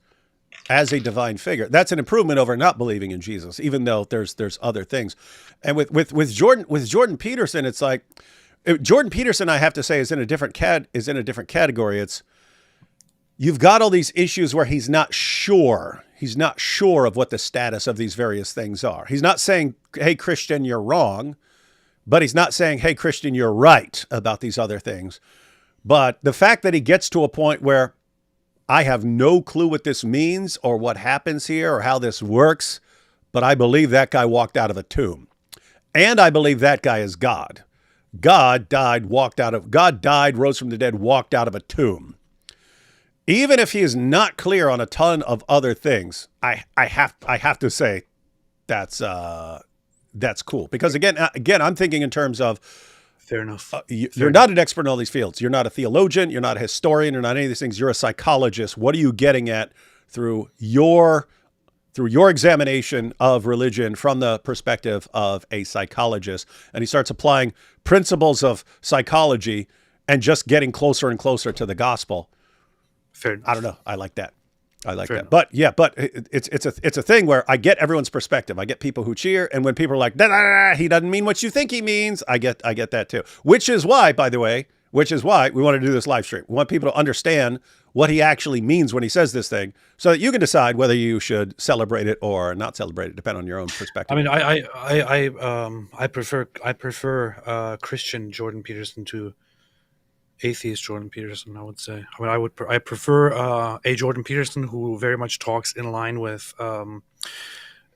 as a divine figure, that's an improvement over not believing in Jesus, even though there's other things. And with Jordan Peterson, it's like Jordan Peterson, I have to say, is in a different category. It's you've got all these issues where he's not sure of what the status of these various things are. He's not saying, hey, Christian, you're wrong, but he's not saying, hey, Christian, you're right about these other things. But the fact that he gets to a point where I have no clue what this means or what happens here or how this works, but I believe that guy walked out of a tomb. And I believe that guy is God. God died, rose from the dead, walked out of a tomb. Even if he is not clear on a ton of other things, I have to say that's cool. Because again, I'm thinking in terms of, fair enough. You're not an expert in all these fields. You're not a theologian. You're not a historian. You're not any of these things. You're a psychologist. What are you getting at through your examination of religion from the perspective of a psychologist? And he starts applying principles of psychology and just getting closer and closer to the gospel. Fair enough. I don't know. I like that. Fair that. enough. But it's a thing where I get everyone's perspective. I get people who cheer, and when people are like, he doesn't mean what you think he means, I get that too. Which is why, by the way, we want to do this live stream. We want people to understand what he actually means when he says this thing, so that you can decide whether you should celebrate it or not celebrate it, depending on your own perspective. I mean, I prefer Christian Jordan Peterson to atheist Jordan Peterson, I would say. I mean, I prefer a Jordan Peterson who very much talks in line with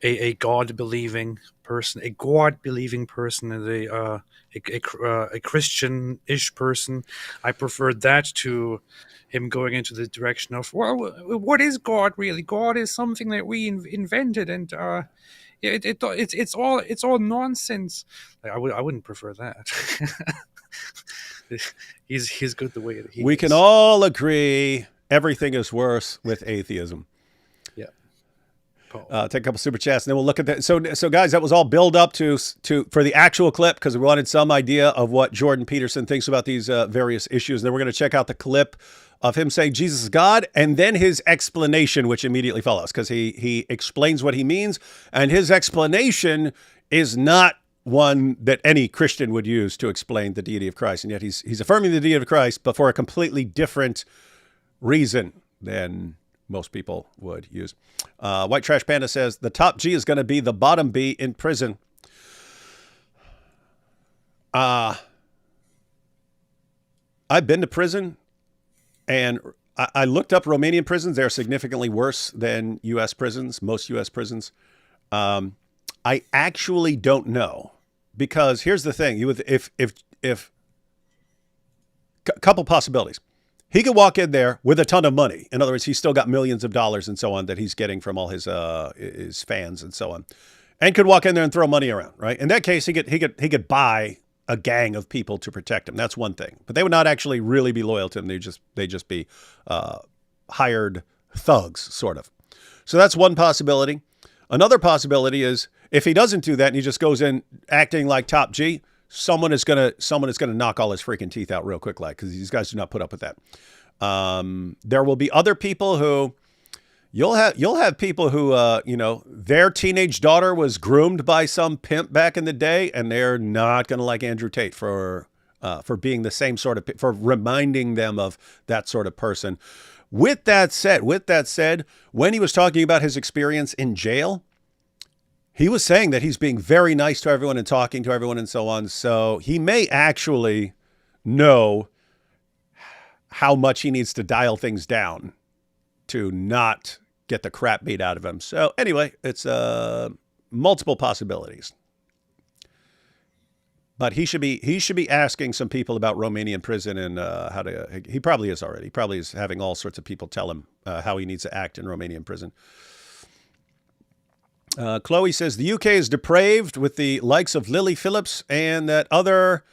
a God-believing person, and a Christian-ish person. I prefer that to him going into the direction of, well, what is God really? God is something that we invented, and it's all nonsense. Like, I wouldn't prefer that. He's good the way that he is. We can all agree everything is worse with atheism. Yeah. Take a couple super chats, and then we'll look at that. So guys, that was all build up to for the actual clip, because we wanted some idea of what Jordan Peterson thinks about these various issues. And then we're going to check out the clip of him saying Jesus is God, and then his explanation, which immediately follows, because he explains what he means, and his explanation is not one that any Christian would use to explain the deity of Christ. And yet he's affirming the deity of Christ, but for a completely different reason than most people would use. White Trash Panda says, the top G is going to be the bottom B in prison. I've been to prison, and I looked up Romanian prisons. They're significantly worse than U.S. prisons, most U.S. prisons. I actually don't know, because here's the thing: if couple possibilities, he could walk in there with a ton of money. In other words, he's still got millions of dollars and so on that he's getting from all his fans and so on, and could walk in there and throw money around. Right? In that case, he could buy a gang of people to protect him. That's one thing, but they would not actually really be loyal to him. They just be hired thugs, sort of. So that's one possibility. Another possibility is, if he doesn't do that and he just goes in acting like top G, someone is gonna knock all his freaking teeth out real quick, like, because these guys do not put up with that. There will be other people who you'll have people who their teenage daughter was groomed by some pimp back in the day, and they're not gonna like Andrew Tate for being the same sort of, for reminding them of that sort of person. With that said, when he was talking about his experience in jail, he was saying that he's being very nice to everyone and talking to everyone and so on. So he may actually know how much he needs to dial things down to not get the crap beat out of him. So anyway, it's multiple possibilities. But he should be asking some people about Romanian prison and how to. He probably is already. He probably is having all sorts of people tell him how he needs to act in Romanian prison. Chloe says the UK is depraved with the likes of Lily Phillips and that other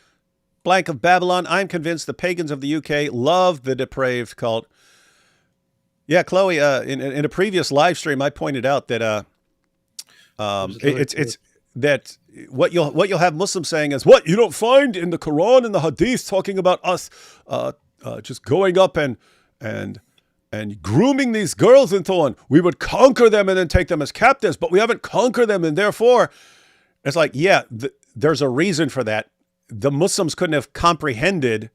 blank of Babylon. I'm convinced the pagans of the UK love the depraved cult. Yeah, Chloe. In a previous live stream, I pointed out that it's that what you'll have Muslims saying is, what you don't find in the Quran and the Hadith talking about us just going up and grooming these girls and so on. We would conquer them and then take them as captives, but we haven't conquered them, and therefore, it's like, yeah, there's a reason for that. The Muslims couldn't have comprehended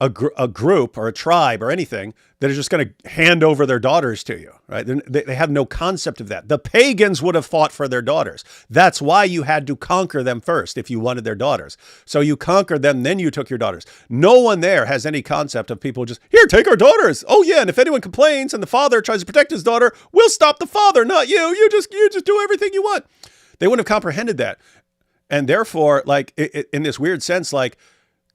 a group or a tribe or anything that is just going to hand over their daughters to you, right? They have no concept of that. The pagans would have fought for their daughters. That's why you had to conquer them first if you wanted their daughters. So you conquered them, then you took your daughters. No one there has any concept of people just, here, take our daughters. Oh yeah, and if anyone complains and the father tries to protect his daughter, we'll stop the father, not you. You just do everything you want. They wouldn't have comprehended that. And therefore, like, in this weird sense, like,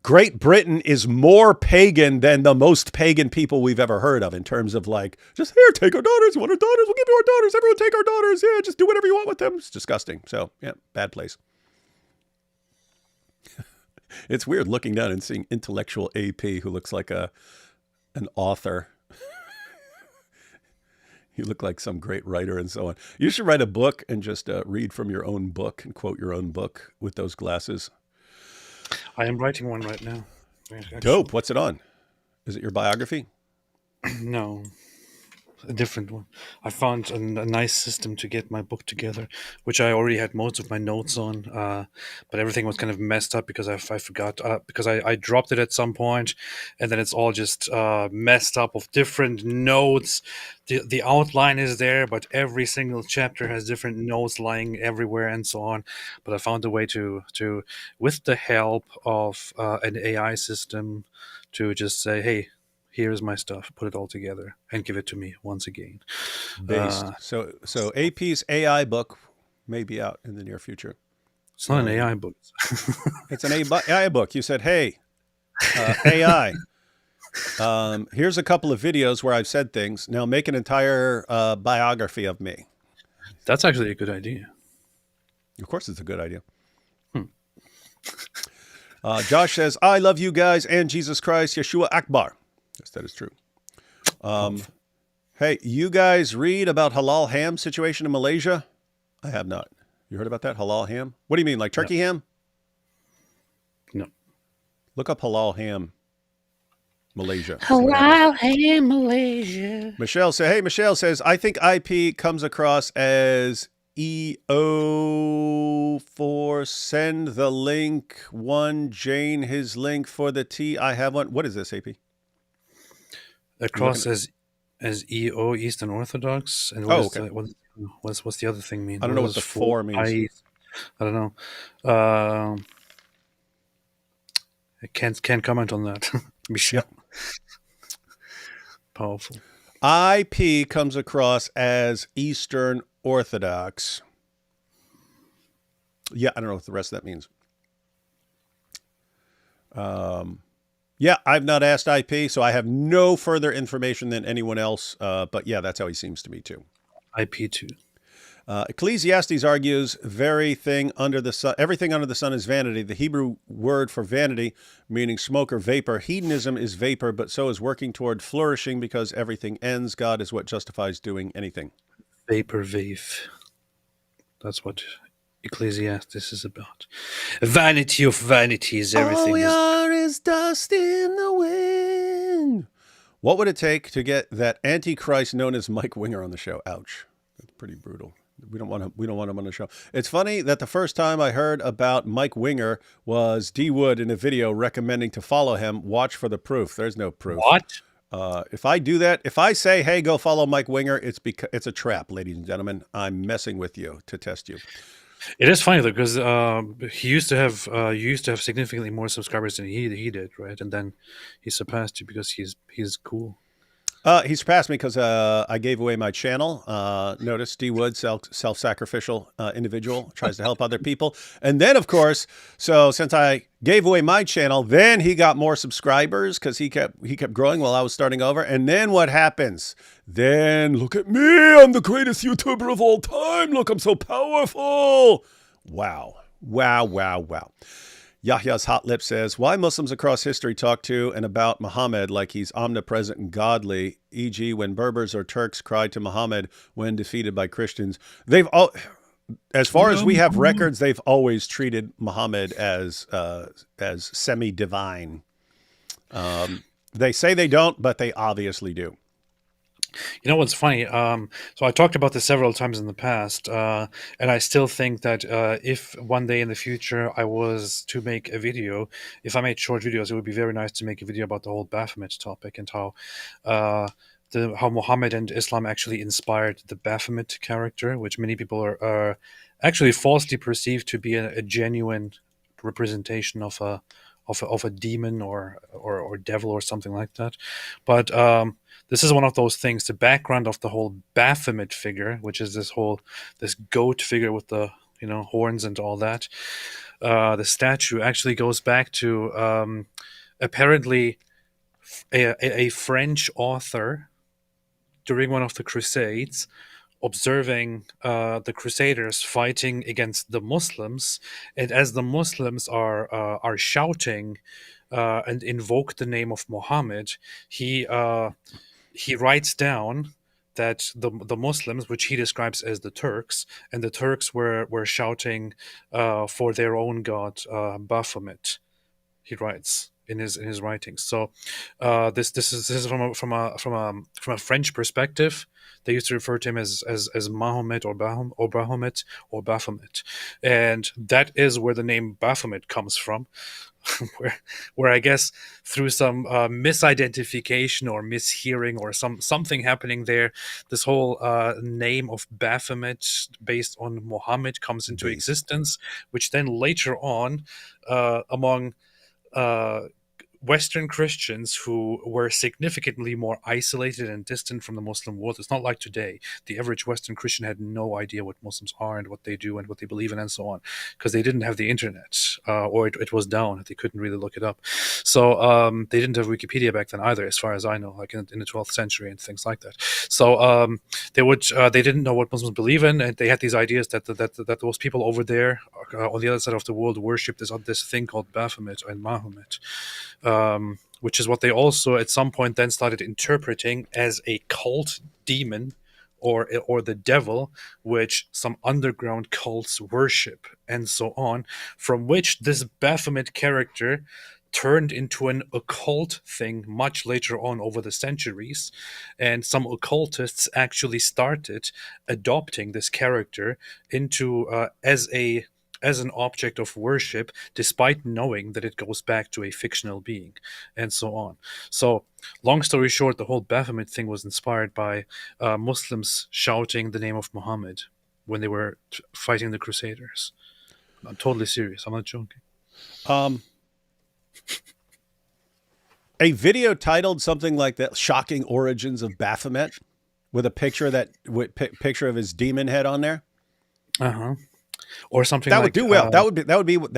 Great Britain is more pagan than the most pagan people we've ever heard of in terms of like, just here, take our daughters. You want our daughters? We'll give you our daughters. Everyone take our daughters. Yeah, just do whatever you want with them. It's disgusting. So, yeah, bad place. It's weird looking down and seeing intellectual AP who looks like an author. You look like some great writer and so on. You should write a book and just read from your own book and quote your own book with those glasses. I am writing one right now. Actually. Dope. What's it on? Is it your biography? No, a different one. I found a nice system to get my book together, which I already had most of my notes on, but everything was kind of messed up because I forgot, because I dropped it at some point, and then it's all just messed up of different notes. The outline is there, but every single chapter has different notes lying everywhere and so on. But I found a way to with the help of an AI system, to just say, hey, here's my stuff, put it all together, and give it to me once again. Based. So AP's AI book may be out in the near future. It's not an AI book. It's an AI book. You said, hey, AI, here's a couple of videos where I've said things. Now make an entire biography of me. That's actually a good idea. Of course it's a good idea. Josh says, I love you guys and Jesus Christ, Yeshua Akbar. Yes, that is true. Hey, you guys read about halal ham situation in Malaysia? I have not. You heard about that? Halal ham? What do you mean, like turkey ham? No. Look up halal ham, Malaysia. Halal ham, Malaysia. Michelle says, I think IP comes across as EO for send the link. One, Jane, his link for the T. I have one. What is this, AP? Across as EO, Eastern Orthodox, and what's the other thing mean? I don't know what the four means. I don't know. I can't comment on that. Michelle. Powerful. IP comes across as Eastern Orthodox. Yeah, I don't know what the rest of that means. Yeah, I've not asked IP, so I have no further information than anyone else. But yeah, that's how he seems to me too. IP too. Ecclesiastes argues everything under the sun is vanity. The Hebrew word for vanity, meaning smoke or vapor. Hedonism is vapor, but so is working toward flourishing because everything ends. God is what justifies doing anything. Vapor wave. That's what Ecclesiastes is about. Vanity of vanities. Everything all we are is dust in the wind. What would it take to get that Antichrist known as Mike Winger on the show? Ouch. That's pretty brutal. We don't want him on the show. It's funny that the first time I heard about Mike Winger was D Wood in a video recommending to follow him. Watch for the proof. There's no proof. What? If I do that, if I say, hey, go follow Mike Winger, it's a trap, ladies and gentlemen. I'm messing with you to test you. It is funny though because he used to have you used to have significantly more subscribers than he did, right? And then he surpassed you because he's cool. He surpassed me because I gave away my channel. Notice D Wood, self-sacrificial individual, tries to help other people. And then, of course, so since I gave away my channel, then he got more subscribers because he kept growing while I was starting over. And then what happens? Then look at me, I'm the greatest YouTuber of all time. Look, I'm so powerful. Wow, wow, wow, wow. Yahya's Hot Lip says, why Muslims across history talk to and about Muhammad like he's omnipresent and godly, e.g. when Berbers or Turks cried to Muhammad when defeated by Christians. They've all, as far as we have records, they've always treated Muhammad as semi-divine. They say they don't, but they obviously do. You know what's funny? So I talked about this several times in the past, and I still think that if one day in the future I was to make a video, if I made short videos, it would be very nice to make a video about the whole Baphomet topic and how Muhammad and Islam actually inspired the Baphomet character, which many people are actually falsely perceived to be a genuine representation of a demon or devil or something like that. But this is one of those things. The background of the whole Baphomet figure, which is this goat figure with the horns and all that, the statue actually goes back to apparently a French author during one of the Crusades, observing the Crusaders fighting against the Muslims, and as the Muslims are shouting and invoke the name of Muhammad, he writes down that the Muslims, which he describes as the Turks, and the Turks were shouting for their own god Baphomet. He writes in his writings. So this is from a French perspective. They used to refer to him as Mahomet or Bahomet or Baphomet, and that is where the name Baphomet comes from. where I guess through some misidentification or mishearing or something happening there, this whole name of Baphomet based on Muhammad comes into existence, which then later on among Western Christians who were significantly more isolated and distant from the Muslim world. It's not like today. The average Western Christian had no idea what Muslims are and what they do and what they believe in and so on, because they didn't have the internet, or it was down. They couldn't really look it up. So they didn't have Wikipedia back then either, as far as I know, like in the 12th century and things like that. So they didn't know what Muslims believe in, and they had these ideas that those people over there on the other side of the world worship this thing called Baphomet and Mahomet. Which is what they also at some point then started interpreting as a cult demon or the devil, which some underground cults worship and so on, from which this Baphomet character turned into an occult thing much later on over the centuries, and some occultists actually started adopting this character into as an object of worship, despite knowing that it goes back to a fictional being, and so on. So, long story short, the whole Baphomet thing was inspired by Muslims shouting the name of Muhammad when they were fighting the Crusaders. I'm totally serious. I'm not joking. A video titled something like that, "Shocking Origins of Baphomet," with a picture picture of his demon head on there. Or something that like, would do well. That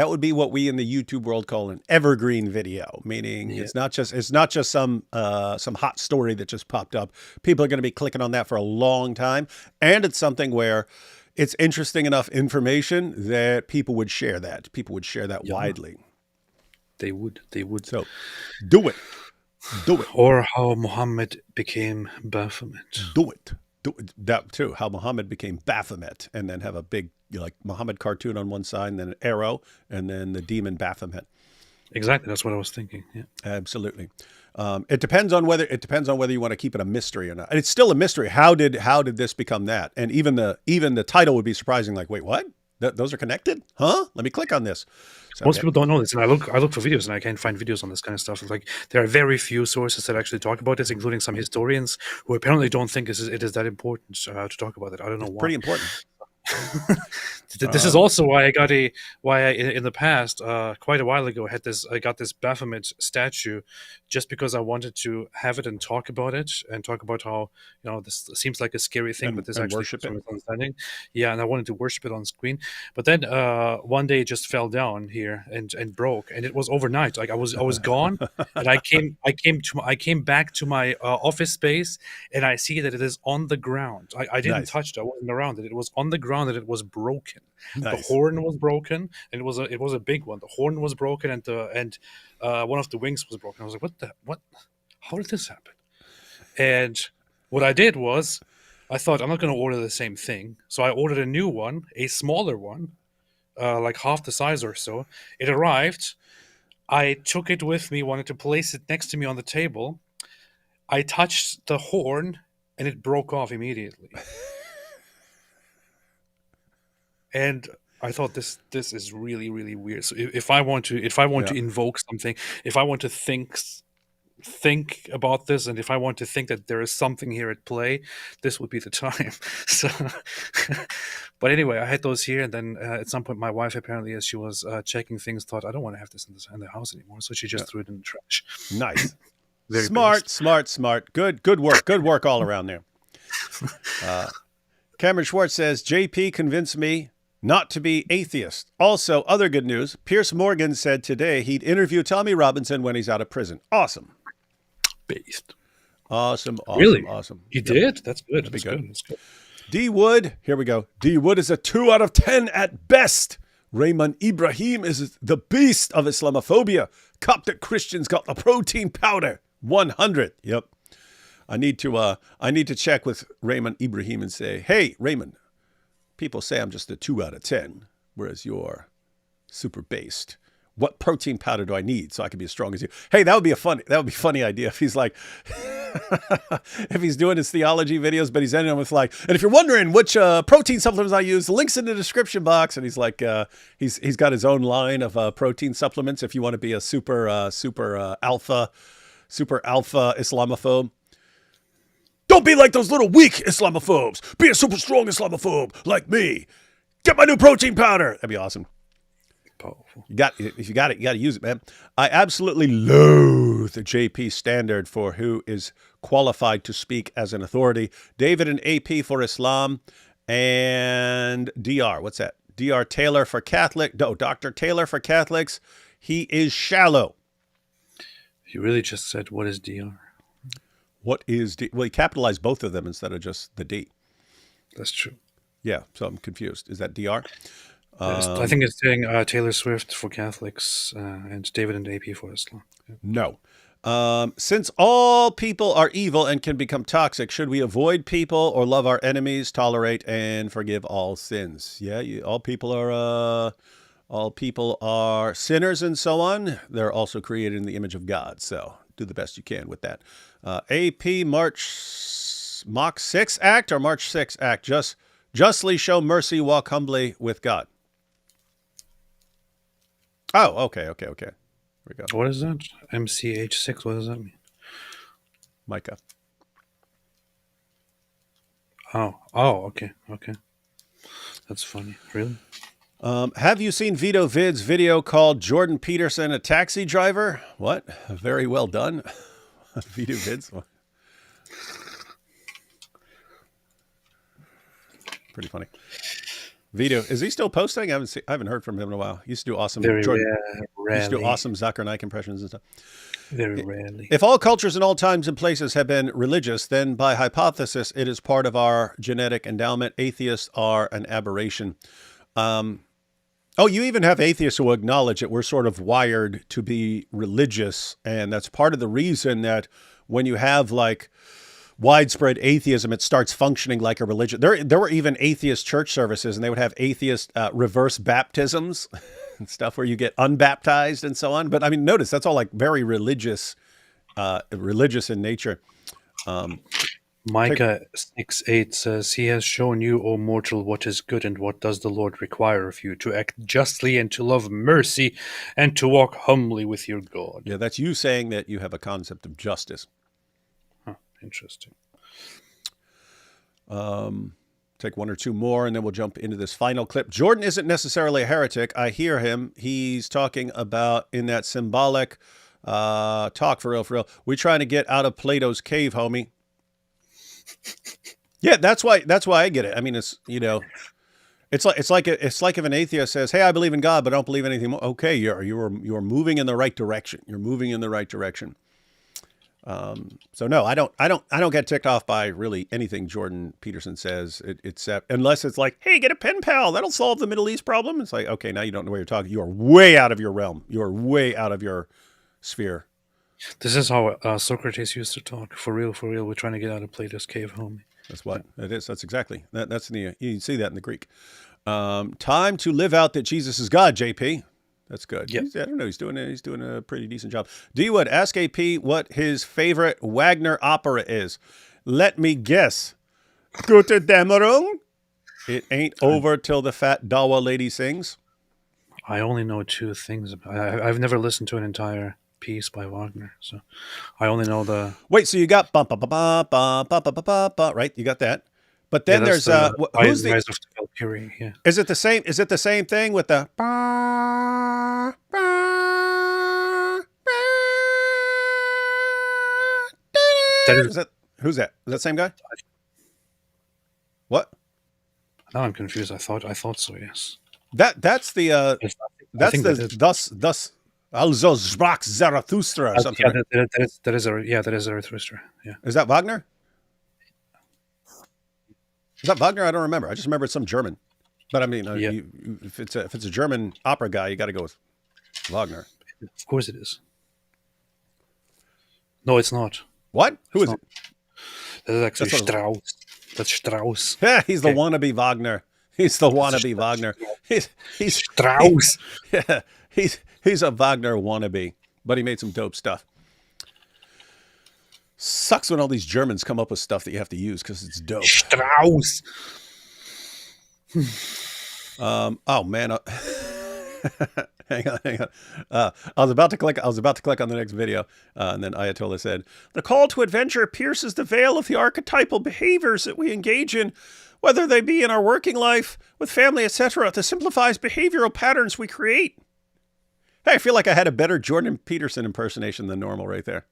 would be what we in the YouTube world call an evergreen video, meaning it's not just some hot story that just popped up. People are going to be clicking on that for a long time, and it's something where it's interesting enough information that people would share that. People would share that widely. They would. So, do it. Or how Muhammad became Baphomet. Do it. That too. How Muhammad became Baphomet, and then have a big Muhammad cartoon on one side, and then an arrow, and then the demon Baphomet. Exactly. That's what I was thinking. Yeah. Absolutely. It depends on whether you want to keep it a mystery or not. And it's still a mystery. How did this become that? And even the title would be surprising. Like, wait, what? Those are connected? Huh? Let me click on this. So, most people don't know this, and I look for videos, and I can't find videos on this kind of stuff. It's like there are very few sources that actually talk about this, including some historians who apparently don't think it is that important to talk about it. I don't know why. Pretty important. This is also why I in the past, quite a while ago, I got this Baphomet statue, just because I wanted to have it and talk about it and talk about how, this seems like a scary thing, but this and actually worship comes from it. misunderstanding. Yeah, and I wanted to worship it on screen, but then one day it just fell down here and broke, and it was overnight. Like I was gone, and I came back to my office space, and I see that it is on the ground. I didn't Nice. touch it. I wasn't around it. It was on the ground, and it was broken. The Nice. horn was broken, and it was a big one. The horn was broken, and one of the wings was broken. I was like, what? How did this happen? And what I did was, I thought, I'm not going to order the same thing, so I ordered a new one, a smaller one, like half the size or so. It arrived. I took it with me, wanted to place it next to me on the table. I touched the horn, and it broke off immediately. And I thought this is really, really weird. So if I want to invoke something, if I want to think about this, and if I want to think that there is something here at play, this would be the time. So, but anyway, I had those here, and then at some point, my wife, apparently, as she was checking things, thought, I don't want to have this in the house anymore, so she just threw it in the trash. Nice. Very smart, based. smart. Good work all around there. Cameron Schwartz says, JP convinced me not to be atheist. Also, other good news, Pierce Morgan said today he'd interview Tommy Robinson when he's out of prison. Awesome. Based. Awesome. Really? Awesome. You did? That's good. That'd be That's good. D. Wood, here we go. D. Wood is a 2 out of 10 at best. Raymond Ibrahim is the beast of Islamophobia. Coptic Christians got the protein powder. 100. Yep. I need to check with Raymond Ibrahim and say, hey, Raymond, people say I'm just a 2 out of 10, whereas you're super based. What protein powder do I need so I can be as strong as you? Hey, that would be a funny idea if he's like, if he's doing his theology videos, but he's ending them with like, and if you're wondering which protein supplements I use, the link's in the description box. And he's like, he's got his own line of protein supplements if you want to be a super alpha Islamophobe. Don't be like those little weak Islamophobes. Be a super strong Islamophobe like me. Get my new protein powder. That'd be awesome. Powerful. If you got it, you got to use it, man. I absolutely loathe the JP standard for who is qualified to speak as an authority. David and AP for Islam, and DR. What's that? DR Taylor for Catholic. No, Dr. Taylor for Catholics. He is shallow. You really just said, what is DR? What is D? Well, he capitalized both of them instead of just the D. That's true. Yeah, so I'm confused. Is that DR? I think it's saying Taylor Swift for Catholics and David and AP for Islam. Yeah. No. Since all people are evil and can become toxic, should we avoid people or love our enemies, tolerate and forgive all sins? Yeah, all people are sinners and so on. They're also created in the image of God. So do the best you can with that. AP Mach 6 Act or March 6 Act? Justly show mercy, walk humbly with God. Oh, okay. Here we go. What is that? MCH6, what does that mean? Micah. Oh, okay. That's funny. Really? Have you seen Vito Vid's video called Jordan Peterson, a taxi driver? What? Very well done. Vito Vids. Pretty funny. Vito, is he still posting? I haven't heard from him in a while. He used to do awesome. Very Jordan, rarely. he used to do awesome Zucker impressions and stuff. Very rarely. If all cultures and all times and places have been religious, then by hypothesis, it is part of our genetic endowment. Atheists are an aberration. You even have atheists who acknowledge that we're sort of wired to be religious. And that's part of the reason that when you have like widespread atheism, it starts functioning like a religion. There were even atheist church services, and they would have atheist reverse baptisms and stuff where you get unbaptized and so on. But I mean, notice that's all like very religious in nature. Micah 6:8 says, He has shown you, O mortal, what is good, and what does the Lord require of you, to act justly and to love mercy and to walk humbly with your God. Yeah, that's you saying that you have a concept of justice. Huh, interesting. Take one or two more, and then we'll jump into this final clip. Jordan isn't necessarily a heretic. I hear him. He's talking about in that symbolic talk, for real. We're trying to get out of Plato's cave, homie. Yeah, that's why I get it. I mean, it's, you know, it's like if an atheist says, "Hey, I believe in God, but I don't believe anything more." Okay, you're moving in the right direction. You're moving in the right direction. So no, I don't get ticked off by really anything Jordan Peterson says, except unless it's like, "Hey, get a pen pal. That'll solve the Middle East problem." It's like, okay, now you don't know what you're talking. You are way out of your realm. You are way out of your sphere. This is how Socrates used to talk. For real, we're trying to get out of Plato's cave, homie. That's what it is. That's exactly that's you can see that in the Greek. Time to live out that Jesus is God, JP. That's good. Yep. I don't know. He's doing a pretty decent job. D Wood, ask AP what his favorite Wagner opera is. Let me guess. Gute Dämmerung. It ain't over till the fat Dawa lady sings. I only know two things. I've never listened to an entire piece by Wagner, so I only know the. Wait, so you got ba ba ba ba ba ba ba ba ba, right? You got that. But then there's who's the Rise of the Valkyrie? Yeah. Is it the same? Is it the same thing with the? Is that who's that? Is that the same guy? What? Now I'm confused. I thought so. Yes. That's the I think that is. thus also sprach Zarathustra or something. Yeah, that is Zarathustra. Yeah. Is that Wagner? Is that Wagner? I don't remember. I just remember it's some German. But I mean, Yeah. if it's a German opera guy, you got to go with Wagner. Of course it is. No, it's not. What? Who is not. it? That is actually That's Strauss. That's Strauss. Yeah, he's the Okay. wannabe Wagner. He's the wannabe Wagner. He's Strauss. Yeah, he's a Wagner wannabe, but he made some dope stuff. Sucks when all these Germans come up with stuff that you have to use because it's dope. Strauss. Oh man, hang on. I was about to click on the next video, and then Ayatollah said, "The call to adventure pierces the veil of the archetypal behaviors that we engage in, whether they be in our working life, with family, etc. This simplifies behavioral patterns we create." Hey, I feel like I had a better Jordan Peterson impersonation than normal right there.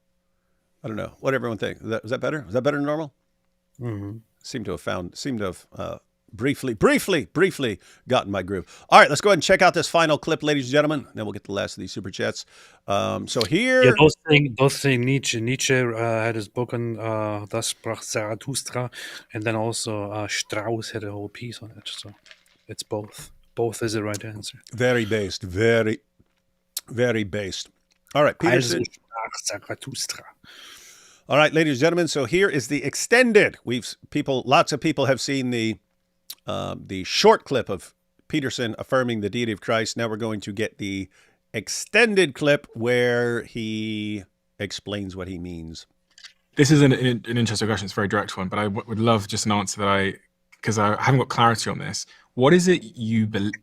I don't know what everyone thinks. Was that better? Was that better than normal? Mm-hmm. Seemed to have briefly gotten my groove. All right, let's go ahead and check out this final clip, ladies and gentlemen. Then we'll get the last of these super chats. So here, Yeah, those thing Nietzsche. Nietzsche had his book on Das sprach Zarathustra, and then also Strauss had a whole piece on it. So it's both. Both is the right answer. very based, very based. All right, Peterson. Also sprach Zarathustra. All right, ladies and gentlemen. So here is the extended. Lots of people have seen the short clip of Peterson affirming the deity of Christ. Now we're going to get the extended clip where he explains what he means. This is an interesting question. It's a very direct one, but I would love just an answer because I haven't got clarity on this. What is it you believe?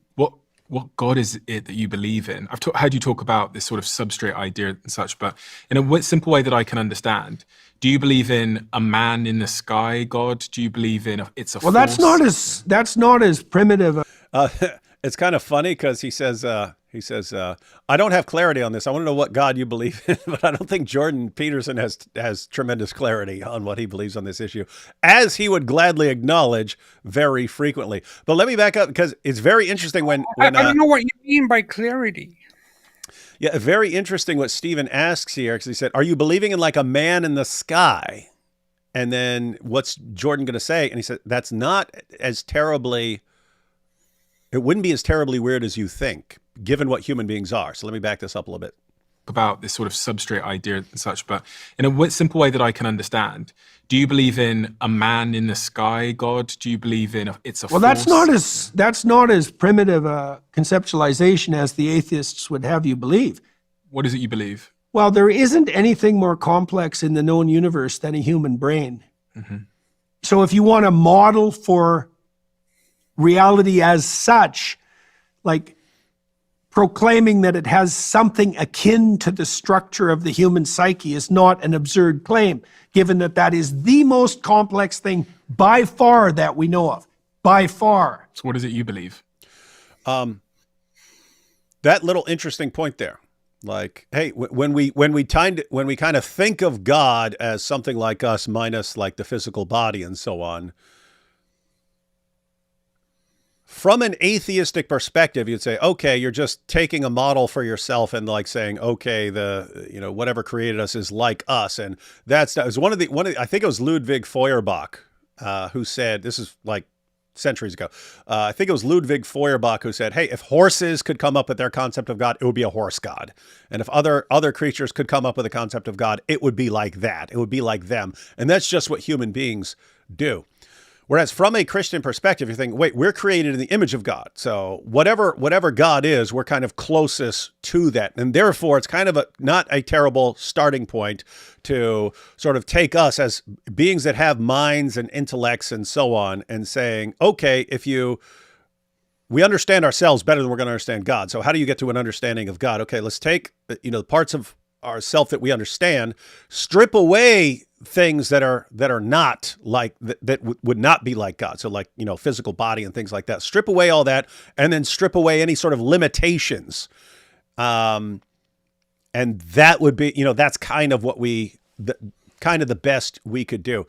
What God is it that you believe in? I've heard you talk about this sort of substrate idea and such, but in a simple way that I can understand, do you believe in a man in the sky God? Do you believe in it's a Well, force? that's not as primitive. It's kind of funny because he says, I don't have clarity on this. I want to know what God you believe in, but I don't think Jordan Peterson has tremendous clarity on what he believes on this issue, as he would gladly acknowledge very frequently. But let me back up because it's very interesting when I don't know what you mean by clarity. Yeah, very interesting what Stephen asks here, because he said, "Are you believing in like a man in the sky?" And then what's Jordan going to say? And he said, "That's not as terribly. It wouldn't be as terribly weird as you think, given what human beings are." So let me back this up a little bit. About this sort of substrate idea and such, but in a simple way that I can understand, do you believe in a man in the sky God? Do you believe in it's a Well, force? that's not as primitive a conceptualization as the atheists would have you believe. What is it you believe? Well, there isn't anything more complex in the known universe than a human brain. Mm-hmm. So if you want a model for reality as such, like proclaiming that it has something akin to the structure of the human psyche is not an absurd claim, given that that is the most complex thing by far that we know of. by far. So what is it you believe? That little interesting point there. Like, hey, when we kind of think of God as something like us minus like the physical body and so on, from an atheistic perspective, you'd say, okay, you're just taking a model for yourself and like saying, okay, whatever created us is like us. And that was one of the, I think it was Ludwig Feuerbach, who said, this is like centuries ago. I think it was Ludwig Feuerbach who said, hey, if horses could come up with their concept of God, it would be a horse God. And if other creatures could come up with a concept of God, it would be like that. It would be like them. And that's just what human beings do. Whereas from a Christian perspective, you think, wait, we're created in the image of God. So whatever God is, we're kind of closest to that. And therefore, it's kind of not a terrible starting point to sort of take us as beings that have minds and intellects and so on and saying, okay, we understand ourselves better than we're going to understand God. So how do you get to an understanding of God? Okay, let's take, the parts of ourself that we understand, strip away things that are not like that would not be like God. So like, physical body and things like that, strip away all that, and then strip away any sort of limitations. And that would be, that's kind of what kind of the best we could do.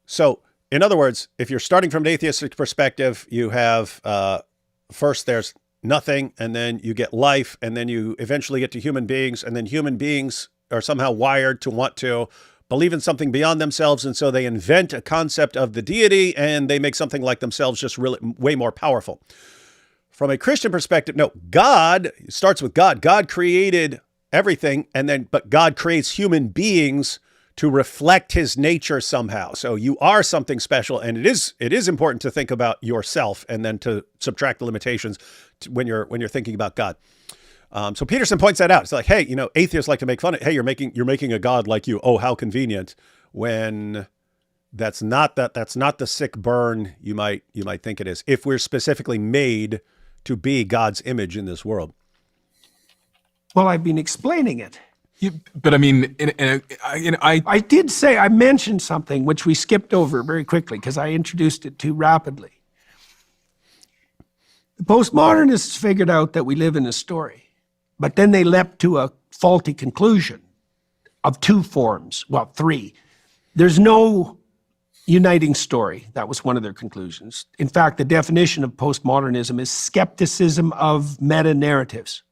So in other words, if you're starting from an atheistic perspective, you have, first there's nothing, and then you get life, and then you eventually get to human beings, and then human beings are somehow wired to want to believe in something beyond themselves, and so they invent a concept of the deity, and they make something like themselves just really way more powerful. From a Christian perspective, no, God starts with God. God created everything, but God creates human beings to reflect his nature somehow. So you are something special, and it is important to think about yourself and then to subtract the limitations when you're thinking about God. So Peterson points that out. It's like, hey, atheists like to make fun of, hey, you're making a God like you. Oh, how convenient. When that's not the sick burn you might think it is. If we're specifically made to be God's image in this world. Well, I've been explaining it. But I mean, I did say, I mentioned something which we skipped over very quickly because I introduced it too rapidly. The postmodernists figured out that we live in a story. But then they leapt to a faulty conclusion of two forms, well, three. There's no uniting story. That was one of their conclusions. In fact, the definition of postmodernism is skepticism of meta-narratives.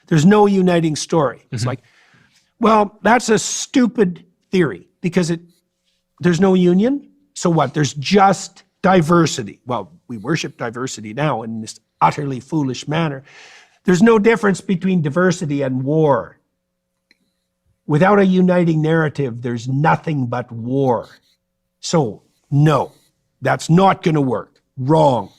There's no uniting story. It's like, well, that's a stupid theory because there's no union. So what? There's just diversity. Well, we worship diversity now in this utterly foolish manner. There's no difference between diversity and war. Without a uniting narrative, there's nothing but war. So, no, that's not going to work. Wrong.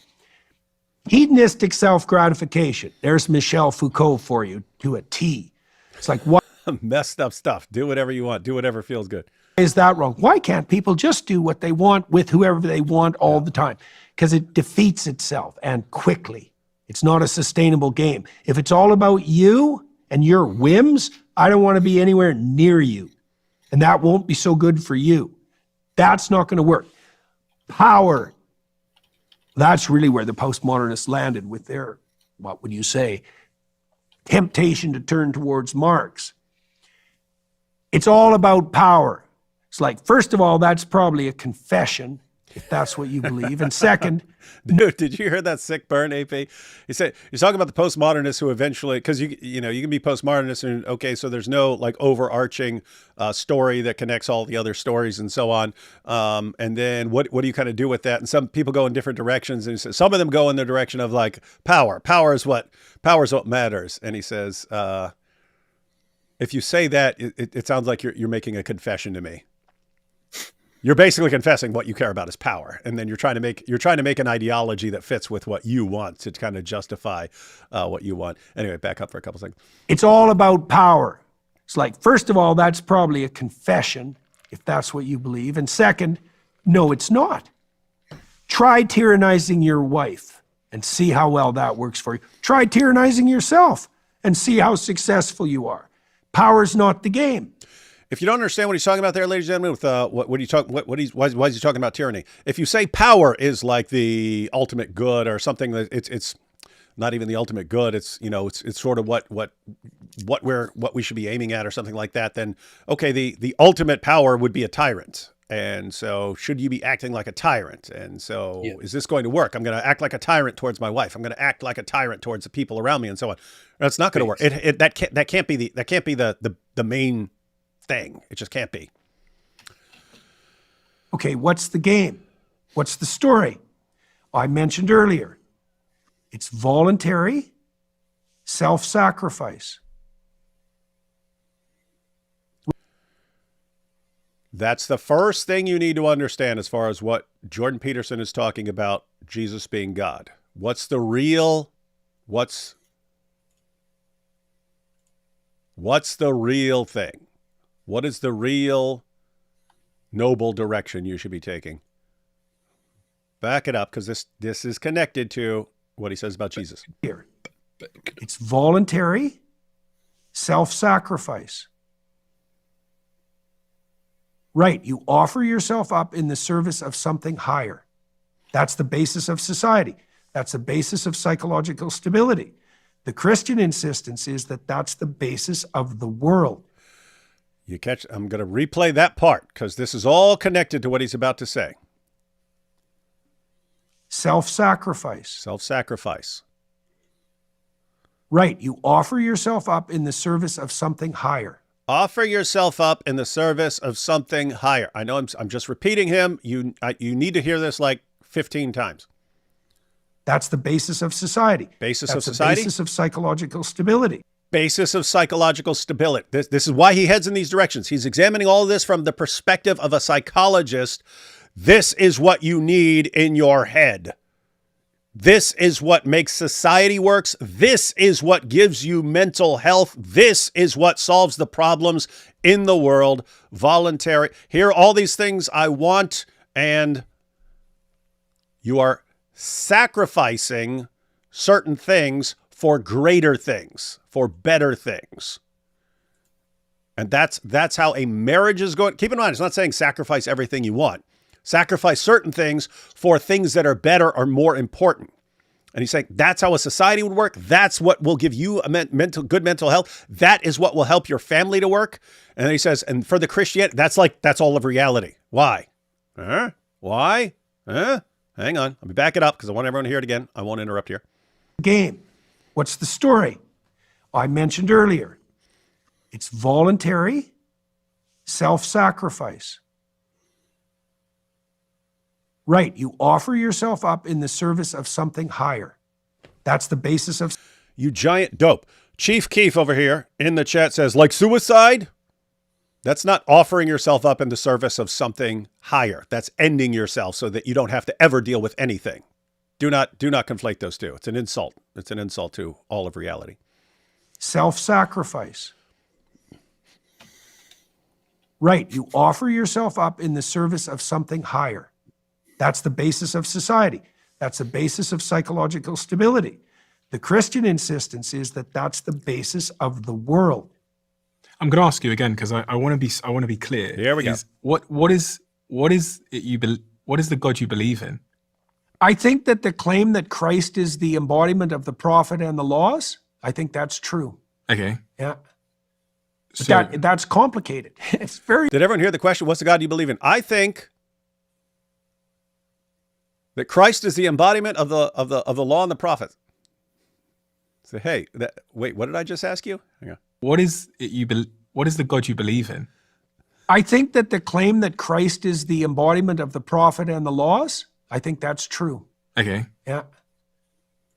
Hedonistic self-gratification. There's Michel Foucault for you to a T. It's like, what? Messed up stuff. Do whatever you want. Do whatever feels good. Is that wrong? Why can't people just do what they want with whoever they want all the time? Because it defeats itself, and quickly. It's not a sustainable game. If it's all about you and your whims, I don't want to be anywhere near you. And that won't be so good for you. That's not going to work. Power. That's really where the postmodernists landed with their, what would you say, temptation to turn towards Marx. It's all about power. It's like, first of all, that's probably a confession, if that's what you believe. And second, dude, did you hear that sick burn, AP? He said, you're talking about the postmodernists who eventually, because you can be postmodernist and okay, so there's no like overarching story that connects all the other stories and so on. And then what do you kind of do with that? And some people go in different directions, and he says, some of them go in the direction of like power. Power is what matters. And he says, if you say that, it sounds like you're making a confession to me. You're basically confessing what you care about is power, and then you're trying to make an ideology that fits with what you want to kind of justify what you want. Anyway, back up for a couple seconds. It's all about power. It's like, first of all, that's probably a confession, if that's what you believe. And second, no, it's not. Try tyrannizing your wife and see how well that works for you. Try tyrannizing yourself and see how successful you are. Power's not the game. If you don't understand what he's talking about there, ladies and gentlemen, with what he talk, why is he talking about tyranny? If you say power is like the ultimate good or something, that it's not even the ultimate good. It's it's sort of what we should be aiming at or something like that. Then okay, the ultimate power would be a tyrant. And so should you be acting like a tyrant? And so is this going to work? I'm going to act like a tyrant towards my wife. I'm going to act like a tyrant towards the people around me and so on. That's not going to work. That can't be the main thing. It just can't be. Okay, what's the game? What's the story? I mentioned earlier, it's voluntary self-sacrifice. That's the first thing you need to understand as far as what Jordan Peterson is talking about Jesus being God. What's the real thing? What is the real noble direction you should be taking? Back it up, because this is connected to what he says about Jesus. Here, it's voluntary self-sacrifice. Right, you offer yourself up in the service of something higher. That's the basis of society. That's the basis of psychological stability. The Christian insistence is that that's the basis of the world. I'm going to replay that part because this is all connected to what he's about to say. Self-sacrifice. Self-sacrifice. Right, you offer yourself up in the service of something higher. Offer yourself up in the service of something higher. I know I'm just repeating him. You need to hear this like 15 times. That's the basis of society. Basis That's of society? the basis of psychological stability. Basis of psychological stability. This is why he heads in these directions. He's examining all of this from the perspective of a psychologist. This is what you need in your head. This is what makes society works. This is what gives you mental health. This is what solves the problems in the world. Voluntary. Here are all these things I want, and you are sacrificing certain things for greater things, for better things. And that's how a marriage is going. Keep in mind, it's not saying sacrifice everything you want. Sacrifice certain things for things that are better or more important. And he's saying that's how a society would work. That's what will give you a good mental health. That is what will help your family to work. And then he says, and for the Christianity, that's all of reality. Why? Why? Hang on. Let me back it up because I want everyone to hear it again. I won't interrupt here. Game. What's the story? I mentioned earlier, it's voluntary self-sacrifice. Right, you offer yourself up in the service of something higher. That's the basis of... You giant dope. Chief Keef over here in the chat says, like suicide? That's not offering yourself up in the service of something higher. That's ending yourself so that you don't have to ever deal with anything. Do not conflate those two. It's an insult. It's an insult to all of reality. Self-sacrifice. Right, you offer yourself up in the service of something higher. That's the basis of society. That's the basis of psychological stability. The Christian insistence is that that's the basis of the world. I'm going to ask you again because I want to be clear. Here we go. What is the God you believe in? I think that the claim that Christ is the embodiment of the prophet and the laws, I think that's true. Okay. Yeah. So, That's complicated. It's very... Did everyone hear the question? What's the God you believe in? I think that Christ is the embodiment of the law and the prophets. So, hey, wait, what did I just ask you? Hang on. what is the God you believe in? I think that the claim that Christ is the embodiment of the prophet and the laws, I think that's true. Okay. Yeah.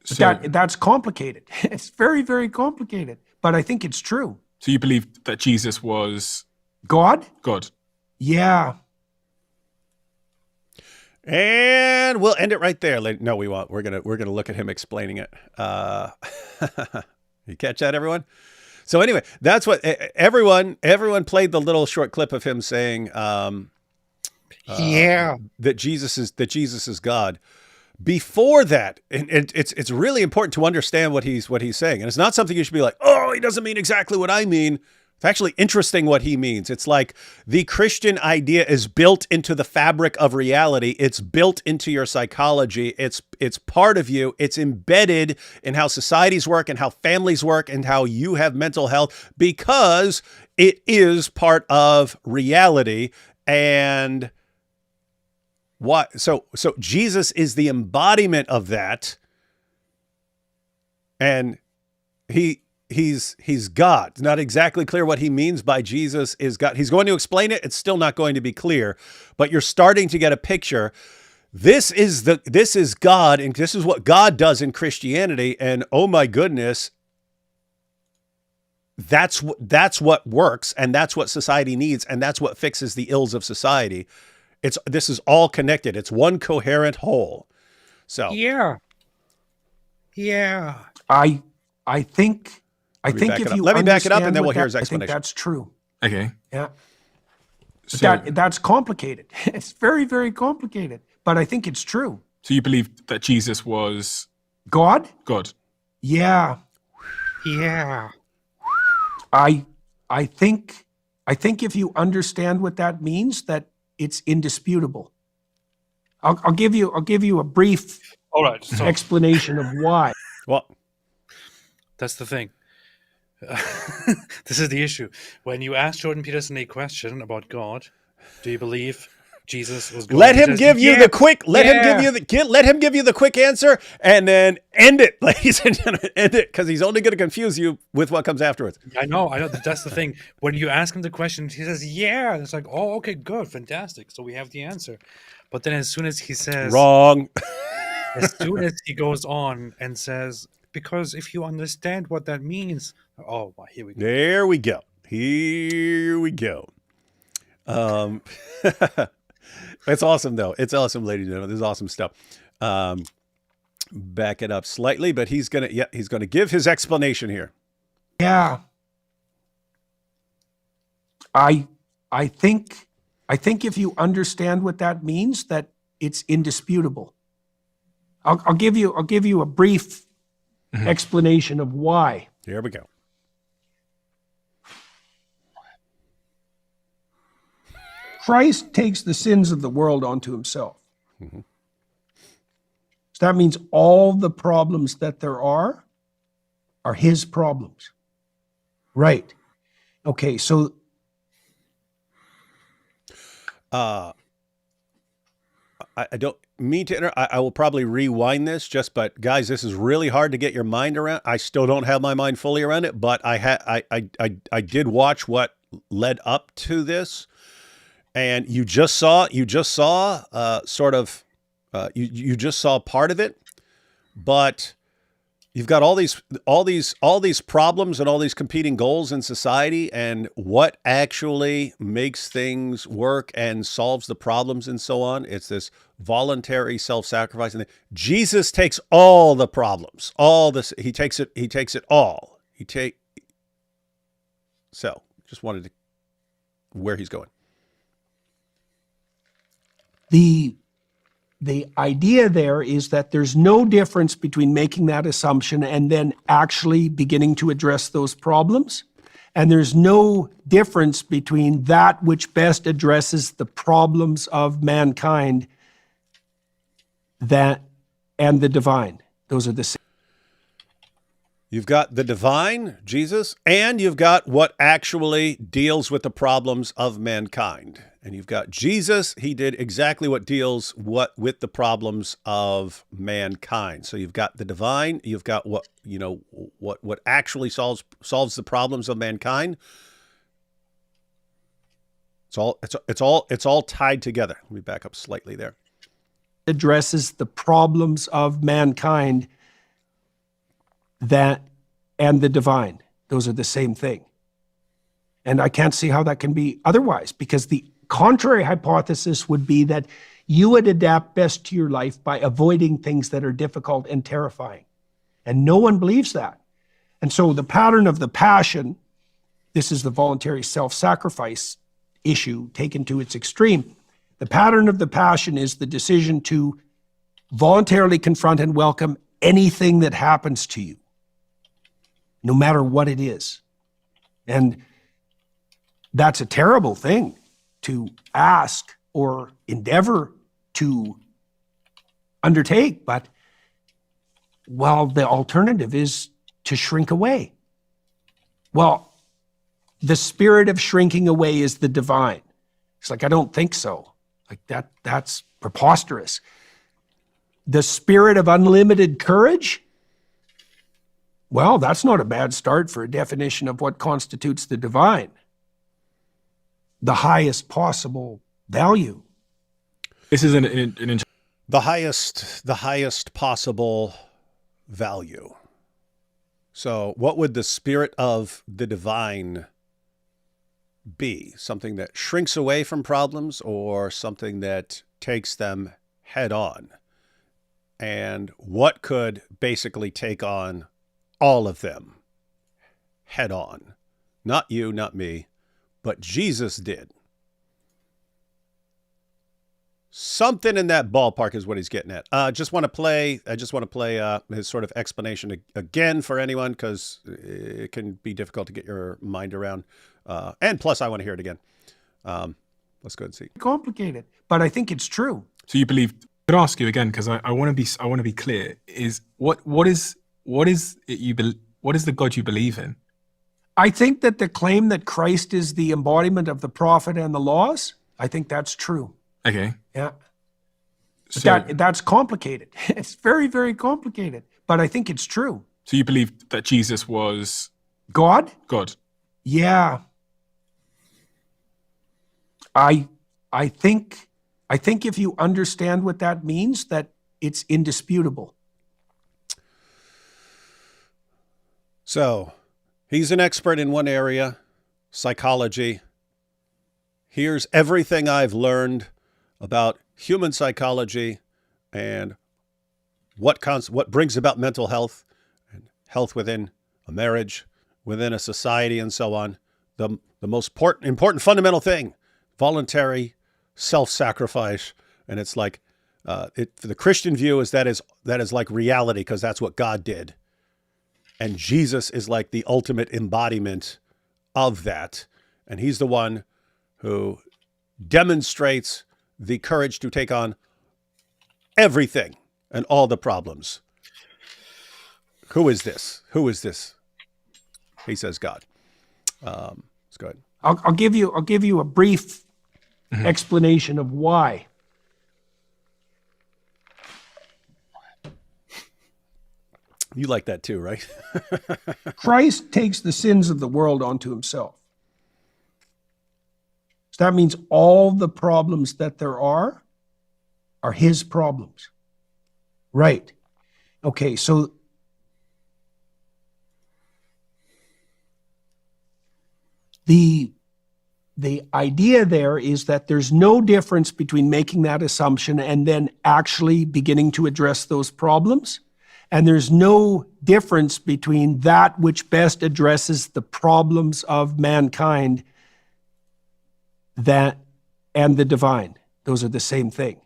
So, That's complicated. It's very, very complicated. But I think it's true. so you believe that Jesus was God? God? Yeah. And we'll end it right there. No, we won't. We're gonna look at him explaining it. You catch that, everyone? So anyway, that's what everyone played the little short clip of him saying that Jesus is God. Before that, and it's really important to understand what he's saying, and it's not something you should be like, oh, he doesn't mean exactly what I mean. It's actually interesting what he means. It's like the Christian idea is built into the fabric of reality. It's built into your psychology. It's part of you. It's embedded in how societies work and how families work and how you have mental health, because it is part of reality. And what? So Jesus is the embodiment of that, and He's God. It's not exactly clear what he means by Jesus is God. He's going to explain it. It's still not going to be clear, but you're starting to get a picture. This is God, and this is what God does in Christianity. And oh my goodness, that's what works, and that's what society needs, and that's what fixes the ills of society. This is all connected. It's one coherent whole. So Yeah. I think if you let me back it up, and then understand we'll hear what his that- explanation. I think that's true. Okay. Yeah. But So, that's complicated. It's very, very complicated. But I think it's true. so you believe that Jesus was God? God? Yeah. Yeah. I think if you understand what that means, that it's indisputable. I'll give you a brief All right. So explanation of why. well, that's the thing. This is the issue. When you ask Jordan Peterson a question about God, do you believe Jesus was God? let He him says, give you "Yeah, the quick. Let him yeah." give you the quick answer, and then end it, ladies and gentlemen. End it, because he's only going to confuse you with what comes afterwards. I know. That's the thing. When you ask him the question, he says, "Yeah." It's like, "Oh, okay, good, fantastic." So we have the answer. But then, as soon as he says, Wrong. as soon as he goes on and says, "Because if you understand what that means," oh, well, here we go. There we go. Here we go. It's awesome, though. It's awesome, ladies and gentlemen. This is awesome stuff. Back it up slightly, but he's gonna give his explanation here. Yeah. I think if you understand what that means, that it's indisputable. I'll give you a brief explanation of why. Here we go. Christ takes the sins of the world onto himself. So that means all the problems that there are his problems. Right. Okay, so I don't mean to I will probably rewind this but guys, this is really hard to get your mind around. I still don't have my mind fully around it, but I did watch what led up to this, and you just saw sort of you just saw part of it, but you've got all these problems and all these competing goals in society, and what actually makes things work and solves the problems and so on. It's this voluntary self-sacrifice. And Jesus takes all the problems, all this. He takes it all. So just wanted to where he's going. The idea there is that there's no difference between making that assumption and then actually beginning to address those problems. And there's no difference between that which best addresses the problems of mankind and the divine. Those are the same. You've got the divine, Jesus, and you've got what actually deals with the problems of mankind. And you've got Jesus, he did exactly what deals with the problems of mankind. So you've got the divine, you've got what actually solves the problems of mankind. It's all tied together. Let me back up slightly there. Addresses the problems of mankind and the divine. Those are the same thing. And I can't see how that can be otherwise, because the contrary hypothesis would be that you would adapt best to your life by avoiding things that are difficult and terrifying. And no one believes that. And so the pattern of the passion, this is the voluntary self-sacrifice issue taken to its extreme. The pattern of the passion is the decision to voluntarily confront and welcome anything that happens to you, no matter what it is. And that's a terrible thing to ask or endeavor to undertake. But, well, the alternative is to shrink away. Well, the spirit of shrinking away is the divine. It's like, I don't think so. Like that's preposterous. The spirit of unlimited courage? Well, that's not a bad start for a definition of what constitutes the divine. The highest possible value. This is the highest possible value. So what would the spirit of the divine be? Something that shrinks away from problems or something that takes them head on? And what could basically take on all of them head on? Not you, not me, but Jesus did. Something in that ballpark is what he's getting at. I just want to play his sort of explanation again for anyone, because it can be difficult to get your mind around. And plus, I want to hear it again. Let's go and see. Complicated, but I think it's true. So you believe? I could ask you again, because I want to be clear. Is what is the God you believe in? I think that the claim that Christ is the embodiment of the prophet and the laws, I think that's true. Okay. Yeah. So, That's complicated. It's very, very complicated, but I think it's true. So you believe that Jesus was God? God? Yeah. I think if you understand what that means, that it's indisputable. So, he's an expert in one area, psychology. Here's everything I've learned about human psychology and what brings about mental health and health within a marriage, within a society, and so on. The most important fundamental thing, voluntary self-sacrifice. And it's like, for the Christian view is that is like reality, because that's what God did. And Jesus is like the ultimate embodiment of that. And he's the one who demonstrates the courage to take on everything and all the problems. Who is this? Who is this? He says God. Let's go ahead. I'll give you a brief explanation of why. You like that too, right? Christ takes the sins of the world onto himself. So that means all the problems that there are his problems. Right. Okay, so the idea there is that there's no difference between making that assumption and then actually beginning to address those problems. And there's no difference between that which best addresses the problems of mankind and the divine. Those are the same thing.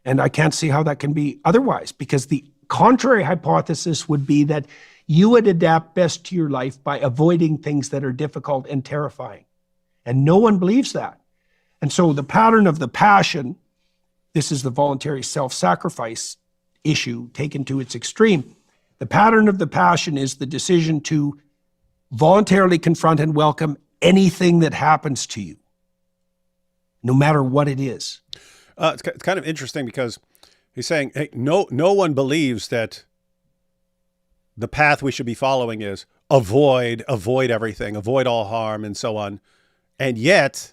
And I can't see how that can be otherwise, because the contrary hypothesis would be that you would adapt best to your life by avoiding things that are difficult and terrifying. And no one believes that. And so the pattern of the passion, this is the voluntary self-sacrifice issue taken to its extreme. The pattern of the passion is the decision to voluntarily confront and welcome anything that happens to you, no matter what it is. It's kind of interesting, because he's saying, hey, no one believes that the path we should be following is avoid everything, avoid all harm, and so on. And yet,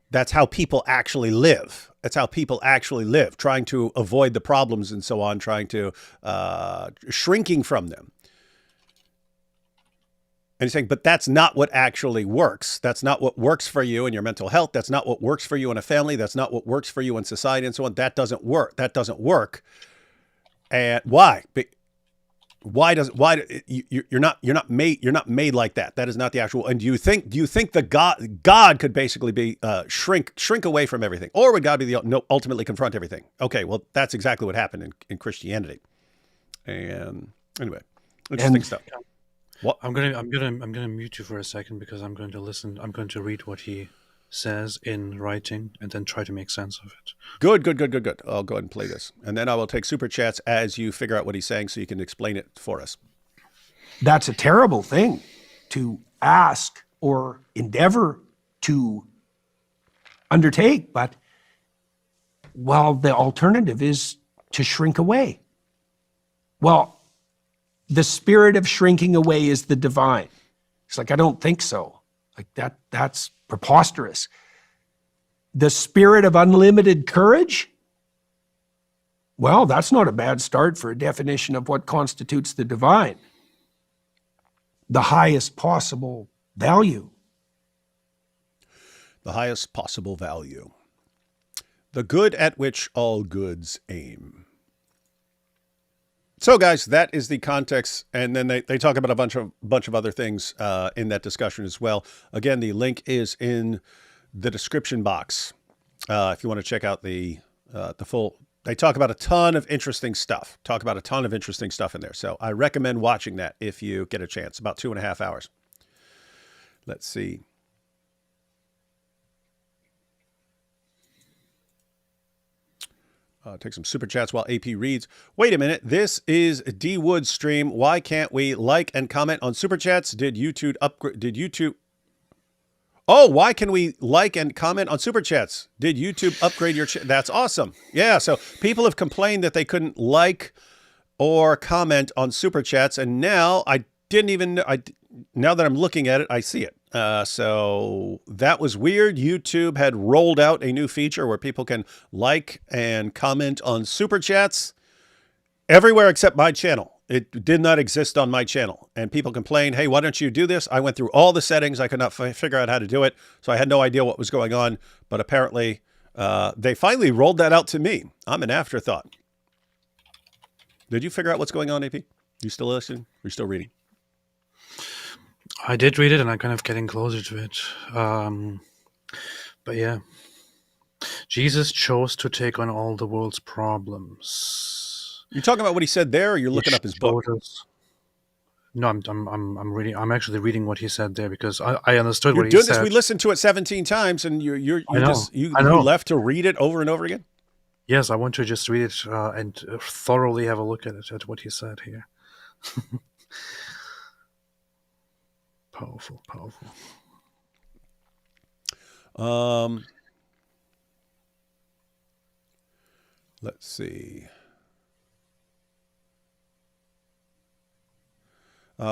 that's how people actually live. That's how people actually live, trying to avoid the problems and so on, trying to shrinking from them. And he's saying, but that's not what actually works. That's not what works for you in your mental health. That's not what works for you in a family. That's not what works for you in society and so on. That doesn't work. That doesn't work. And why? You're not made like that. That is not the actual. And do you think the God could basically be shrink away from everything, or would God be ultimately confront everything? Okay, well, that's exactly what happened in Christianity. And anyway, interesting stuff. What? I'm gonna mute you for a second because I'm going to listen. I'm going to read what he says in writing and then try to make sense of it. Good. I'll go ahead and play this. And then I will take super chats as you figure out what he's saying so you can explain it for us. That's a terrible thing to ask or endeavor to undertake. But, well, the alternative is to shrink away. Well, the spirit of shrinking away is the divine. It's like, I don't think so. Like that's preposterous. The spirit of unlimited courage? Well, that's not a bad start for a definition of what constitutes the divine. The highest possible value. The highest possible value. The good at which all goods aim. So, guys, that is the context, and then they talk about a bunch of other things in that discussion as well. Again, the link is in the description box if you want to check out the full. They talk about a ton of interesting stuff. In there. So I recommend watching that if you get a chance. About 2.5 hours. Let's see. Take some super chats while AP reads. Wait a minute. This is D Wood's stream. Why can't we like and comment on super chats? Did YouTube upgrade? Oh, why can we like and comment on super chats? Did YouTube upgrade your That's awesome. Yeah. So people have complained that they couldn't like or comment on super chats. And now now that I'm looking at it, I see it. So that was weird. YouTube had rolled out a new feature where people can like and comment on super chats everywhere except my channel. It did not exist on my channel. And people complained, hey, why don't you do this? I went through all the settings. I could not figure out how to do it. So I had no idea what was going on. But apparently they finally rolled that out to me. I'm an afterthought. Did you figure out what's going on, AP? You still listening? Or you still reading? I did read it, and I'm kind of getting closer to it. But yeah, Jesus chose to take on all the world's problems. You talking about what he said there, or you're looking up his book? No, I'm reading. I'm actually reading what he said there because I understood You're what he doing said. this. We listened to it 17 times, and you know. left to read it over and over again. Yes, I want to just read it and thoroughly have a look at it, at what he said here. Powerful. Let's see.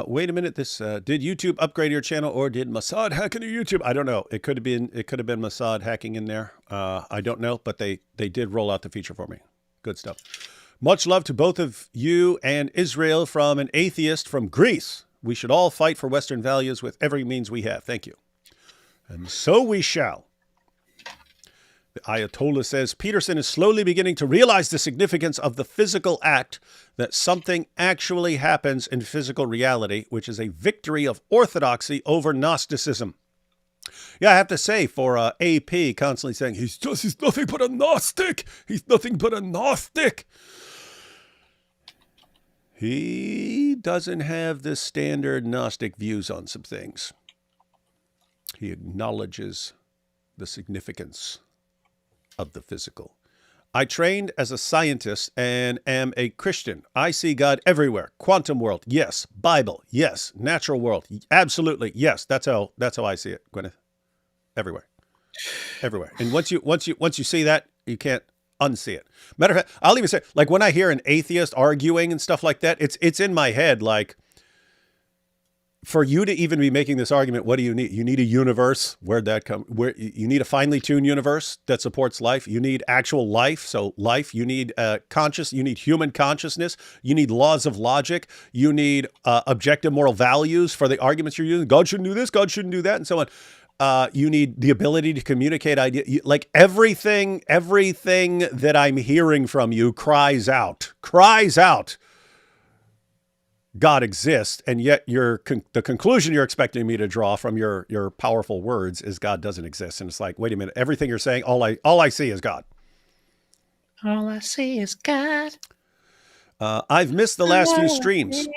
Wait a minute. This did YouTube upgrade your channel, or did Mossad hack into YouTube? I don't know. It could have been Mossad hacking in there. I don't know, but they did roll out the feature for me. Good stuff. Much love to both of you and Israel from an atheist from Greece. We should all fight for Western values with every means we have. Thank you. And so we shall. The Ayatollah says, Peterson is slowly beginning to realize the significance of the physical act, that something actually happens in physical reality, which is a victory of orthodoxy over Gnosticism. Yeah, I have to say, for AP constantly saying, he's nothing but a Gnostic. He's nothing but a Gnostic. He doesn't have the standard Gnostic views on some things. He acknowledges the significance of the physical. I trained as a scientist and am a Christian. I see God everywhere. Quantum world, yes. Bible, yes. Natural world, absolutely, yes. That's how I see it, Gwyneth. Everywhere. And once you see that, you can't unsee it. Matter of fact, I'll even say, like, when I hear an atheist arguing and stuff like that, it's in my head, like, for you to even be making this argument, what do you need? You need a universe. Where'd that come? Where you need a finely tuned universe that supports life. You need actual life. So life, you need you need human consciousness. You need laws of logic. You need objective moral values for the arguments you're using. God shouldn't do this. God shouldn't do that. And so on. You need the ability to communicate ideas. Like everything that I'm hearing from you cries out. God exists, and yet the conclusion you're expecting me to draw from your powerful words is God doesn't exist. And it's like, wait a minute, everything you're saying, all I see is God. All I see is God. I've missed the last few streams.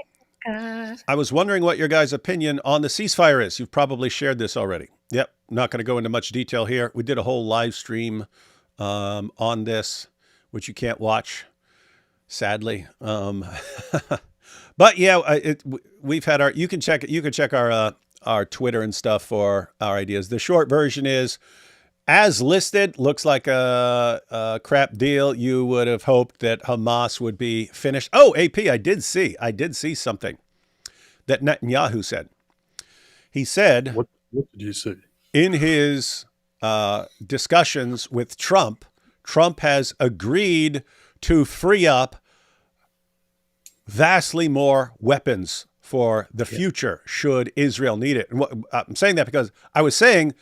I was wondering what your guys' opinion on the ceasefire is. You've probably shared this already. Yep. Not going to go into much detail here. We did a whole live stream on this, which you can't watch, sadly. But yeah, we've had you can check our Twitter and stuff for our ideas. The short version is, as listed, looks like a crap deal. You would have hoped that Hamas would be finished. Oh, AP, I did see something that Netanyahu said. He said, What did you say? In his discussions with Trump has agreed to free up vastly more weapons for the future should Israel need it. And I'm saying that because I was saying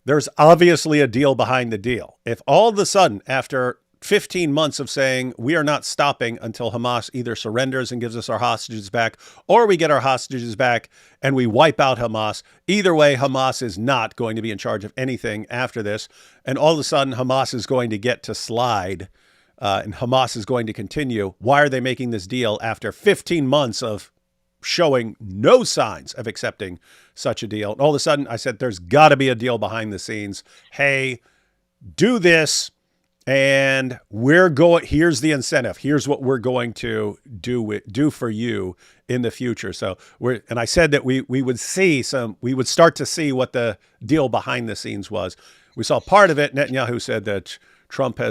there's obviously a deal behind the deal. If all of a sudden, after 15 months of saying we are not stopping until Hamas either surrenders and gives us our hostages back, or we get our hostages back and we wipe out Hamas, either way, Hamas is not going to be in charge of anything after this. And all of a sudden, Hamas is going to get to slide and Hamas is going to continue. Why are they making this deal after 15 months of showing no signs of accepting such a deal? And all of a sudden, I said, there's got to be a deal behind the scenes. Hey, do this, and here's the incentive. Here's what we're going to do for you in the future. So and I said that we would start to see what the deal behind the scenes was. We saw part of it. Netanyahu said that Trump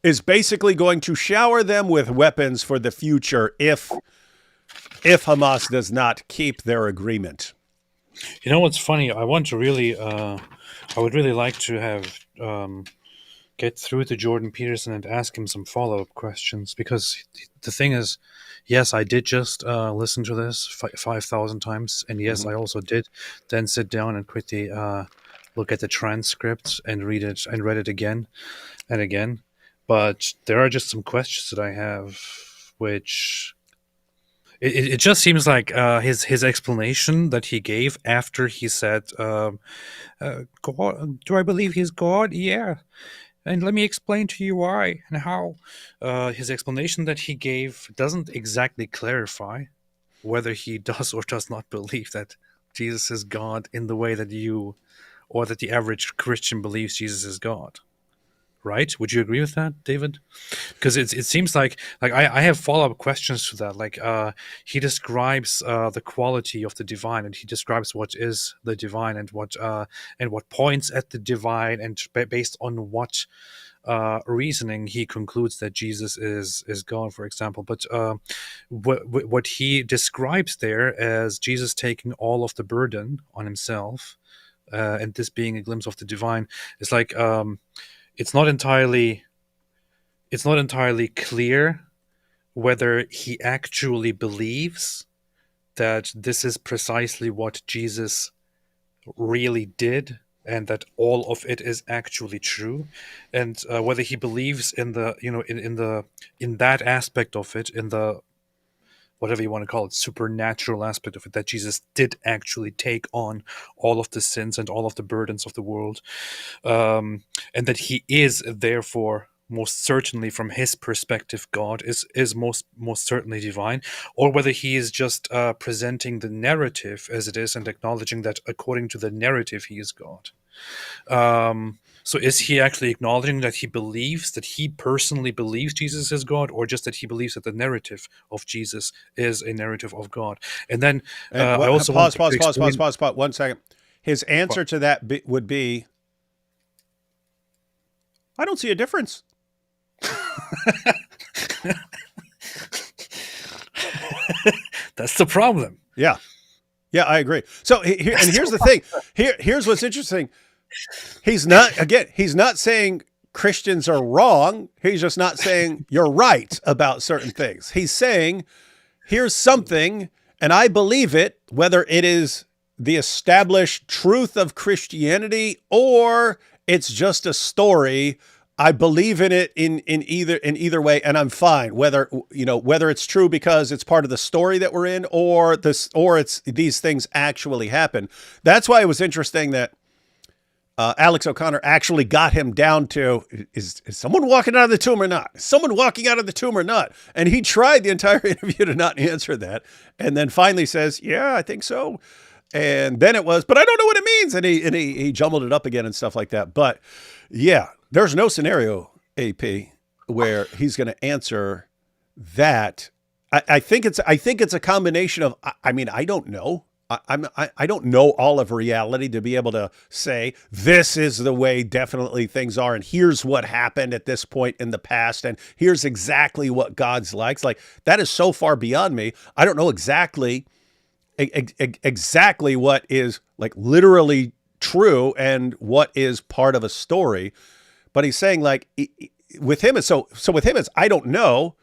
is basically going to shower them with weapons for the future if Hamas does not keep their agreement. You know what's funny? I want to really, I would really like to have get through to Jordan Peterson and ask him some follow-up questions, because the thing is, yes, I did just listen to this 5,000 times, and yes, I also did then sit down and quickly look at the transcript and read it again and again. But there are just some questions that I have, which it just seems like his explanation that he gave after he said, God, do I believe he's God? Yeah. And let me explain to you why and how. His explanation that he gave doesn't exactly clarify whether he does or does not believe that Jesus is God in the way that you or that the average Christian believes Jesus is God. Right? Would you agree with that, David? Because it seems like I have follow-up questions to that. Like he describes the quality of the divine, and he describes what is the divine and what points at the divine, and based on what reasoning he concludes that Jesus is God, for example. But what he describes there as Jesus taking all of the burden on himself, and this being a glimpse of the divine, is like. It's not entirely clear whether he actually believes that this is precisely what Jesus really did and that all of it is actually true, and whether he believes in the in that aspect of it, in the whatever you want to call it, supernatural aspect of it, that Jesus did actually take on all of the sins and all of the burdens of the world, and that he is therefore most certainly, from his perspective, God is most certainly divine, or whether he is just presenting the narrative as it is and acknowledging that according to the narrative he is God. So is he actually acknowledging that he personally believes Jesus is God, or just that he believes that the narrative of Jesus is a narrative of God? And then I also pause 1 second. His answer to that would be, I don't see a difference. That's the problem. Yeah, I agree. So here's the thing. Here's what's interesting. He's not saying Christians are wrong. He's just not saying you're right about certain things. He's saying, here's something, and I believe it, whether it is the established truth of Christianity or it's just a story. I believe in it in either way, and I'm fine. Whether it's true because it's part of the story that we're in, or it's these things actually happen. That's why it was interesting that Alex O'Connor actually got him down to, is someone walking out of the tomb or not? Is someone walking out of the tomb or not? And he tried the entire interview to not answer that. And then finally says, yeah, I think so. And then it was, but I don't know what it means. And he jumbled it up again and stuff like that. But yeah, there's no scenario, AP, where he's going to answer that. I think it's a combination of, I mean, I don't know. I don't know all of reality to be able to say this is the way definitely things are, and here's what happened at this point in the past, and here's exactly what God's likes. Like, that is so far beyond me. I don't know exactly what is like literally true and what is part of a story. But he's saying, like, with him it's so with him it's I don't know.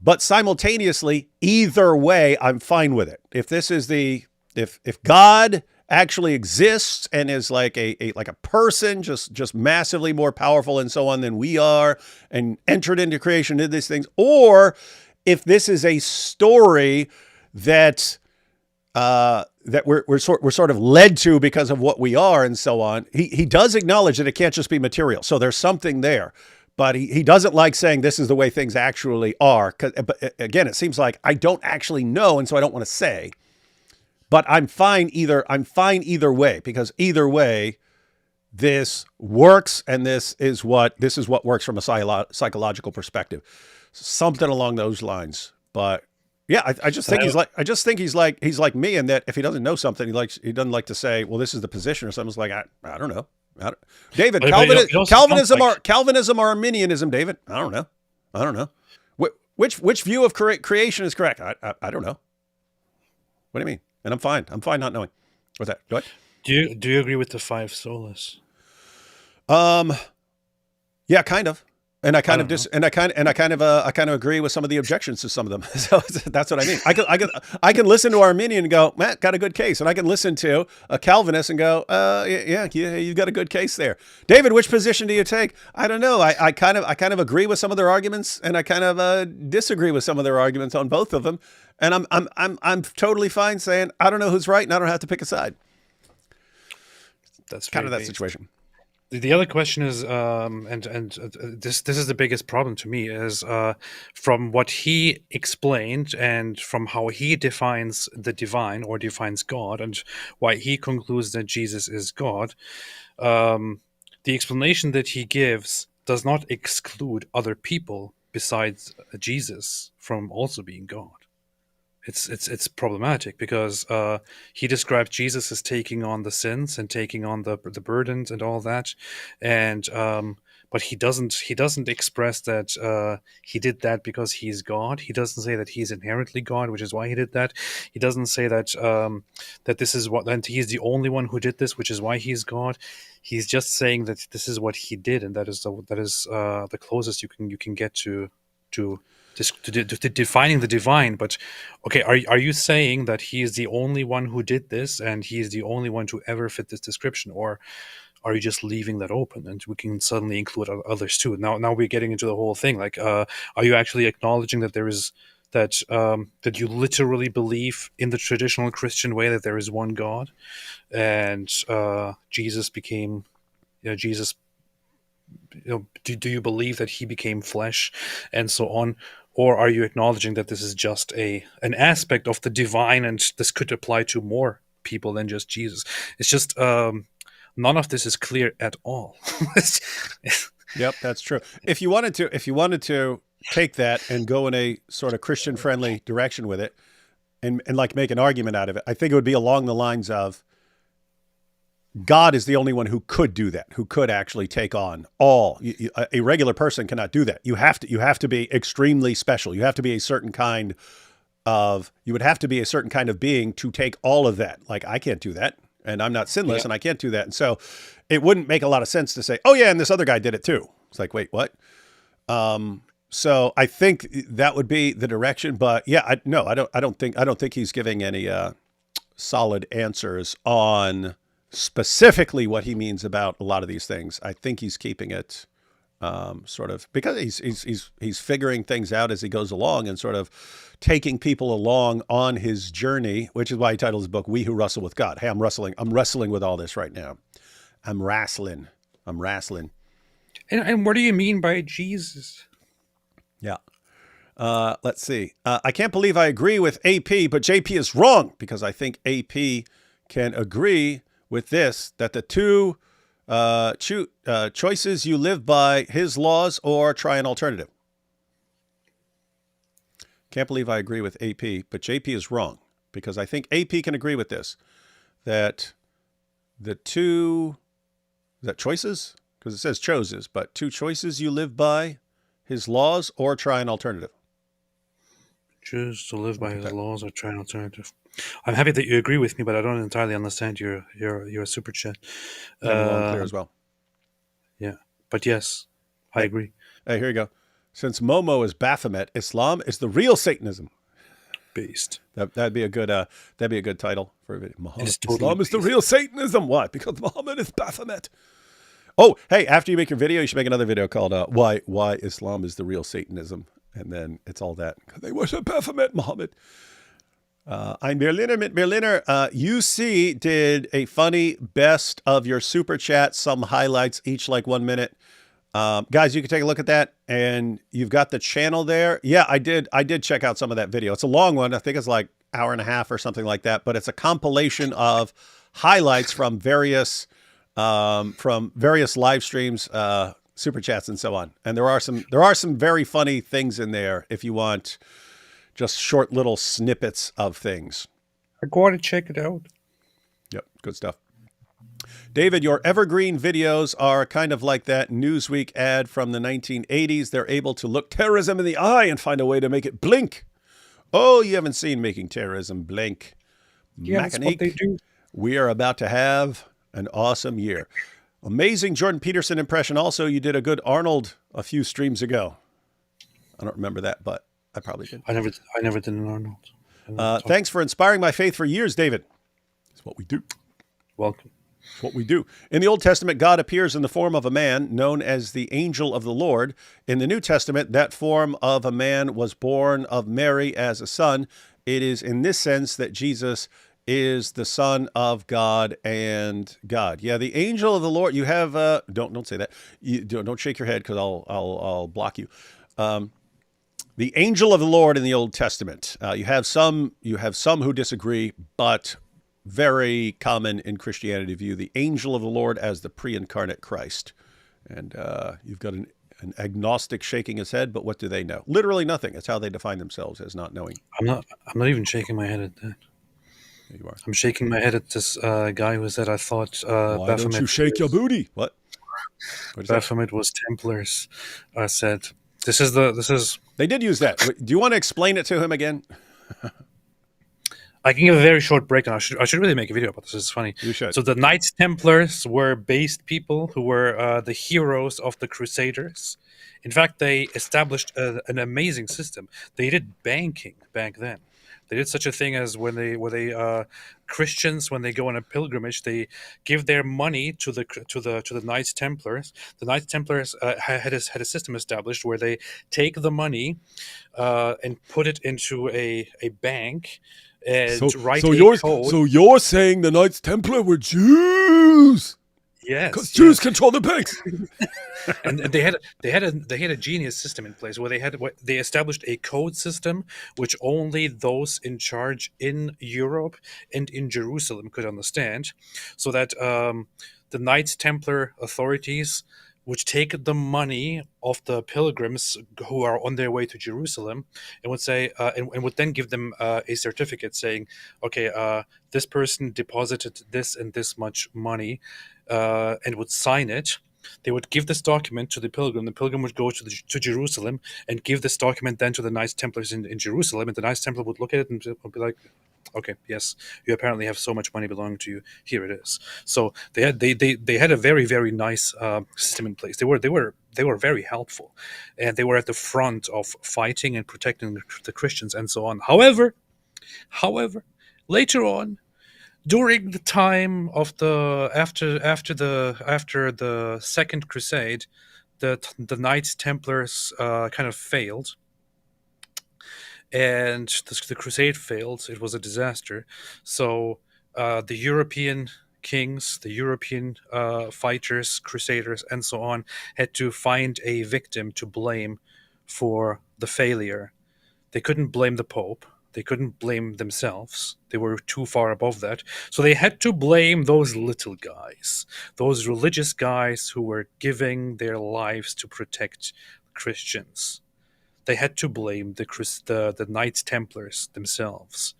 But simultaneously, either way, I'm fine with it. If this is if God actually exists and is like a person, just massively more powerful and so on than we are, and entered into creation, did these things, or if this is a story that we're sort of led to because of what we are and so on, he does acknowledge that it can't just be material. So there's something there. But he doesn't like saying this is the way things actually are. But again, it seems like I don't actually know, and so I don't want to say. But I'm fine either way, because either way, this works, and this is what works from a psychological perspective, something along those lines. But yeah, I just think he's like me, in that if he doesn't know something, he doesn't like to say, well, this is the position or something. It's like I don't know. David, Calvinism or Arminianism, David? I don't know. Which view of creation is correct? I don't know. What do you mean? And I'm fine not knowing. What's that? Go ahead. Do you agree with the 5 solas? Yeah, kind of. And I kind of agree with some of the objections to some of them. So that's what I mean. I can listen to Arminian and go, Matt got a good case, and I can listen to a Calvinist and go, yeah, you've got a good case there. David, which position do you take? I don't know. I kind of agree with some of their arguments, and I kind of disagree with some of their arguments on both of them. And I'm totally fine saying I don't know who's right, and I don't have to pick a side. That's kind of that situation. The other question is, this is the biggest problem to me, is from what he explained and from how he defines the divine, or defines God, and why he concludes that Jesus is God. The explanation that he gives does not exclude other people besides Jesus from also being God. It's problematic, because he described Jesus as taking on the sins and taking on the burdens and all that, and but he doesn't express that he did that because he's God. He doesn't say that he's inherently God, which is why he did that. He doesn't say that that this is what, and he's the only one who did this, which is why he's God. He's just saying that this is what he did, and that is the closest you can get to defining the divine. But okay, are you saying that he is the only one who did this, and he is the only one to ever fit this description, or are you just leaving that open and we can suddenly include others too? Now we're getting into the whole thing. Like, are you actually acknowledging that there is that you literally believe in the traditional Christian way that there is one God, and Jesus became, Jesus. Do you believe that he became flesh, and so on? Or are you acknowledging that this is just an aspect of the divine, and this could apply to more people than just Jesus? It's just none of this is clear at all. Yep, that's true. If you wanted to take that and go in a sort of Christian-friendly direction with it, and like make an argument out of it, I think it would be along the lines of, God is the only one who could do that, who could actually take on all. A regular person cannot do that. You have to be extremely special. You have to be a certain kind of being to take all of that. Like, I can't do that, and I'm not sinless, and I can't do that. And so it wouldn't make a lot of sense to say, oh yeah, and this other guy did it too. It's like, wait, what? So I think that would be the direction. But yeah, I don't think he's giving any solid answers on specifically what he means about a lot of these things. I think he's keeping it sort of, because he's figuring things out as he goes along, and sort of taking people along on his journey, which is why he titled his book "We Who Wrestle with God." Hey, I'm wrestling with all this right now, I'm wrestling. And what do you mean by Jesus? Yeah. Let's see. I can't believe I agree with AP, but JP is wrong because I think AP can agree with this, that the two choices you live by his laws or try an alternative. Can't believe I agree with AP, but JP is wrong because I think AP can agree with this, that the two, is that choices? Because it says choices, but two choices you live by his laws or try an alternative. Choose to live by his laws or try an alternative. I'm happy that you agree with me, but I don't entirely understand your super chat. Clear as well. Yeah, but yes, I agree. Hey, here you go. Since Momo is Baphomet, Islam is the real Satanism. Beast. That'd be a good title for a video. Islam is the real Satanism. Why? Because Muhammad is Baphomet. Oh, hey! After you make your video, you should make another video called "Why Islam is the Real Satanism," and then it's all that they worship Baphomet Muhammad. I'm Berliner mit Berliner. UC did a funny best of your super chat, some highlights, each like 1 minute. Guys, you can take a look at that, and you've got the channel there. Yeah, I did check out some of that video. It's a long one. I think it's like hour and a half or something like that, but it's a compilation of highlights from various live streams, super chats, and so on. And there are some very funny things in there if you want just short little snippets of things. I gotta check it out. Yep, good stuff. David, your evergreen videos are kind of like that Newsweek ad from the 1980s. They're able to look terrorism in the eye and find a way to make it blink. Oh, you haven't seen Making Terrorism Blink. Yeah, that's what they do. We are about to have an awesome year. Amazing Jordan Peterson impression. Also, you did a good Arnold a few streams ago. I don't remember that, but I probably did. I never did an Arnold. Thanks for inspiring my faith for years, David. It's what we do. Welcome. It's what we do. In the Old Testament, God appears in the form of a man known as the angel of the Lord. In the New Testament, that form of a man was born of Mary as a son. It is in this sense that Jesus is the Son of God and God. Yeah, the angel of the Lord. You have don't say that. You don't shake your head because I'll block you. The angel of the Lord in the Old Testament. You have some who disagree, but very common in Christianity view the angel of the Lord as the pre-incarnate Christ. And you've got an agnostic shaking his head, but what do they know? Literally nothing. It's how they define themselves as not knowing. I'm not even shaking my head at that. There you are. I'm shaking my head at this guy who said I thought Why Baphomet don't you shake your booty? What? Baphomet was Templars. I said this is. They did use that. Do you want to explain it to him again? I can give a very short breakdown. I should really make a video about this. It's funny. You should. So the Knights Templars were based people who were the heroes of the Crusaders. In fact, they established an amazing system. They did banking back then. They did such a thing as when Christians, when they go on a pilgrimage, they give their money to the Knights Templars. The Knights Templars had a system established where they take the money and put it into a bank. So you're saying the Knights Templar were Jews? Yes, because Jews control the banks. and they had a genius system in place where they established a code system which only those in charge in Europe and in Jerusalem could understand, so that the Knights Templar authorities would take the money of the pilgrims who are on their way to Jerusalem and would say, and would then give them a certificate saying, okay, this person deposited this and this much money, and would sign it. They would give this document to the pilgrim. The pilgrim would go to Jerusalem and give this document then to the Knights Templars in Jerusalem, and the Knights Templar would look at it and would be like, okay, yes, you apparently have so much money belonging to you. Here it is. So they had a very, very nice system in place. They were very helpful, and they were at the front of fighting and protecting the Christians and so on. However, later on, during the time of after the Second Crusade, the Knights Templars kind of failed. And the crusade failed. It was a disaster. So the European kings, the European fighters, crusaders, and so on, had to find a victim to blame for the failure. They couldn't blame the Pope. They couldn't blame themselves. They were too far above that. So they had to blame those little guys, those religious guys who were giving their lives to protect Christians. They had to blame the Knights Templars themselves.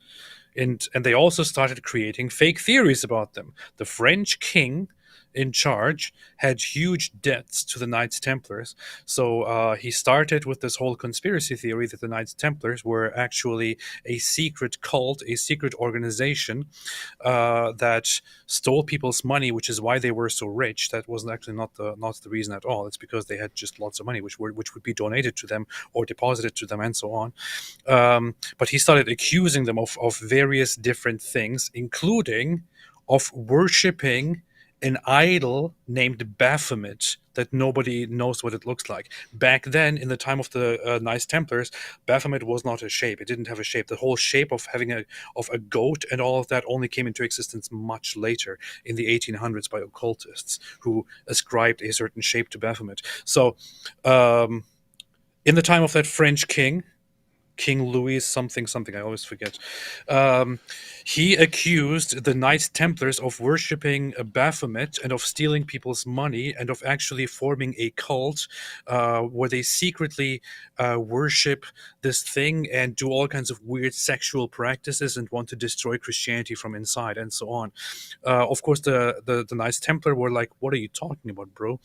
And they also started creating fake theories about them. The French king in charge had huge debts to the Knights Templars. So he started with this whole conspiracy theory that the Knights Templars were actually a secret cult, a secret organization that stole people's money, which is why they were so rich. That was actually not the reason at all. It's because they had just lots of money, which would be donated to them or deposited to them, and so on. But he started accusing them of various different things, including of worshipping an idol named Baphomet that nobody knows what it looks like. Back then, in the time of the Knights Templars, Baphomet was not a shape. It didn't have a shape. The whole shape of having a goat and all of that only came into existence much later in the 1800s by occultists who ascribed a certain shape to Baphomet. So, in the time of that French king, King Louis something, I always forget. He accused the Knights Templars of worshipping Baphomet and of stealing people's money and of actually forming a cult where they secretly worship this thing and do all kinds of weird sexual practices and want to destroy Christianity from inside and so on. Of course, the Knights Templar were like, "What are you talking about, bro?"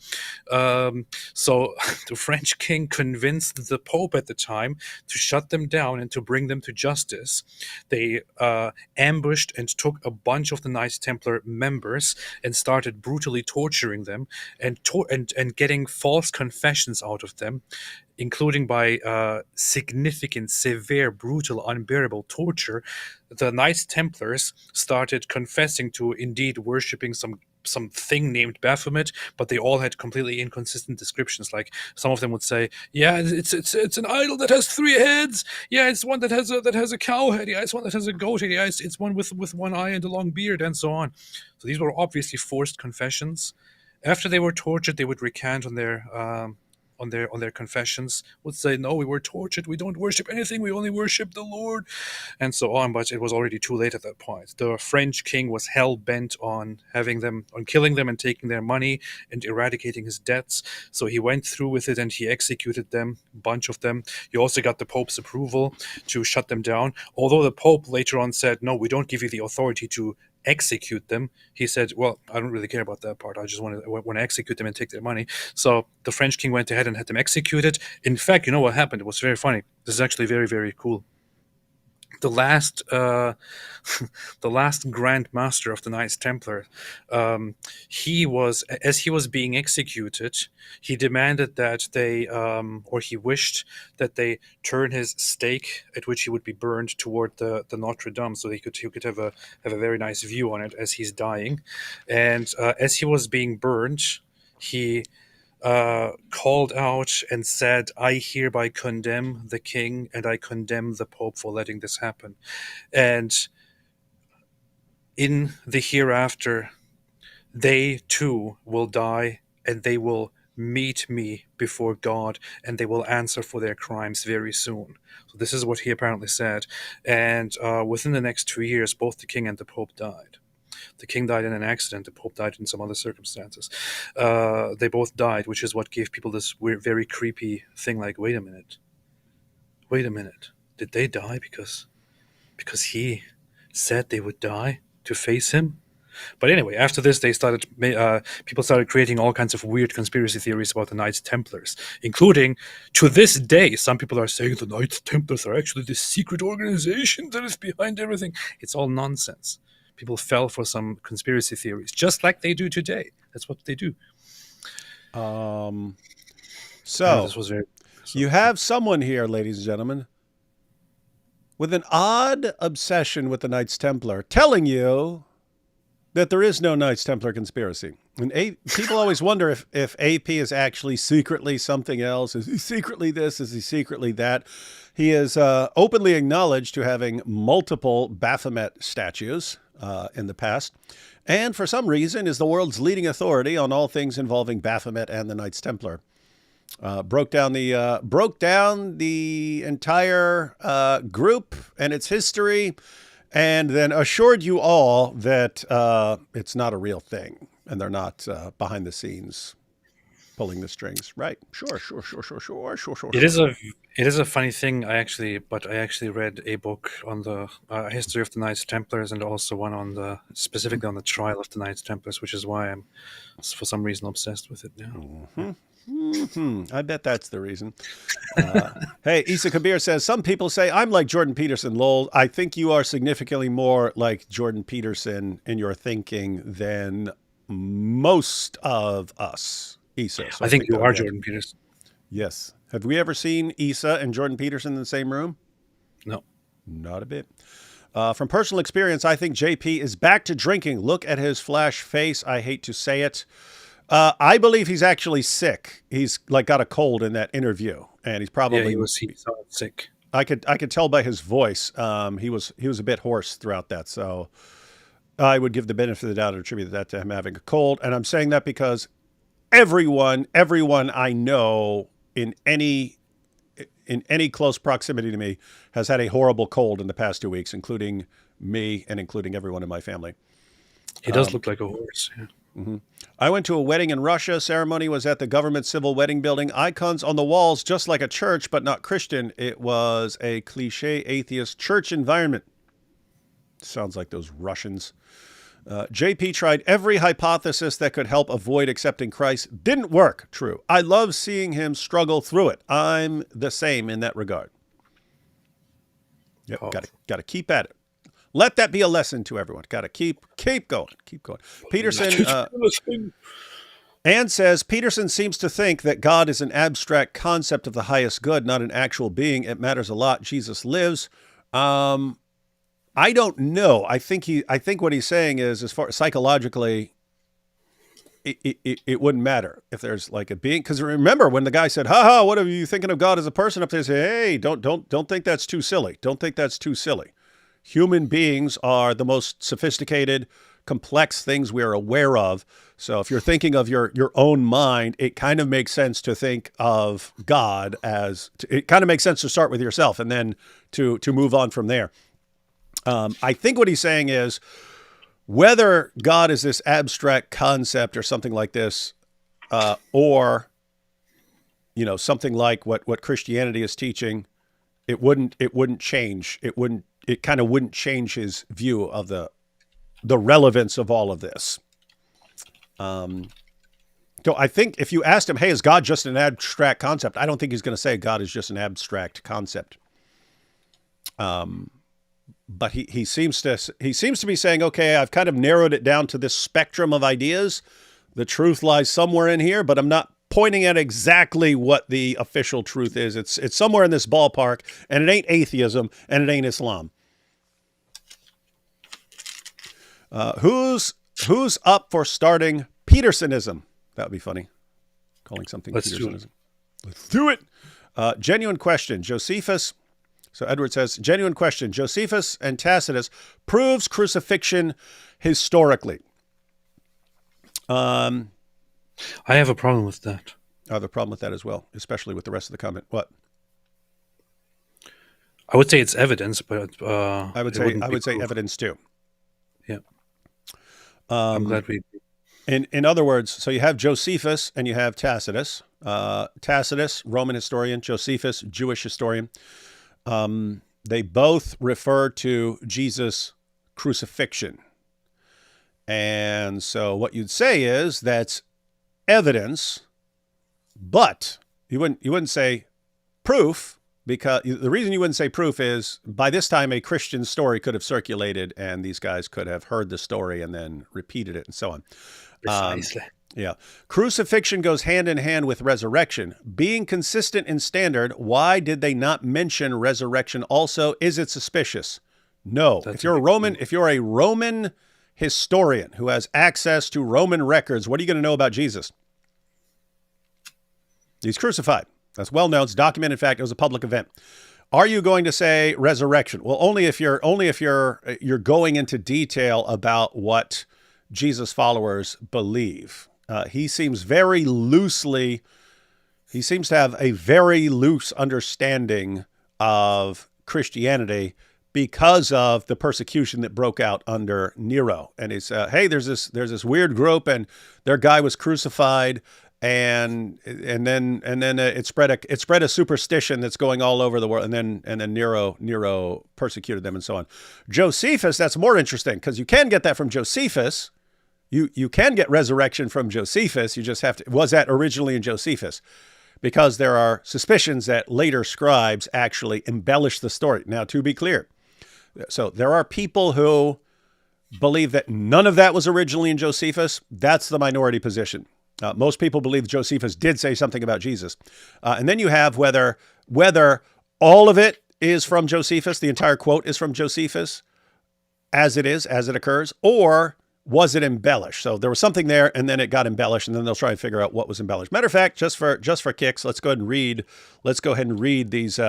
So the French king convinced the Pope at the time to shut them down and to bring them to justice. They ambushed and took a bunch of the Knights Templar members and started brutally torturing them and getting false confessions out of them, including by significant, severe, brutal, unbearable torture. The Knights Templars started confessing to indeed worshipping something named Baphomet, but they all had completely inconsistent descriptions. Like some of them would say, "Yeah, it's an idol that has 3 heads. Yeah, it's one that has a cow head. Yeah, it's one that has a goat head. Yeah, it's one with one eye and a long beard," and so on. So these were obviously forced confessions. After they were tortured, they would recant on their confessions, would say, "No, we were tortured. We don't worship anything. We only worship the Lord," and so on. But it was already too late at that point. The French king was hell bent on killing them and taking their money and eradicating his debts. So he went through with it and he executed them, a bunch of them. He also got the Pope's approval to shut them down. Although the Pope later on said, "No, we don't give you the authority to execute them," he said, "Well, I don't really care about that part. I just want to execute them and take their money." So the French king went ahead and had them executed. In fact, you know what happened? It was very funny. This is actually very, very cool. The last the last Grand Master of the Knights Templar, he was being executed, he demanded that they or he wished that they turn his stake at which he would be burned toward the Notre Dame, so he could have a very nice view on it as he's dying. And as he was being burned, he called out and said, "I hereby condemn the king and I condemn the Pope for letting this happen." And in the hereafter, they too will die and they will meet me before God and they will answer for their crimes very soon. So this is what he apparently said. And within the next 2 years, both the king and the Pope died. The king died in an accident. The Pope died in some other circumstances. They both died, which is what gave people this weird, very creepy thing like, wait a minute. Did they die because he said they would die to face him? But anyway, after this, people started creating all kinds of weird conspiracy theories about the Knights Templars, including, to this day, some people are saying the Knights Templars are actually this secret organization that is behind everything. It's all nonsense. People fell for some conspiracy theories, just like they do today. That's what they do. This was you have someone here, ladies and gentlemen, with an odd obsession with the Knights Templar, telling you that there is no Knights Templar conspiracy. And people always wonder if AP is actually secretly something else. Is he secretly this? Is he secretly that? He is openly acknowledged to having multiple Baphomet statues in the past, and for some reason is the world's leading authority on all things involving Baphomet and the Knights Templar. Broke down the entire group and its history, and then assured you all that it's not a real thing, and they're not behind the scenes pulling the strings. Right? Sure. It is a funny thing. I actually read a book on the history of the Knights Templars, and also one on specifically on the trial of the Knights Templars, which is why I'm for some reason obsessed with it now. I bet that's the reason. Hey, Isa Kabir says, some people say I'm like Jordan Peterson. Lol, I think you are significantly more like Jordan Peterson in your thinking than most of us. Isa. So I think you are Jordan Peterson. Yes. Have we ever seen Isa and Jordan Peterson in the same room? No. Not a bit. From personal experience, I think JP is back to drinking. Look at his flash face. I hate to say it. I believe he's actually sick. He's like got a cold in that interview, and he's probably he sounded sick. I could tell by his voice. He was a bit hoarse throughout that, so I would give the benefit of the doubt and attribute that to him having a cold. And I'm saying that because everyone I know in any close proximity to me has had a horrible cold in the past 2 weeks, including me and including everyone in my family. He does look like a horse. Yeah. Mm-hmm. I went to a wedding in Russia. Ceremony was at the government civil wedding building. Icons on the walls, just like a church, but not Christian. It was a cliche atheist church environment. Sounds like those Russians. JP tried every hypothesis that could help avoid accepting Christ. Didn't work. True. I love seeing him struggle through it. I'm the same in that regard. Yep. Got to keep at it. Let that be a lesson to everyone. Got to keep going. Keep going. Peterson, Anne says, Peterson seems to think that God is an abstract concept of the highest good, not an actual being. It matters a lot. Jesus lives. I don't know. I think what he's saying is, as far as psychologically, it wouldn't matter if there's like a being. Because remember when the guy said, what are you thinking of God as a person up there? Say, hey, don't think that's too silly. Don't think that's too silly. Human beings are the most sophisticated, complex things we are aware of. So if you're thinking of your own mind, it kind of makes sense to think of God as, it kind of makes sense to start with yourself and then to move on from there. I think what he's saying is whether God is this abstract concept or something like this, or, something like what Christianity is teaching, it wouldn't change. It kind of wouldn't change his view of the relevance of all of this. So I think if you asked him, hey, is God just an abstract concept? I don't think he's going to say God is just an abstract concept. But he seems to be saying, okay, I've kind of narrowed it down to this spectrum of ideas. The truth lies somewhere in here, but I'm not pointing at exactly what the official truth is. It's somewhere in this ballpark, and it ain't atheism, and it ain't Islam. Who's up for starting Petersonism? That would be funny. Calling something Petersonism. Let's do it. Genuine question. Josephus. So Edward says, genuine question. Josephus and Tacitus proves crucifixion historically. I have a problem with that. I have a problem with that as well, especially with the rest of the comment. What? I would say it's evidence, but I would say evidence too. Yeah. I'm glad we. In other words, so you have Josephus and you have Tacitus. Tacitus, Roman historian. Josephus, Jewish historian. They both refer to Jesus' crucifixion. And so what you'd say is that's evidence, but you wouldn't say proof, because the reason you wouldn't say proof is by this time a Christian story could have circulated and these guys could have heard the story and then repeated it and so on. Precisely. Yeah. Crucifixion goes hand in hand with resurrection. Being consistent in standard, why did they not mention resurrection also? Is it suspicious? No. If you're a Roman historian who has access to Roman records, what are you going to know about Jesus? He's crucified. That's well known. It's documented fact. It was a public event. Are you going to say resurrection? Well, only if you're going into detail about what Jesus followers believe. He seems to have a very loose understanding of Christianity because of the persecution that broke out under Nero. And he's, hey, there's this weird group, and their guy was crucified, and then it spread a superstition that's going all over the world, and then Nero persecuted them and so on. Josephus, that's more interesting because you can get that from Josephus. You can get resurrection from Josephus. You just have to. Was that originally in Josephus? Because there are suspicions that later scribes actually embellished the story. Now, to be clear, so there are people who believe that none of that was originally in Josephus. That's the minority position. Most people believe Josephus did say something about Jesus. And then you have whether all of it is from Josephus, the entire quote is from Josephus, as it occurs, or was it embellished? So there was something there, and then it got embellished, and then they'll try and figure out what was embellished. Matter of fact, just for kicks, let's go ahead and read these.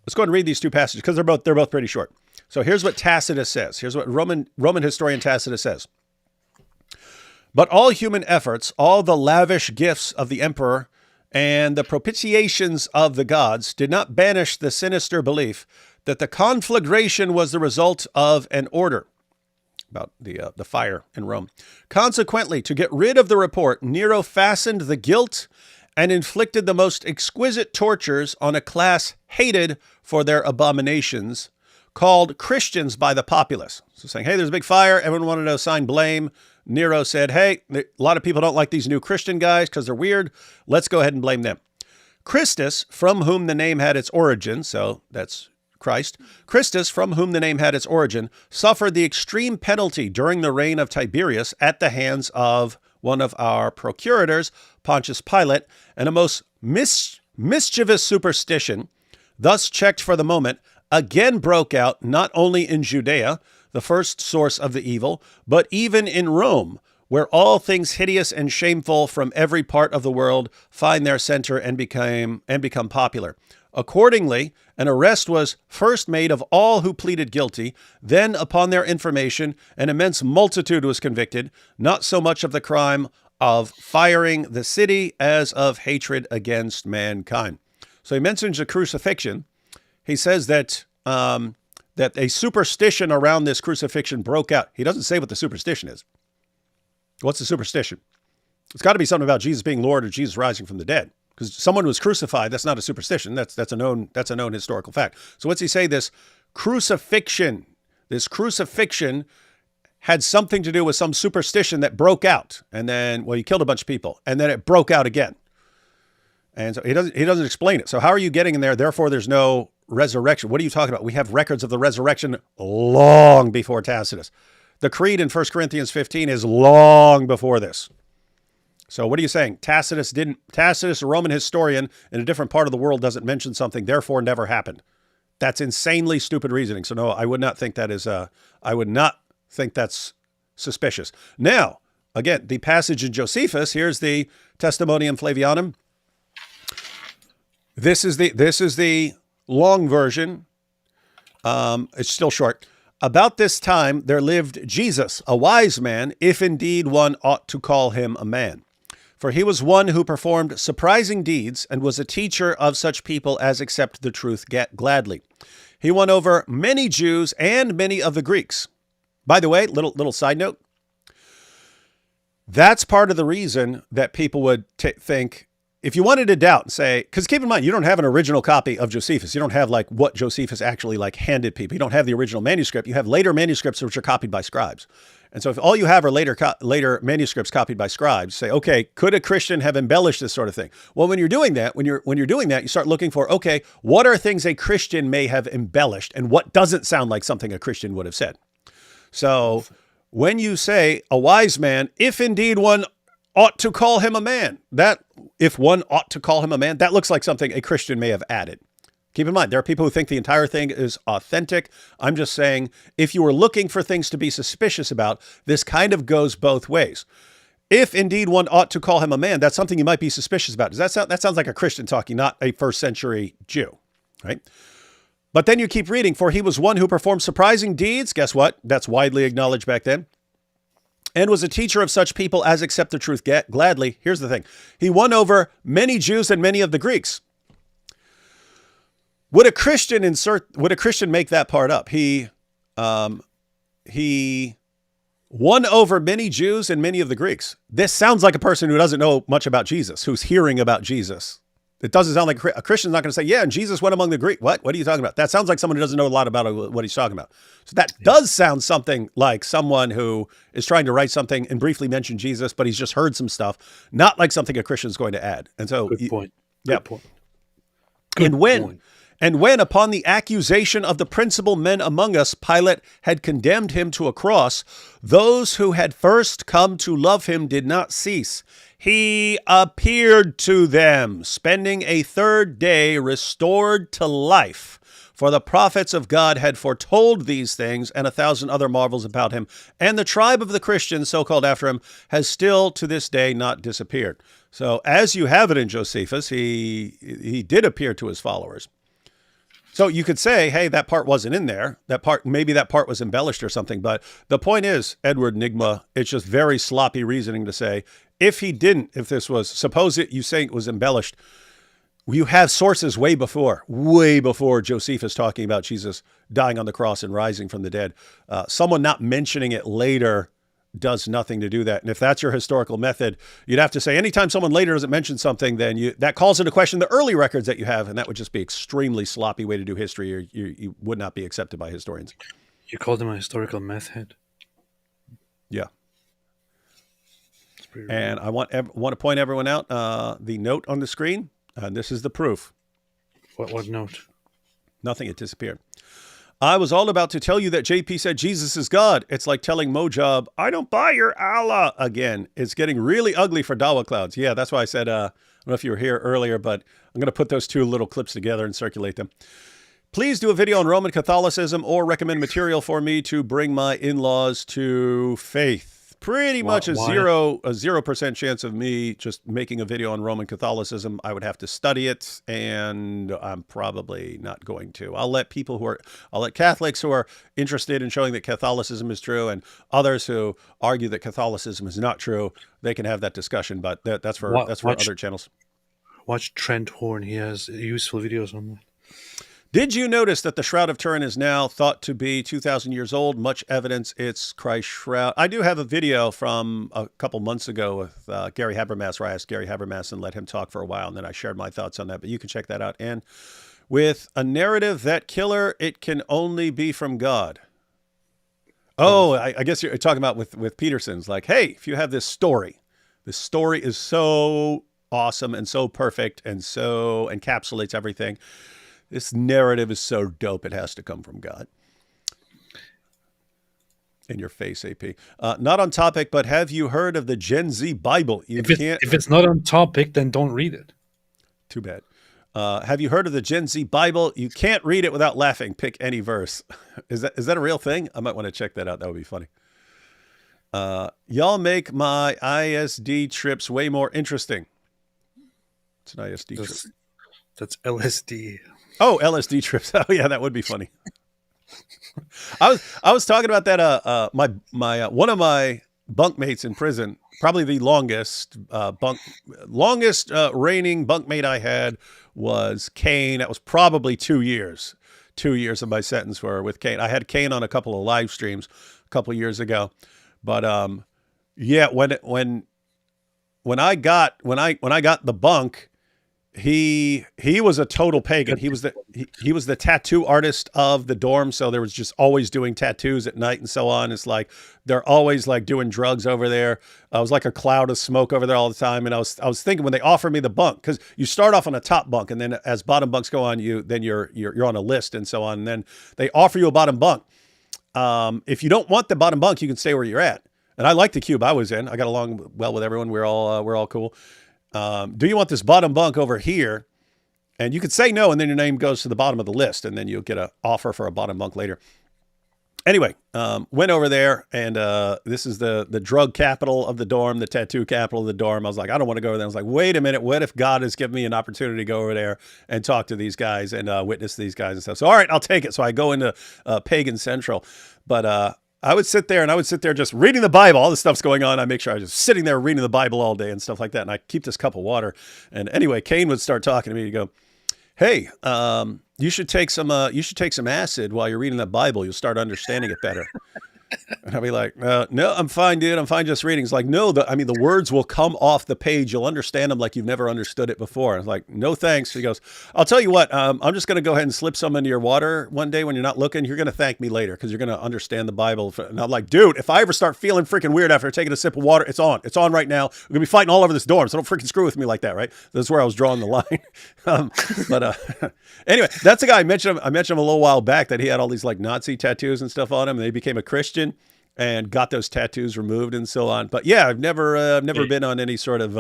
Let's go ahead and read these two passages because they're both pretty short. So here's what Tacitus says. Here's what Roman historian Tacitus says. But all human efforts, all the lavish gifts of the emperor, and the propitiations of the gods did not banish the sinister belief that the conflagration was the result of an order. About the fire in Rome. Consequently, to get rid of the report, Nero fastened the guilt and inflicted the most exquisite tortures on a class hated for their abominations, called Christians by the populace. So saying, hey, there's a big fire. Everyone wanted to assign blame. Nero said, hey, a lot of people don't like these new Christian guys because they're weird. Let's go ahead and blame them. Christus, from whom the name had its origin, so that's Christ, Christus, from whom the name had its origin, suffered the extreme penalty during the reign of Tiberius at the hands of one of our procurators, Pontius Pilate, and a most mischievous superstition, thus checked for the moment, again broke out not only in Judea, the first source of the evil, but even in Rome, where all things hideous and shameful from every part of the world find their center and become popular. Accordingly, an arrest was first made of all who pleaded guilty. Then, upon their information, an immense multitude was convicted, not so much of the crime of firing the city as of hatred against mankind. So he mentions the crucifixion. He says that that a superstition around this crucifixion broke out. He doesn't say what the superstition is. What's the superstition? It's got to be something about Jesus being Lord or Jesus rising from the dead. Because someone was crucified, that's not a superstition. That's a known historical fact. So what's he say? This crucifixion had something to do with some superstition that broke out, and then he killed a bunch of people, and then it broke out again. And so he doesn't explain it. So how are you getting in there? Therefore, there's no resurrection. What are you talking about? We have records of the resurrection long before Tacitus. The creed in 1 Corinthians 15 is long before this. So what are you saying? Tacitus, a Roman historian in a different part of the world, doesn't mention something, therefore never happened. That's insanely stupid reasoning. So no, I would not think that's suspicious. Now, again, the passage in Josephus, here's the Testimonium Flavianum. This is the long version. It's still short. About this time there lived Jesus, a wise man, if indeed one ought to call him a man. For he was one who performed surprising deeds and was a teacher of such people as accept the truth gladly. He won over many Jews and many of the Greeks. By the way, little side note. That's part of the reason that people would think, if you wanted to doubt and say, because keep in mind, you don't have an original copy of Josephus. You don't have what Josephus actually handed people. You don't have the original manuscript. You have later manuscripts which are copied by scribes. And so if all you have are later manuscripts copied by scribes, say, okay, could a Christian have embellished this sort of thing? Well, when you're doing that, you start looking for, okay, what are things a Christian may have embellished and what doesn't sound like something a Christian would have said? So when you say a wise man, if indeed one ought to call him a man, that looks like something a Christian may have added. Keep in mind, there are people who think the entire thing is authentic. I'm just saying, if you were looking for things to be suspicious about, this kind of goes both ways. If indeed one ought to call him a man, that's something you might be suspicious about. Does that sounds like a Christian talking, not a first century Jew, right? But then you keep reading, for he was one who performed surprising deeds. Guess what? That's widely acknowledged back then. And was a teacher of such people as accept the truth gladly. Here's the thing. He won over many Jews and many of the Greeks. Would a Christian make that part up? He won over many Jews and many of the Greeks. This sounds like a person who doesn't know much about Jesus, who's hearing about Jesus. It doesn't sound like a Christian's not going to say, yeah, and Jesus went among the Greeks. What are you talking about? That sounds like someone who doesn't know a lot about what he's talking about. So that does sound something like someone who is trying to write something and briefly mention Jesus, but he's just heard some stuff, not like something a Christian's going to add. And so, good point. Yeah. Good point. Good point. And when, upon the accusation of the principal men among us, Pilate had condemned him to a cross, those who had first come to love him did not cease. He appeared to them, spending a third day restored to life. For the prophets of God had foretold these things and 1,000 other marvels about him. And the tribe of the Christians, so called after him, has still to this day not disappeared. So as you have it in Josephus, he did appear to his followers. So you could say, hey, that part wasn't in there. Maybe that part was embellished or something. But the point is, Edward Nigma, it's just very sloppy reasoning to say, if this was, suppose you say it was embellished, you have sources way before Josephus talking about Jesus dying on the cross and rising from the dead. Someone not mentioning it later does nothing to do that. And if that's your historical method, you'd have to say anytime someone later doesn't mention something, then that calls into question the early records that you have, and that would just be extremely sloppy way to do history, or you would not be accepted by historians. You call them a historical method. Yeah. And I want to point everyone out the note on the screen, and this is the proof. What note? Nothing, it disappeared. I was all about to tell you that JP said Jesus is God. It's like telling Mojab, I don't buy your Allah again. It's getting really ugly for Dawa clouds. Yeah, that's why I said, I don't know if you were here earlier, but I'm going to put those two little clips together and circulate them. Please do a video on Roman Catholicism or recommend material for me to bring my in-laws to faith. Pretty much a 0% chance of me just making a video on Roman Catholicism. I would have to study it, and I'm probably not going to. I'll let Catholics who are interested in showing that Catholicism is true, and others who argue that Catholicism is not true, they can have that discussion. But that's for other channels. Watch Trent Horn. He has useful videos on that. Did you notice that the Shroud of Turin is now thought to be 2,000 years old? Much evidence it's Christ's shroud. I do have a video from a couple months ago with Gary Habermas, where I asked Gary Habermas and let him talk for a while, and then I shared my thoughts on that. But you can check that out. And with a narrative that killer, it can only be from God. Oh, I guess you're talking about with Peterson's. Like, hey, if you have this story is so awesome and so perfect and so encapsulates everything. This narrative is so dope, it has to come from God. In your face, AP. Not on topic, but have you heard of the Gen Z Bible? If it's not on topic, then don't read it. Too bad. Have you heard of the Gen Z Bible? You can't read it without laughing. Pick any verse. Is that a real thing? I might want to check that out. That would be funny. Y'all make my ISD trips way more interesting. It's an ISD trip. That's LSD. Oh, LSD trips. Oh, yeah, that would be funny. I was talking about that. My one of my bunkmates in prison, probably the longest reigning bunkmate I had was Kane. That was probably 2 years. 2 years of my sentence were with Kane. I had Kane on a couple of live streams a couple of years ago, but yeah, when I got the bunk. He was a total pagan. He was the tattoo artist of the dorm. So there was just always doing tattoos at night and so on. It's like, they're always like doing drugs over there. I was like a cloud of smoke over there all the time. And I was thinking when they offered me the bunk, cause you start off on a top bunk and then as bottom bunks go on, you're on a list and so on. And then they offer you a bottom bunk. If you don't want the bottom bunk, you can stay where you're at. And I like the cube I was in. I got along well with everyone. We're all cool. Do you want this bottom bunk over here? And you could say no, and then your name goes to the bottom of the list, and then you'll get an offer for a bottom bunk later. Anyway, went over there, and this is the drug capital of the dorm, the tattoo capital of the dorm. I was like, I don't want to go over there. I was like, wait a minute, what if God has given me an opportunity to go over there and talk to these guys and witness these guys and stuff? So, all right, I'll take it. So I go into Pagan Central, but I would sit there just reading the Bible. All this stuff's going on. I make sure I was just sitting there reading the Bible all day and stuff like that. And I keep this cup of water. And anyway, Kane would start talking to me. He'd go, hey, you should take some acid while you're reading that Bible. You'll start understanding it better. And I'll be like, no, I'm fine, dude. I'm fine just reading. It's like, no, the words will come off the page. You'll understand them like you've never understood it before. I was like, no, thanks. He goes, I'll tell you what, I'm just going to go ahead and slip some into your water one day when you're not looking. You're going to thank me later because you're going to understand the Bible. And I'm like, dude, if I ever start feeling freaking weird after taking a sip of water, it's on. It's on right now. We're going to be fighting all over this dorm, so don't freaking screw with me like that, right? That's where I was drawing the line. Anyway, that's a guy I mentioned him a little while back that he had all these like Nazi tattoos and stuff on him, and he became a Christian and got those tattoos removed and so on. But yeah, I've never been on any sort of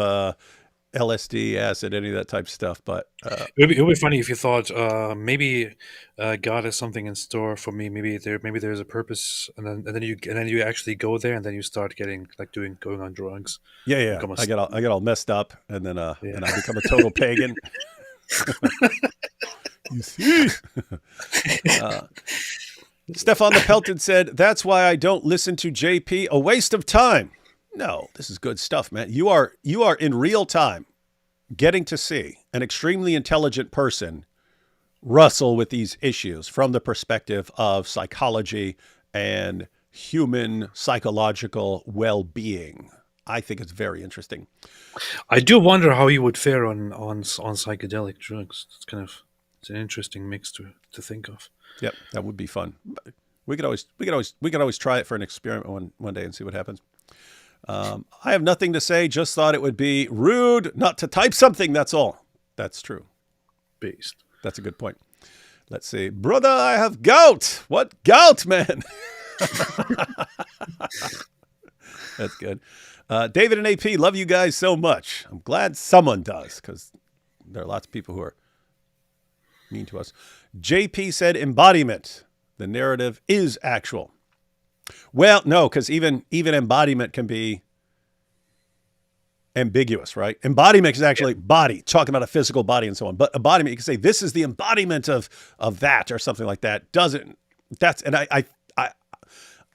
LSD, acid, any of that type of stuff. But it would be funny if you thought maybe God has something in store for me. Maybe there's a purpose, and then you actually go there, and then you start getting like going on drugs. Yeah. I get all messed up, and then and I become a total pagan. You see. Stefan the Pelted said, that's why I don't listen to JP. A waste of time. No, this is good stuff, man. You are in real time getting to see an extremely intelligent person wrestle with these issues from the perspective of psychology and human psychological well-being. I think it's very interesting. I do wonder how you would fare on psychedelic drugs. It's an interesting mix to think of. Yep, that would be fun. We could always try it for an experiment one day and see what happens. I have nothing to say. Just thought it would be rude not to type something. That's all. That's true. Based. That's a good point. Let's see, brother. I have gout. What gout, man? That's good. David and AP, love you guys so much. I'm glad someone does because there are lots of people who are mean to us. JP said embodiment. The narrative is actual. Well, no, because even embodiment can be ambiguous, right? Embodiment is actually body, talking about a physical body and so on. But embodiment, you can say this is the embodiment of that or something like that.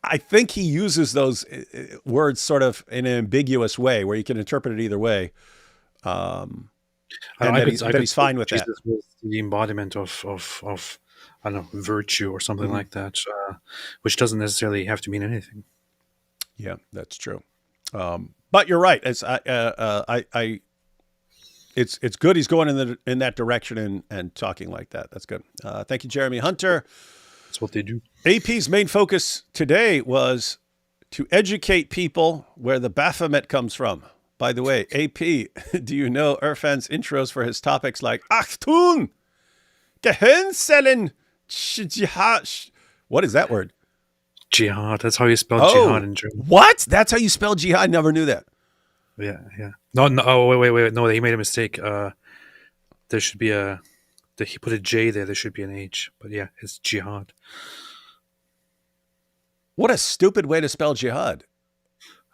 I think he uses those words sort of in an ambiguous way where you can interpret it either way. He's fine with that. The embodiment of I don't know, virtue or something like that, which doesn't necessarily have to mean anything. Yeah, that's true. But you're right. It's it's good he's going in that direction and talking like that. That's good. Thank you, Jeremy Hunter. That's what they do. AP's main focus today was to educate people where the Baphomet comes from. By the way, AP, do you know Irfan's intros for his topics like Achtung, Gehirnzellen, Jihad? What is that word? Jihad. That's how you spell jihad in German. What? That's how you spell jihad? Never knew that. Yeah. No. Oh, wait. No, he made a mistake. There should be he put a J there. There should be an H. But yeah, it's jihad. What a stupid way to spell jihad.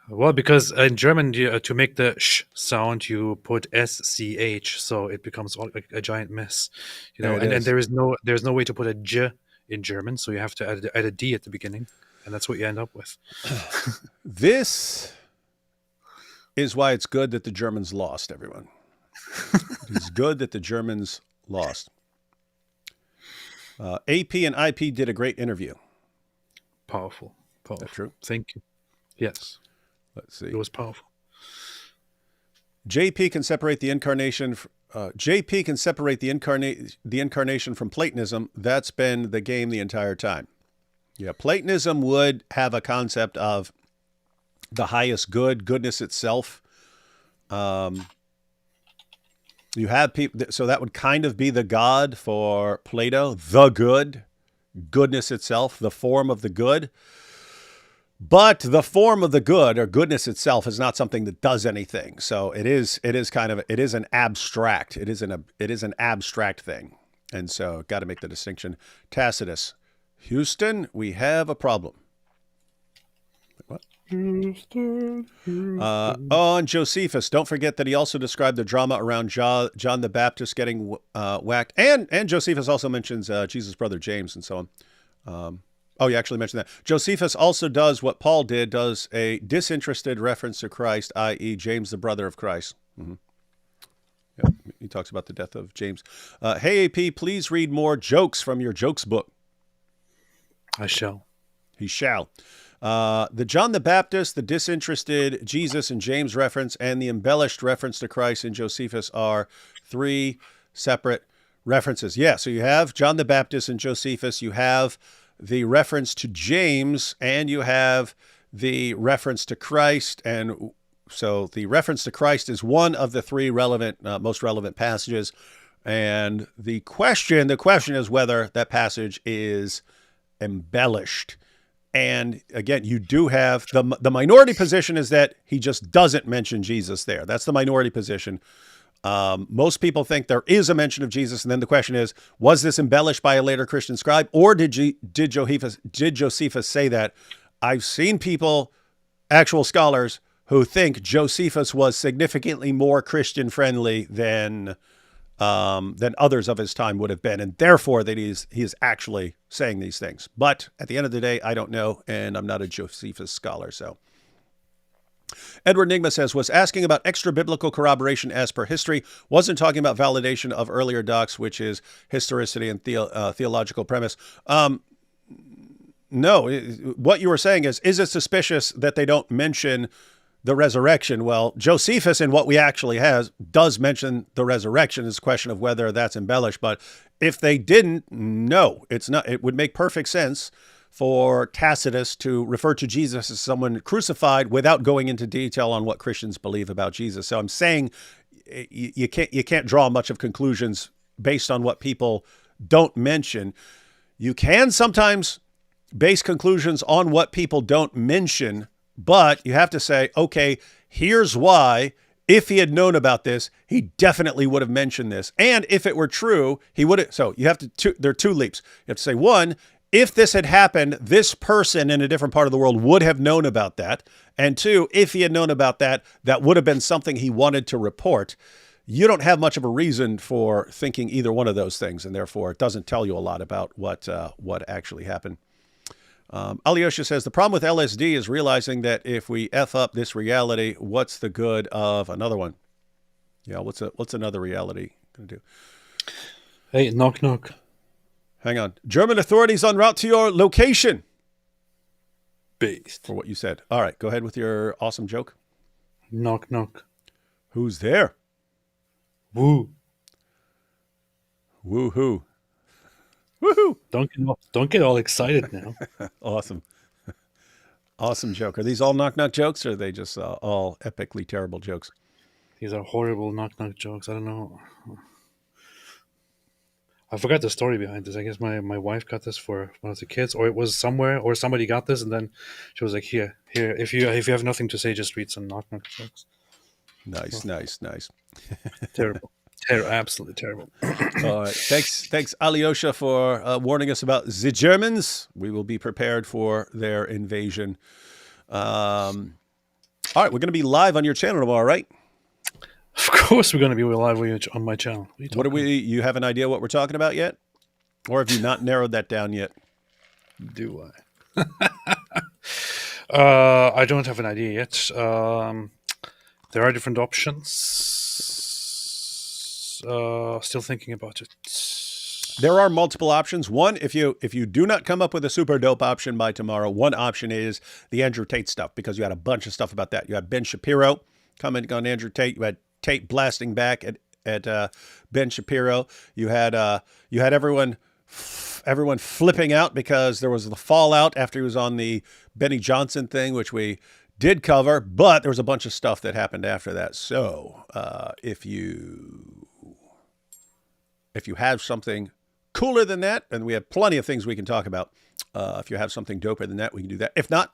Well, because in German, to make the sh sound, you put SCH, so it becomes a giant mess. And there's no way to put a J in German, so you have to add a D at the beginning, and that's what you end up with. This is why it's good that the Germans lost, everyone. It's good that the Germans lost. AP and IP did a great interview. Powerful. Is that true? Thank you. Yes. Let's see. It was powerful. JP can separate the incarnation. JP can separate the incarnation from Platonism. That's been the game the entire time. Yeah, Platonism would have a concept of the highest good, goodness itself. You have people, so that would kind of be the God for Plato, the good, goodness itself, the form of the good. But the form of the good, or goodness itself, is not something that does anything. So it is an abstract. It is an abstract thing. And so got to make the distinction. Tacitus, Houston, we have a problem. What? On Josephus, don't forget that he also described the drama around John the Baptist getting whacked. And Josephus also mentions Jesus' brother James and so on. Oh, you actually mentioned that. Josephus also does what Paul did, does a disinterested reference to Christ, i.e. James, the brother of Christ. Mm-hmm. Yeah, he talks about the death of James. Hey, AP, please read more jokes from your jokes book. I shall. He shall. The John the Baptist, the disinterested Jesus and James reference, and the embellished reference to Christ in Josephus are 3 separate references. Yeah, so you have John the Baptist and Josephus. You have the reference to James, and you have the reference to Christ. And so the reference to Christ is one of the 3 most relevant passages. And the question is whether that passage is embellished. And again, you do have the minority position is that he just doesn't mention Jesus there. That's the minority position. Most people think there is a mention of Jesus, and then the question is, was this embellished by a later Christian scribe, or did Josephus say that? I've seen people, actual scholars, who think Josephus was significantly more Christian friendly than others of his time would have been, and therefore that he is actually saying these things. But at the end of the day, I don't know, and I'm not a Josephus scholar, so. Edward Nigma says, was asking about extra-biblical corroboration as per history, wasn't talking about validation of earlier docs, which is historicity and theological premise. No, what you were saying is it suspicious that they don't mention the resurrection? Well, Josephus, in what we actually has, does mention the resurrection. It's a question of whether that's embellished. But if they didn't, no, it's not. It would make perfect sense for Tacitus to refer to Jesus as someone crucified without going into detail on what Christians believe about Jesus. So I'm saying you can't draw much of conclusions based on what people don't mention. You can sometimes base conclusions on what people don't mention, but you have to say, okay, here's why. If he had known about this, he definitely would have mentioned this. And if it were true, he would have. So you have to, there are 2 leaps. You have to say, 1, if this had happened, this person in a different part of the world would have known about that. And 2, if he had known about that, that would have been something he wanted to report. You don't have much of a reason for thinking either one of those things, and therefore it doesn't tell you a lot about what actually happened. Alyosha says, the problem with LSD is realizing that if we F up this reality, what's the good of another one? Yeah, what's another reality going to do? Hey, knock, knock. Hang on. German authorities en route to your location. Based. For what you said. All right, go ahead with your awesome joke. Knock, knock. Who's there? Woo. Woo-hoo. Woohoo! Don't get all excited now. Awesome. Awesome joke. Are these all knock-knock jokes, or are they just all epically terrible jokes? These are horrible knock-knock jokes. I don't know. I forgot the story behind this. I guess my wife got this for one of the kids, or it was somewhere, or somebody got this, and then she was like, here. If you have nothing to say, just read some knock-knock jokes. Nice. Terrible. Absolutely terrible. All right. Thanks, Alyosha, for warning us about the Germans. We will be prepared for their invasion. All right. We're going to be live on your channel tomorrow, right? Of course we're going to be live on my channel. You have an idea what we're talking about yet? Or have you not narrowed that down yet? Do I? I don't have an idea yet. There are different options. Still thinking about it. There are multiple options. One, if you do not come up with a super dope option by tomorrow, one option is the Andrew Tate stuff, because you had a bunch of stuff about that. You had Ben Shapiro commenting on Andrew Tate. You had Tate blasting back at Ben Shapiro. You had everyone flipping out because there was the fallout after he was on the Benny Johnson thing, which we did cover, but there was a bunch of stuff that happened after that. So if you have something cooler than that, and we have plenty of things we can talk about, if you have something doper than that, we can do that. If not,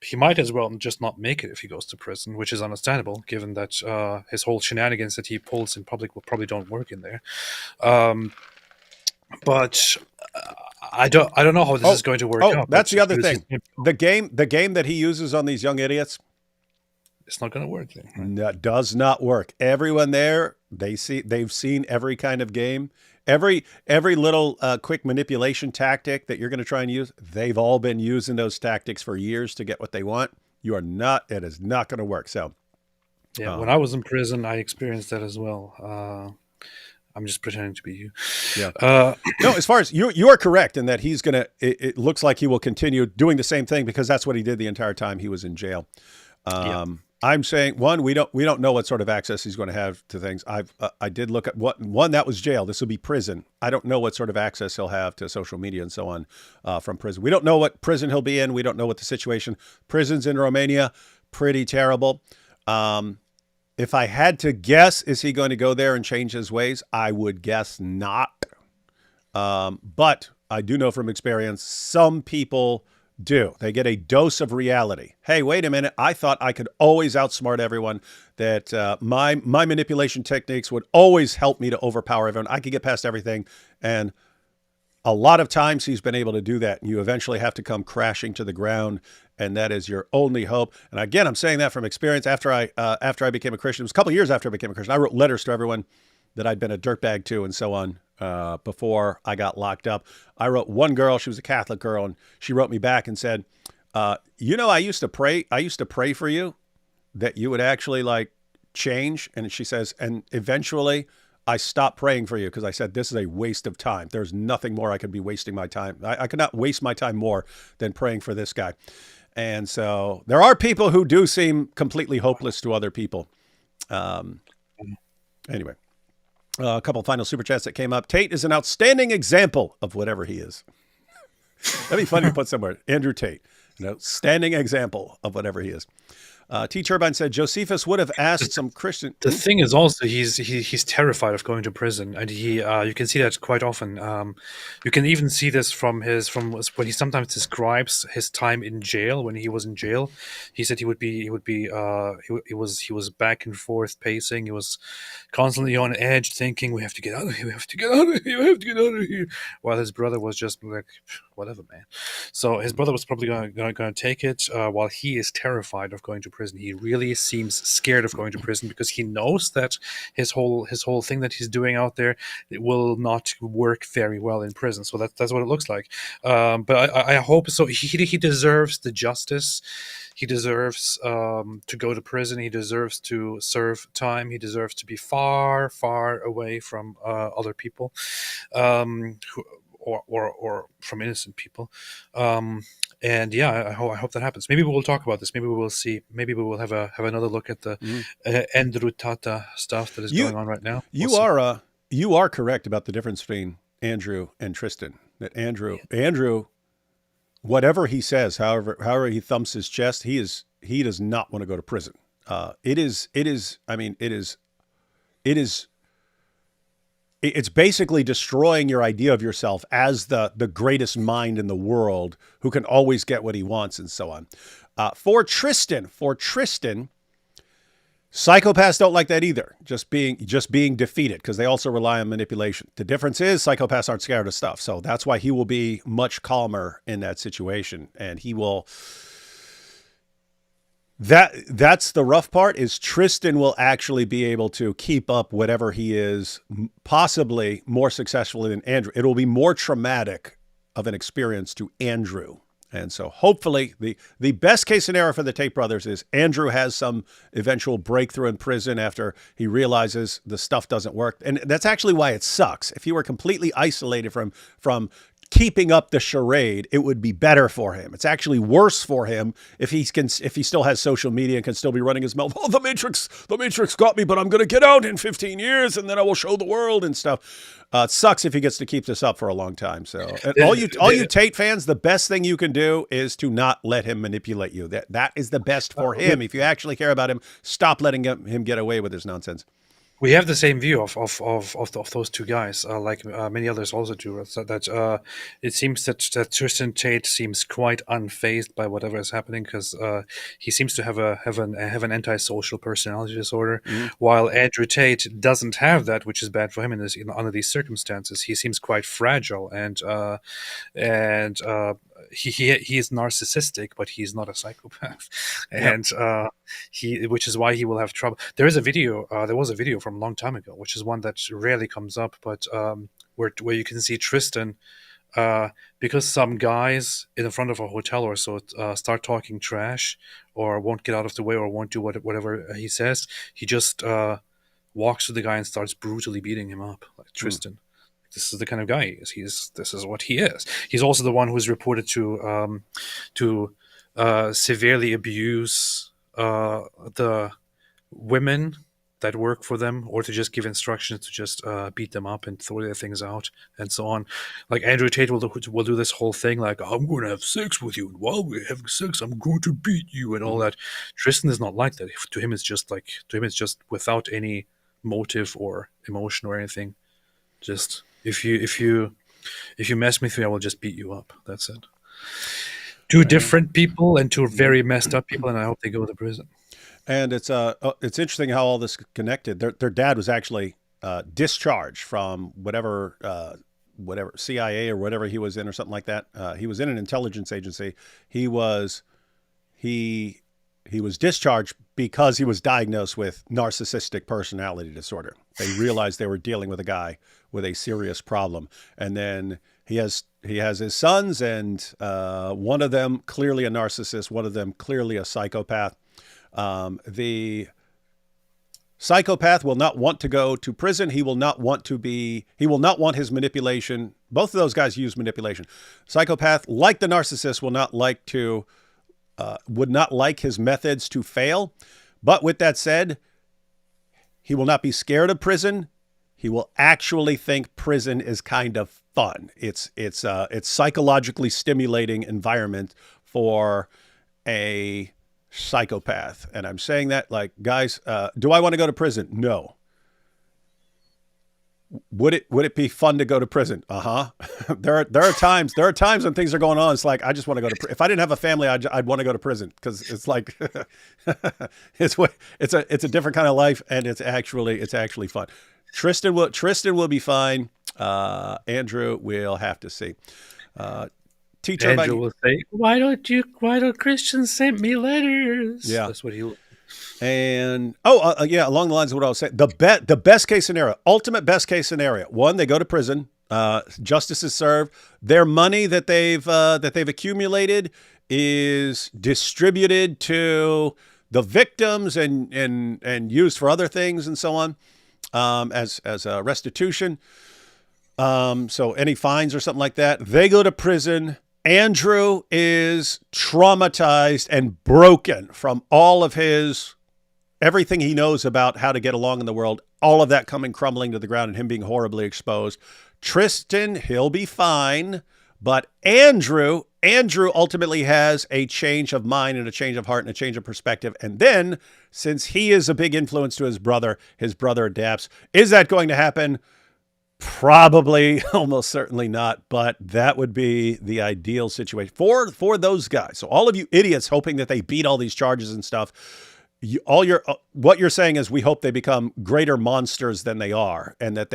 he might as well just not make it if he goes to prison, which is understandable, given that his whole shenanigans that he pulls in public will probably don't work in there. But I don't know how this is going to work out. That's the other thing. The game that he uses on these young idiots, it's not going to work. Right? That does not work. Everyone there, they've seen every kind of game, every little quick manipulation tactic that you're going to try and use. They've all been using those tactics for years to get what they want. It is not going to work. So, yeah, when I was in prison, I experienced that as well. I'm just pretending to be you. Yeah. No, as far as you are correct in that he's going to, it looks like he will continue doing the same thing because that's what he did the entire time he was in jail. I'm saying we don't know what sort of access he's going to have to things. I did look at that was jail. This will be prison. I don't know what sort of access he'll have to social media and so on from prison. We don't know what prison he'll be in. We don't know what the situation. Prisons in Romania, pretty terrible. If I had to guess, is he going to go there and change his ways? I would guess not. But I do know from experience, some people do. They get a dose of reality. Hey, wait a minute. I thought I could always outsmart everyone, that my manipulation techniques would always help me to overpower everyone. I could get past everything. And a lot of times he's been able to do that. And you eventually have to come crashing to the ground. And that is your only hope. And again, I'm saying that from experience. After I became a Christian, it was a couple of years after I became a Christian, I wrote letters to everyone that I'd been a dirtbag to and so on. Before I got locked up, I wrote one girl, she was a Catholic girl, and she wrote me back and said, I used to pray for you that you would actually like change. And she says, and eventually I stopped praying for you because I said, this is a waste of time. There's nothing more I could be wasting my time. I could not waste my time more than praying for this guy. And so there are people who do seem completely hopeless to other people. Anyway. A couple of final super chats that came up. Tate is an outstanding example of whatever he is. That'd be funny to put somewhere. Andrew Tate, an outstanding example of whatever he is. T. Turbine said Josephus would have asked some Christian. The thing is also he's terrified of going to prison, and you can see that quite often. You can even see this from when he sometimes describes his time in jail. When he was in jail, he said he was back and forth pacing. He was constantly on edge, thinking, "We have to get out of here. We have to get out of here. We have to get out of here." While his brother was just like, "Whatever, man." So his brother was probably going to take it, while he is terrified of going to prison. He really seems scared of going to prison because he knows that his whole thing that he's doing out there, it will not work very well in prison. So that's what it looks like. But I hope so. He deserves the justice. He deserves to go to prison. He deserves to serve time. He deserves to be far, far away from other people, or from innocent people. And yeah, I hope that happens. Maybe we will talk about this. Maybe we will see. Maybe we will have another look at the Andrew Tata stuff that is going on right now. You are correct about the difference between Andrew and Tristan. That Andrew, whatever he says, however he thumps his chest, he does not want to go to prison. It's basically destroying your idea of yourself as the greatest mind in the world who can always get what he wants and so on. For Tristan, psychopaths don't like that either. Just being defeated, because they also rely on manipulation. The difference is psychopaths aren't scared of stuff. So that's why he will be much calmer in that situation. And he will... That's the rough part, is Tristan will actually be able to keep up whatever he is, possibly more successfully than Andrew. It will be more traumatic of an experience to Andrew. And so hopefully the best case scenario for the Tate brothers is Andrew has some eventual breakthrough in prison after he realizes the stuff doesn't work. And that's actually why it sucks. If he were completely isolated from keeping up the charade, it would be better for him. It's actually worse for him if he still has social media and can still be running his mouth. Oh, the Matrix got me, but I'm going to get out in 15 years and then I will show the world and stuff. It sucks if he gets to keep this up for a long time. So all you Tate fans, the best thing you can do is to not let him manipulate you. That is the best for him. If you actually care about him, stop letting him get away with his nonsense. We have the same view of those two guys, like many others also do. So that it seems that Tristan Tate seems quite unfazed by whatever is happening because he seems to have an antisocial personality disorder, while Andrew Tate doesn't have that, which is bad for him under these circumstances. He seems quite fragile and he is narcissistic, but he's not a psychopath, and which is why he will have trouble. There was a video from a long time ago, which is one that rarely comes up, but where you can see Tristan, because some guys in the front of a hotel or so start talking trash or won't get out of the way or won't do whatever he says. He just walks to the guy and starts brutally beating him up, like Tristan. This is the kind of guy he is. This is what he is. He's also the one who is reported to severely abuse the women that work for them, or to just give instructions to just beat them up and throw their things out and so on. Like Andrew Tate will do this whole thing like, I'm going to have sex with you, and while we're having sex, I'm going to beat you and all that. Tristan is not like that. To him, it's just without any motive or emotion or anything. Just if you mess with me, I will just beat you up. That's it. Two different people and two very messed up people, and I hope they go to prison. And it's interesting how all this connected. Their dad was actually discharged from whatever CIA or whatever he was in or something like that. He was in an intelligence agency. He was discharged because he was diagnosed with narcissistic personality disorder. They realized they were dealing with a guy with a serious problem. And then he has his sons, and one of them clearly a narcissist, one of them clearly a psychopath. The psychopath will not want to go to prison. He will not want his manipulation. Both of those guys use manipulation. Psychopath, like the narcissist, would not like his methods to fail. But with that said, he will not be scared of prison. He will actually think prison is kind of fun. It's psychologically stimulating environment for a psychopath. And I'm saying that, like, guys, do I want to go to prison? No. Would it be fun to go to prison? There are times when things are going on. It's like, I just want to go to prison. If I didn't have a family, I'd want to go to prison, because it's like it's a different kind of life, and it's actually fun. Tristan will be fine. Andrew will have to see. Andrew will say, why don't Christians send me letters? Yeah, that's what he will. And along the lines of what I was saying, the best case scenario, ultimate best case scenario: one, they go to prison, justice is served, their money that they've accumulated is distributed to the victims and used for other things and so on, as a restitution. So any fines or something like that. They go to prison. Andrew is traumatized and broken from all of everything he knows about how to get along in the world, all of that coming crumbling to the ground and him being horribly exposed. Tristan, he'll be fine, but Andrew ultimately has a change of mind and a change of heart and a change of perspective. And then, since he is a big influence to his brother adapts. Is that going to happen? Probably, almost certainly not, but that would be the ideal situation for those guys. So all of you idiots hoping that they beat all these charges and stuff, what you're saying is, we hope they become greater monsters than they are, and that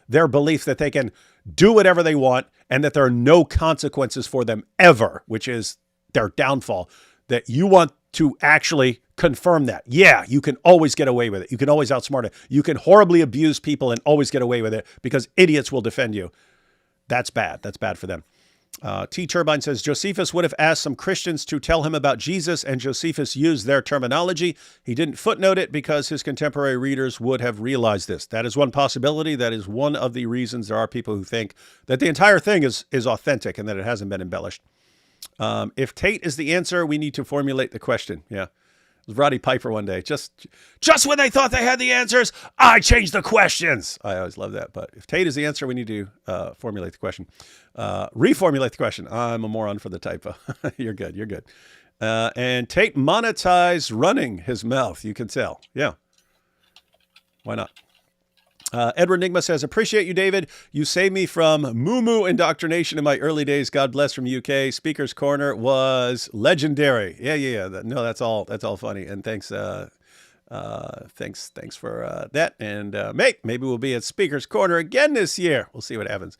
their belief that they can do whatever they want and that there are no consequences for them ever, which is their downfall, that you want to actually confirm that. Yeah, you can always get away with it. You can always outsmart it. You can horribly abuse people and always get away with it because idiots will defend you. That's bad. That's bad for them. T. Turbine says, Josephus would have asked some Christians to tell him about Jesus, and Josephus used their terminology. He didn't footnote it because his contemporary readers would have realized this. That is one possibility. That is one of the reasons there are people who think that the entire thing is authentic and that it hasn't been embellished. If Tate is the answer, we need to formulate the question. Yeah. It was Roddy Piper one day. Just when they thought they had the answers, I changed the questions. I always love that. But if Tate is the answer, we need to formulate the question. Reformulate the question. I'm a moron for the typo. You're good. And Tate monetized running his mouth. You can tell. Yeah. Why not? Edward Nigma says, appreciate you, David. You saved me from moo-moo indoctrination in my early days. God bless from UK. Speaker's Corner was legendary. Yeah. No, that's all funny. And thanks for that. And maybe we'll be at Speaker's Corner again this year. We'll see what happens.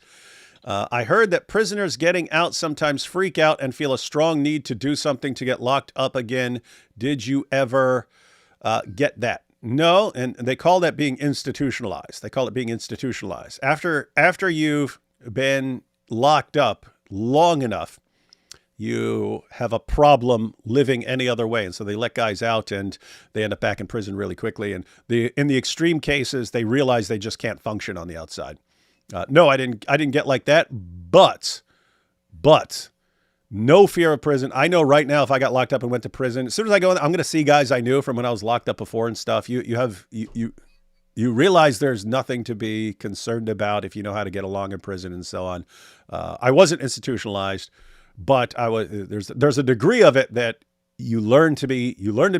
I heard that prisoners getting out sometimes freak out and feel a strong need to do something to get locked up again. Did you ever get that? No, and they call that being institutionalized. After you've been locked up long enough, you have a problem living any other way. And so they let guys out and they end up back in prison really quickly. And in the extreme cases, they realize they just can't function on the outside. No, I didn't get like that, but no fear of prison. I know right now if I got locked up and went to prison, as soon as I go in, I'm going to see guys I knew from when I was locked up before and stuff. You realize there's nothing to be concerned about if you know how to get along in prison and so on. I wasn't institutionalized, but there's a degree of it that you learn to be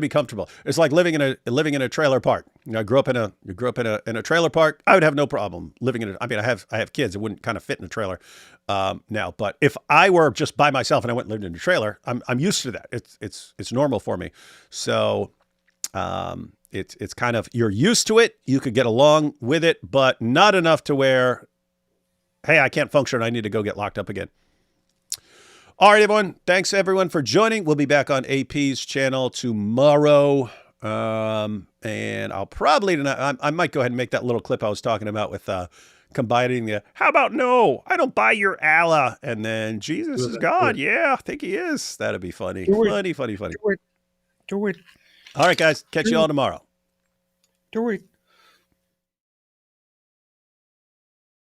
comfortable. It's like living in a trailer park. I grew up in a trailer park. I would have no problem living in it. I mean, I have kids. It wouldn't kind of fit in a trailer now. But if I were just by myself and I went and lived in a trailer, I'm used to that. It's normal for me. So it's kind of, you're used to it. You could get along with it, but not enough to where, hey, I can't function. I need to go get locked up again. All right, everyone. Thanks, everyone, for joining. We'll be back on AP's channel tomorrow. And I'll probably, I might go ahead and make that little clip I was talking about with combining the, how about no, I don't buy your Allah. And then Jesus is God. Yeah, I think he is. That'd be funny. Funny. Do it. All right, guys. Catch you all tomorrow. Do it.